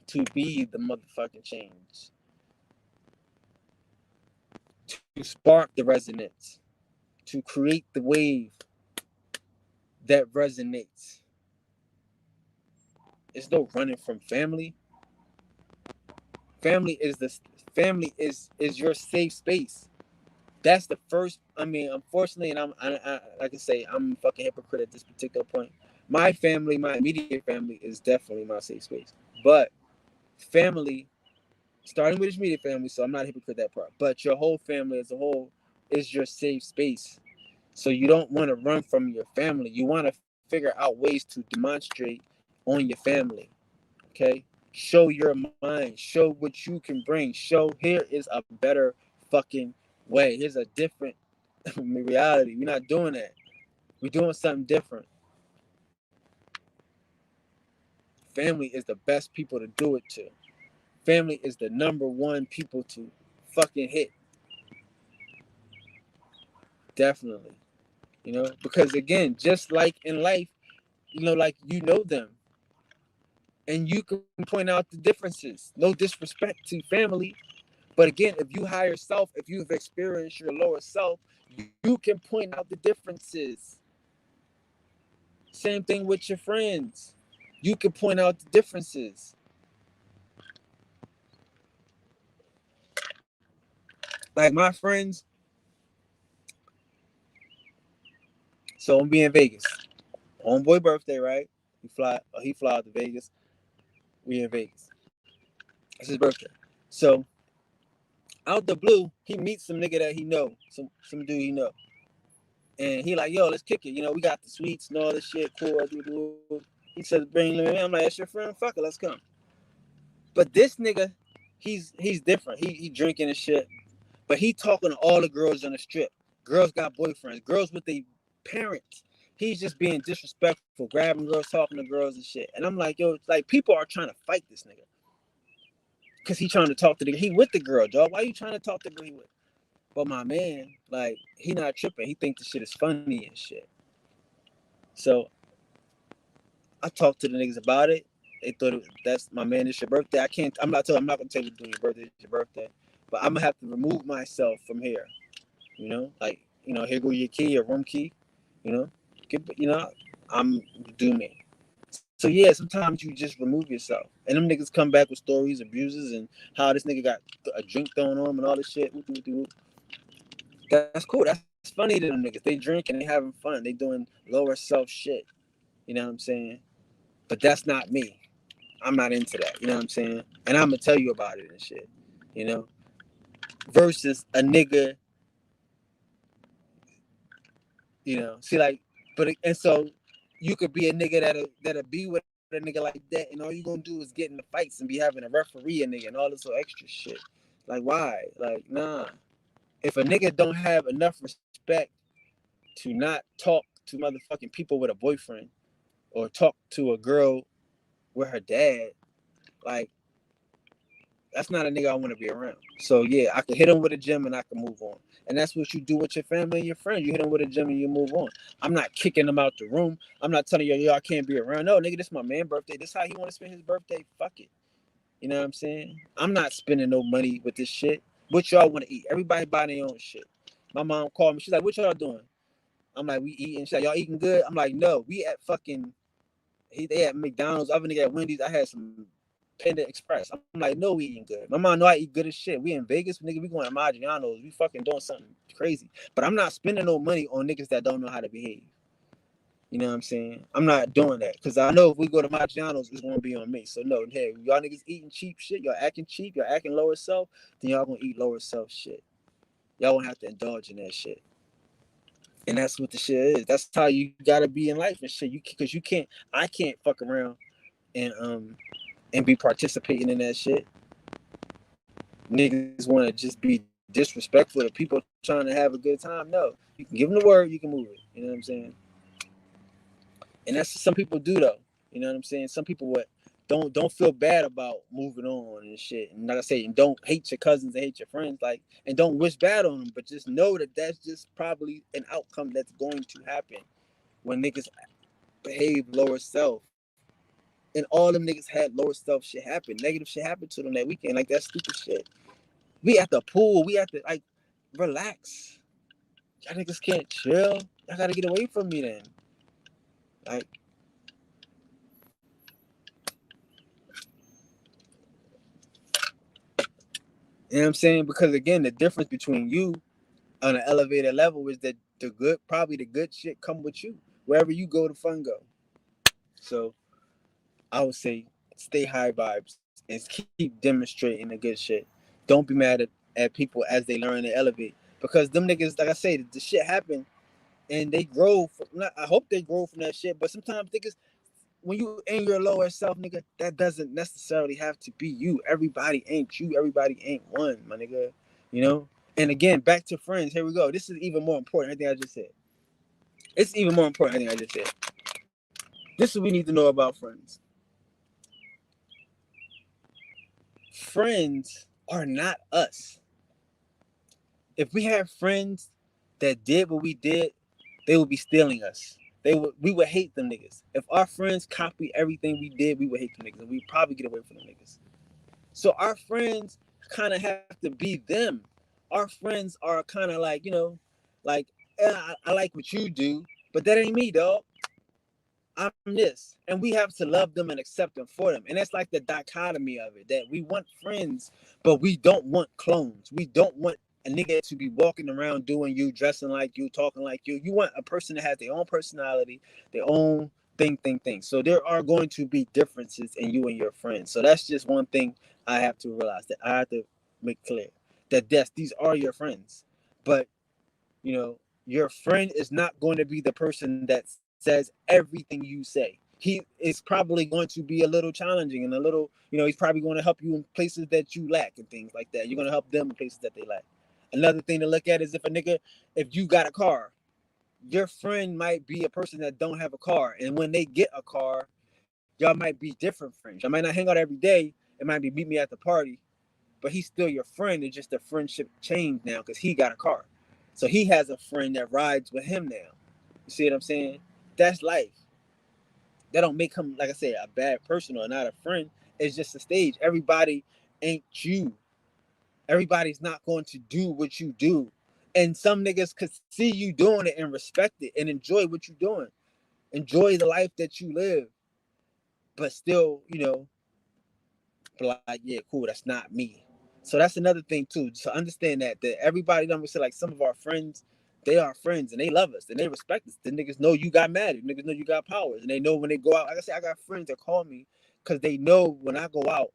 to be the motherfucking change, to spark the resonance, to create the wave that resonates. There's no running from family. Family is the family is your safe space. That's the first. I mean, unfortunately, and I like I say, I'm a fucking hypocrite at this particular point. My family, my immediate family, is definitely my safe space. But family, starting with your immediate family, so I'm not a hypocrite that part. But your whole family as a whole is your safe space. So you don't want to run from your family. You want to figure out ways to demonstrate on your family. Okay, show your mind. Show what you can bring. Show here is a better fucking way. Here's a different reality. We're not doing that. We're doing something different. Family is the best people to do it to. Family is the number one people to fucking hit. Definitely. You know, because again, just like in life, you know, like you know them. And you can point out the differences. No disrespect to family. But again, if you higher self, if you've experienced your lower self, you can point out the differences. Same thing with your friends. You can point out the differences. Like my friends, so I'm be in Vegas. Homeboy birthday, right? He fly out to Vegas. We in Vegas. It's his birthday. So out the blue, he meets some nigga that he know, some dude he know. And he like, yo, let's kick it. You know, we got the sweets and all this shit. Cool. He says, bring me. I'm like, that's your friend. Fuck it, let's come. But this nigga, he's different. He drinking and shit. But he talking to all the girls on the strip. Girls got boyfriends. Girls with their parents. He's just being disrespectful, grabbing girls, talking to girls and shit. And I'm like, yo, like people are trying to fight this nigga. Cause he trying to talk to he with the girl, dog. Why you trying to talk to the girl he with? But my man, like, he not tripping. He think the shit is funny and shit. So I talked to the niggas about it. They thought that's my man. It's your birthday. I can't. I'm not gonna tell you to do your birthday. It's your birthday. But I'm gonna have to remove myself from here. You know, like, you know, here go your key, your room key. You know, I'm do me. So yeah, sometimes you just remove yourself, and them niggas come back with stories, abuses, and how this nigga got a drink thrown on him and all this shit. That's cool. That's funny to them niggas. They drinking, they having fun, they doing lower self shit. You know what I'm saying? But that's not me. I'm not into that. You know what I'm saying? And I'm gonna tell you about it and shit. You know, versus a nigga. You know, see, like, but and so you could be a nigga that'll be with a nigga like that, and all you gonna do is get in the fights and be having a referee a nigga and all this little extra shit. Like, why? Like, nah. If a nigga don't have enough respect to not talk to motherfucking people with a boyfriend or talk to a girl with her dad, like, that's not a nigga I want to be around. So yeah, I can hit him with a gym and I can move on. And that's what you do with your family and your friends. You hit them with a gym and you move on. I'm not kicking them out the room. I'm not telling you, yo, I can't be around. No, nigga, this is my man birthday. This is how he want to spend his birthday. Fuck it. You know what I'm saying? I'm not spending no money with this shit. What y'all want to eat? Everybody buy their own shit. My mom called me. She's like, what y'all doing? I'm like, we eating. She's like, y'all eating good? I'm like, no, we at fucking, they at McDonald's. Other nigga at Wendy's. I had some Panda Express. I'm like, no, we eating good. My mom know I eat good as shit. We in Vegas, nigga. We going to Maggiano's. We fucking doing something crazy. But I'm not spending no money on niggas that don't know how to behave. You know what I'm saying? I'm not doing that because I know if we go to Maggiano's, it's gonna be on me. So no, hey, y'all niggas eating cheap shit, y'all acting cheap, y'all acting lower self, then y'all gonna eat lower self shit. Y'all won't have to indulge in that shit. And that's what the shit is. That's how you gotta be in life and shit. You because you can't, I can't fuck around and be participating in that shit. Niggas want to just be disrespectful to people trying to have a good time. No, you can give them the word, you can move it. You know what I'm saying? And that's some people do though. You know what I'm saying? Some people what don't feel bad about moving on and shit. And like I say, and don't hate your cousins and hate your friends, like, and don't wish bad on them, but just know that that's just probably an outcome that's going to happen when niggas behave lower self. And all them niggas had lower self shit happen. Negative shit happened to them that weekend. Like that stupid shit. We at the pool. We at the like relax. Y'all niggas can't chill. Y'all gotta get away from me then. Like, you know what I'm saying? Because again, the difference between you on an elevated level is that probably the good shit come with you. Wherever you go, the fun go. So I would say stay high vibes and keep demonstrating the good shit. Don't be mad at people as they learn and elevate. Because them niggas, like I say, the shit happen and they grow. I hope they grow from that shit. But sometimes niggas, when you in your lower self, nigga, that doesn't necessarily have to be you. Everybody ain't you. Everybody ain't one, my nigga. You know? And again, back to friends. Here we go. This is even more important. Everything I just said. It's even more important. Everything I just said. This is what we need to know about friends. Friends are not us. If we had friends that did what we did, they would be stealing us. We would hate them niggas. If our friends copy everything we did, we would hate them niggas. And we'd probably get away from them niggas. So our friends kind of have to be them. Our friends are kind of like, like, I like what you do, but that ain't me, dog. I'm this. And we have to love them and accept them for them. And that's like the dichotomy of it, that we want friends, but we don't want clones. We don't want a nigga to be walking around doing you, dressing like you, talking like you. You want a person that has their own personality, their own thing. So there are going to be differences in you and your friends. So that's just one thing I have to realize, that I have to make clear, that yes, these are your friends. But your friend is not going to be the person that says everything you say. He is probably going to be a little challenging and a little, he's probably going to help you in places that you lack and things like that. You're going to help them in places that they lack. Another thing to look at is if you got a car, your friend might be a person that don't have a car. And when they get a car, y'all might be different friends. Y'all might not hang out every day. It might be meet me at the party, but he's still your friend. It's just the friendship changed now because he got a car. So he has a friend that rides with him now. You see what I'm saying? That's life. That don't make him, like I said, a bad person or not a friend. It's just a stage. Everybody ain't you. Everybody's not going to do what you do. And some niggas could see you doing it and respect it and enjoy what you're doing. Enjoy the life that you live. But still, like, yeah, cool, that's not me. So that's another thing too. So understand that everybody don't say, like, some of our friends, they are friends and they love us and they respect us. The niggas know you got mad. The niggas know you got powers. And they know when they go out. Like I said, I got friends that call me because they know when I go out,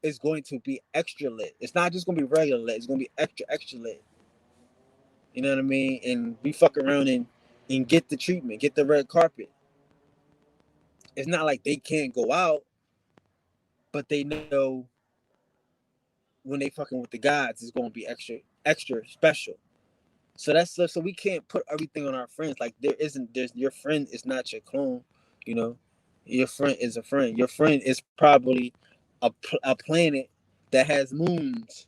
it's going to be extra lit. It's not just gonna be regular lit, it's gonna be extra lit. You know what I mean? And we fuck around and get the treatment, get the red carpet. It's not like they can't go out, but they know when they fucking with the gods, it's gonna be extra special. So we can't put everything on our friends. Like there's your friend is not your clone, you know. Your friend is a friend. Your friend is probably a planet that has moons.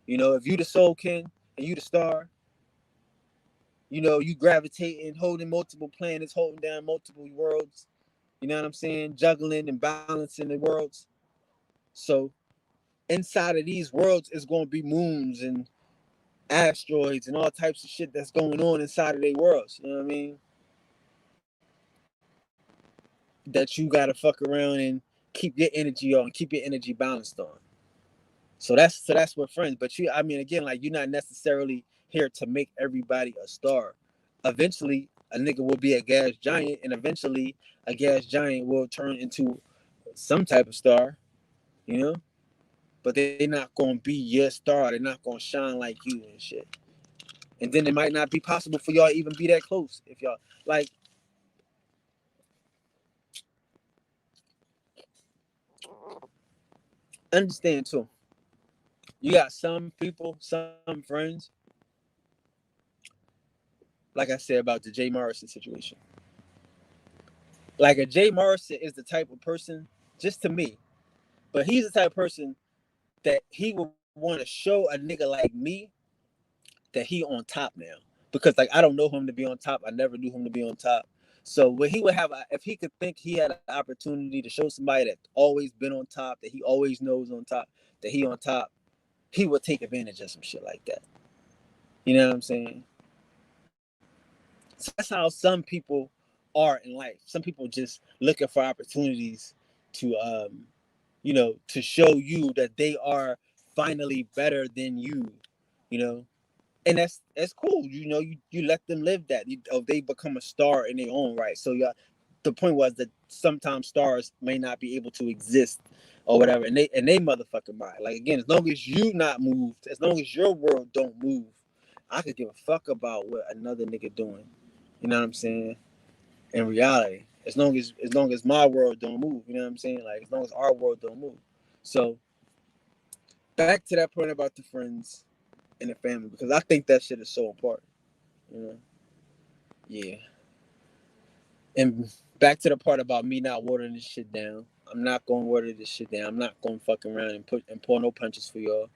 If you the soul king and you the star, you gravitating, holding multiple planets, holding down multiple worlds. You know what I'm saying? Juggling and balancing the worlds. So inside of these worlds is going to be moons and asteroids and all types of shit that's going on inside of their worlds. You know what I mean? That you gotta fuck around and keep your energy on, keep your energy balanced on. So that's what friends. But I mean, again, like, you're not necessarily here to make everybody a star. Eventually, a nigga will be a gas giant, and eventually a gas giant will turn into some type of star, you know. But they're not gonna be your star. They're not gonna shine like you and shit. And then it might not be possible for y'all to even be that close if y'all like understand too. You got some people, some friends, like I said about the Jay Morrison situation. Like a Jay Morrison is the type of person, just to me, but he's the type of person that he would want to show a nigga like me that he on top now. Because like I don't know him to be on top. I never knew him to be on top. So when he would have, if he could think he had an opportunity to show somebody that always been on top, that he always knows on top, that he on top, he would take advantage of some shit like that. You know what I'm saying? So that's how some people are in life. Some people just looking for opportunities to, to show you that they are finally better than you. You know, and that's cool. You let them live that. They become a star in their own right. So yeah, the point was that sometimes stars may not be able to exist or whatever, and they motherfucking mind. Like again, as long as you not moved, as long as your world don't move, I could give a fuck about what another nigga doing. You know what I'm saying? In reality, as long as my world don't move, you know what I'm saying? Like as long as our world don't move. So back to that point about the friends and the family, because I think that shit is so important. You know? Yeah. And back to the part about me not watering this shit down. I'm not gonna water this shit down. I'm not gonna fuck around and pull no punches for y'all.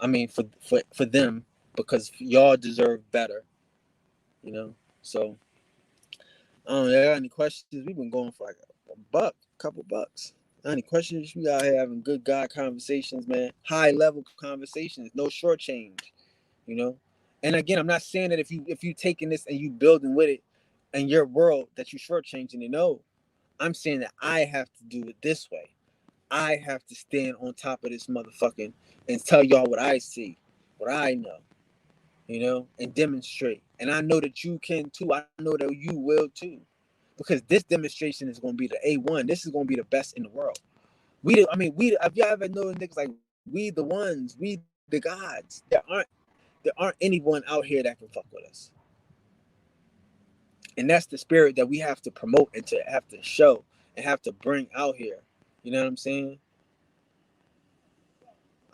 I mean for them, because y'all deserve better. You know. So I don't know. Y'all got any questions? We've been going for like couple bucks. Any questions? We out here having good God conversations, man. High level conversations. No short change. You know. And again, I'm not saying that if you taking this and you building with it in your world that you shortchanging it. No, I'm saying that I have to do it this way. I have to stand on top of this motherfucking and tell y'all what I see, what I know, and demonstrate. And I know that you can too. I know that you will too. Because this demonstration is gonna be the A1. This is gonna be the best in the world. We if y'all ever know niggas like we the ones, we the gods. There aren't anyone out here that can fuck with us. And that's the spirit that we have to promote and to have to show and have to bring out here. You know what I'm saying?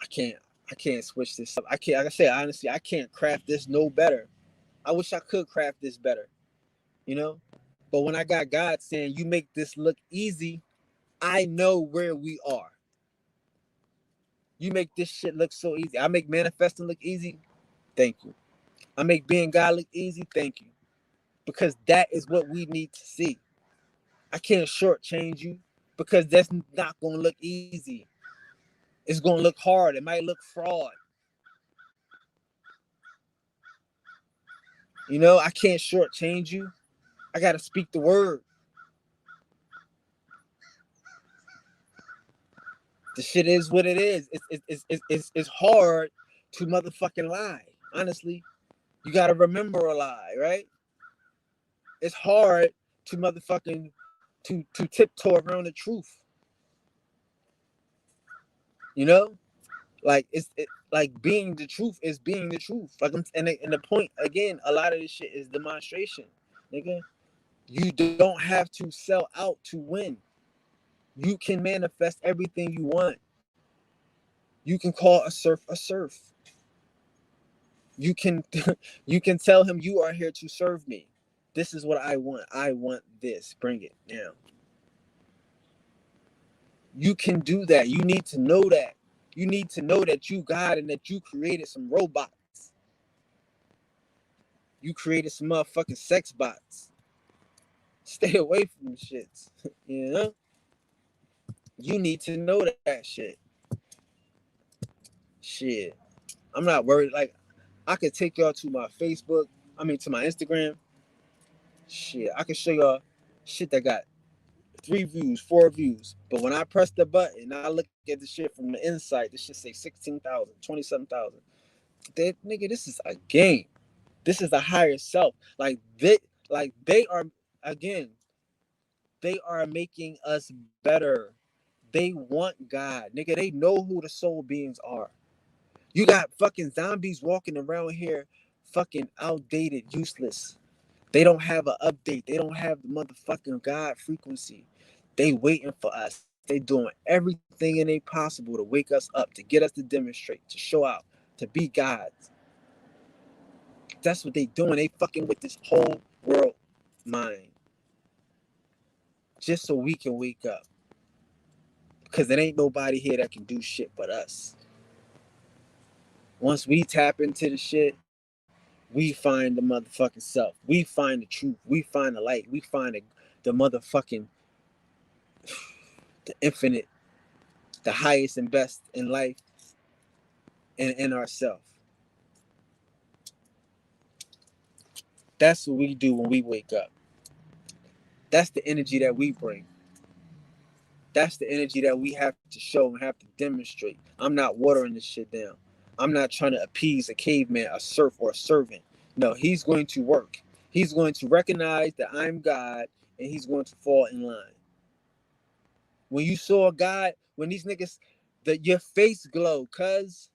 I can't I can't switch this up. I can't, like I said, honestly, I can't craft this no better. I wish I could craft this better, you know? But when I got God saying, you make this look easy, I know where we are. You make this shit look so easy. I make manifesting look easy. Thank you. I make being God look easy. Thank you. Because that is what we need to see. I can't shortchange you because that's not going to look easy. It's going to look hard. It might look fraud. I can't shortchange you. I got to speak the word. The shit is what it is. It's hard to motherfucking lie. Honestly, you got to remember a lie, right? It's hard to motherfucking to tiptoe around the truth. You know, like like being the truth is being the truth. Like and the point again, a lot of this shit is demonstration, nigga. You don't have to sell out to win. You can manifest everything you want. You can call a surf a surf. You can you can tell him you are here to serve me. This is what I want. I want this. Bring it now. You can do that. You need to know that. You need to know that you God and that you created some robots. You created some motherfucking sex bots. Stay away from the shits. You know? You need to know that shit. Shit. I'm not worried. Like, I could take y'all to my Facebook. To my Instagram. Shit. I can show y'all shit that got 3 views, 4 views. But when I press the button, I look at the shit from the inside. This shit say 16,000, 27,000. Nigga, this is a game. This is a higher self. Like this, Like they are, again, they are making us better. They want God, nigga. They know who the soul beings are. You got fucking zombies walking around here, fucking outdated, useless. They don't have an update. They don't have the motherfucking God frequency. They waiting for us. They doing everything in they possible to wake us up, to get us to demonstrate, to show out, to be gods. That's what they doing. They fucking with this whole world mind just so we can wake up. Because there ain't nobody here that can do shit but us. Once we tap into the shit, we find the motherfucking self. We find the truth. We find the light. We find the motherfucking, the infinite, the highest and best in life and in ourselves. That's what we do when we wake up. That's the energy that we bring. That's the energy that we have to show and have to demonstrate. I'm not watering this shit down. I'm not trying to appease a caveman, a serf, or a servant. No, he's going to work. He's going to recognize that I'm God and he's going to fall in line. When you saw God, when these niggas, your face glow, cuz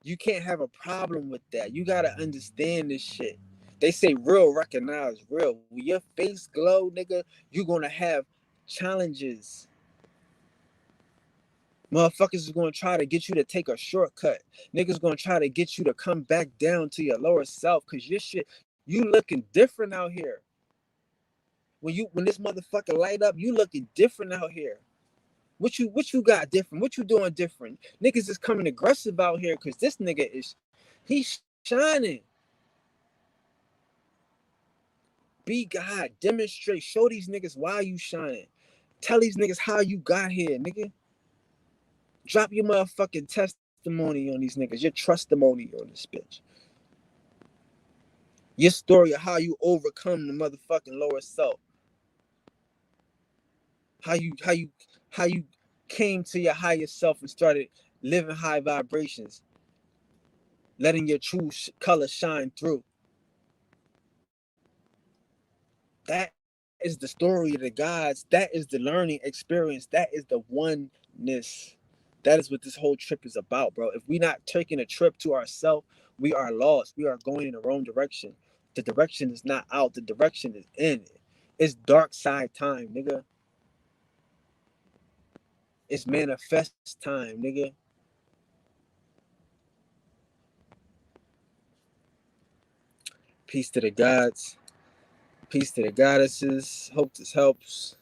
you can't have a problem with that. You gotta understand this shit. They say real recognize real. When your face glow, nigga, you're gonna have challenges. Motherfuckers is gonna try to get you to take a shortcut. Niggas gonna try to get you to come back down to your lower self because your shit, you looking different out here. When this motherfucker light up, you looking different out here. What you got different? What you doing different? Niggas is coming aggressive out here because this nigga he's shining. Be God, demonstrate, show these niggas why you shining. Tell these niggas how you got here, nigga. Drop your motherfucking testimony on these niggas, your trustimony on this bitch. Your story of how you overcome the motherfucking lower self. How you came to your higher self and started living high vibrations, letting your true color shine through. That is the story of the gods. That is the learning experience. That is the oneness. That is what this whole trip is about, bro. If we're not taking a trip to ourselves, we are lost. We are going in the wrong direction. The direction is not out. The direction is in. It's dark side time, nigga. It's manifest time, nigga. Peace to the gods. Peace to the goddesses. Hope this helps.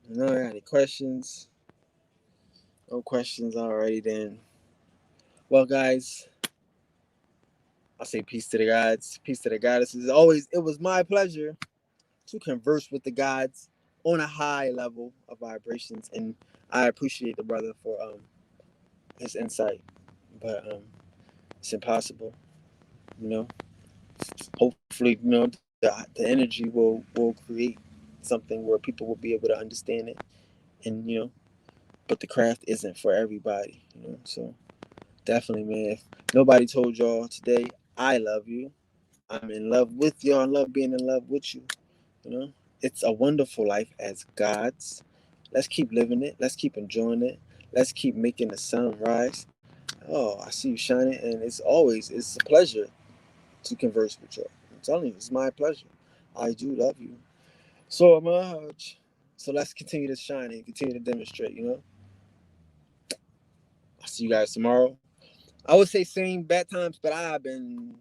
No, I got any questions? No questions already then. Well, guys, I say peace to the gods, peace to the goddesses. Always, it was my pleasure to converse with the gods on a high level of vibrations, and I appreciate the brother for his insight. But it's impossible, you know. Hopefully, you know, the energy will create something where people will be able to understand it, and you know, but the craft isn't for everybody, you know. So definitely, man. If nobody told y'all today, I love you. I'm in love with y'all. I love being in love with you. You know, it's a wonderful life as gods. Let's keep living it. Let's keep enjoying it. Let's keep making the sun rise. Oh, I see you shining, and it's a pleasure to converse with y'all. I'm telling you, it's my pleasure. I do love you so much. So let's continue to shine and continue to demonstrate. You know, I'll see you guys tomorrow. I would say same bad times, but I've been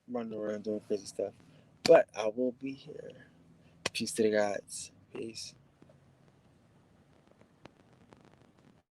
running around doing crazy stuff. But I will be here. Peace to the gods. Peace.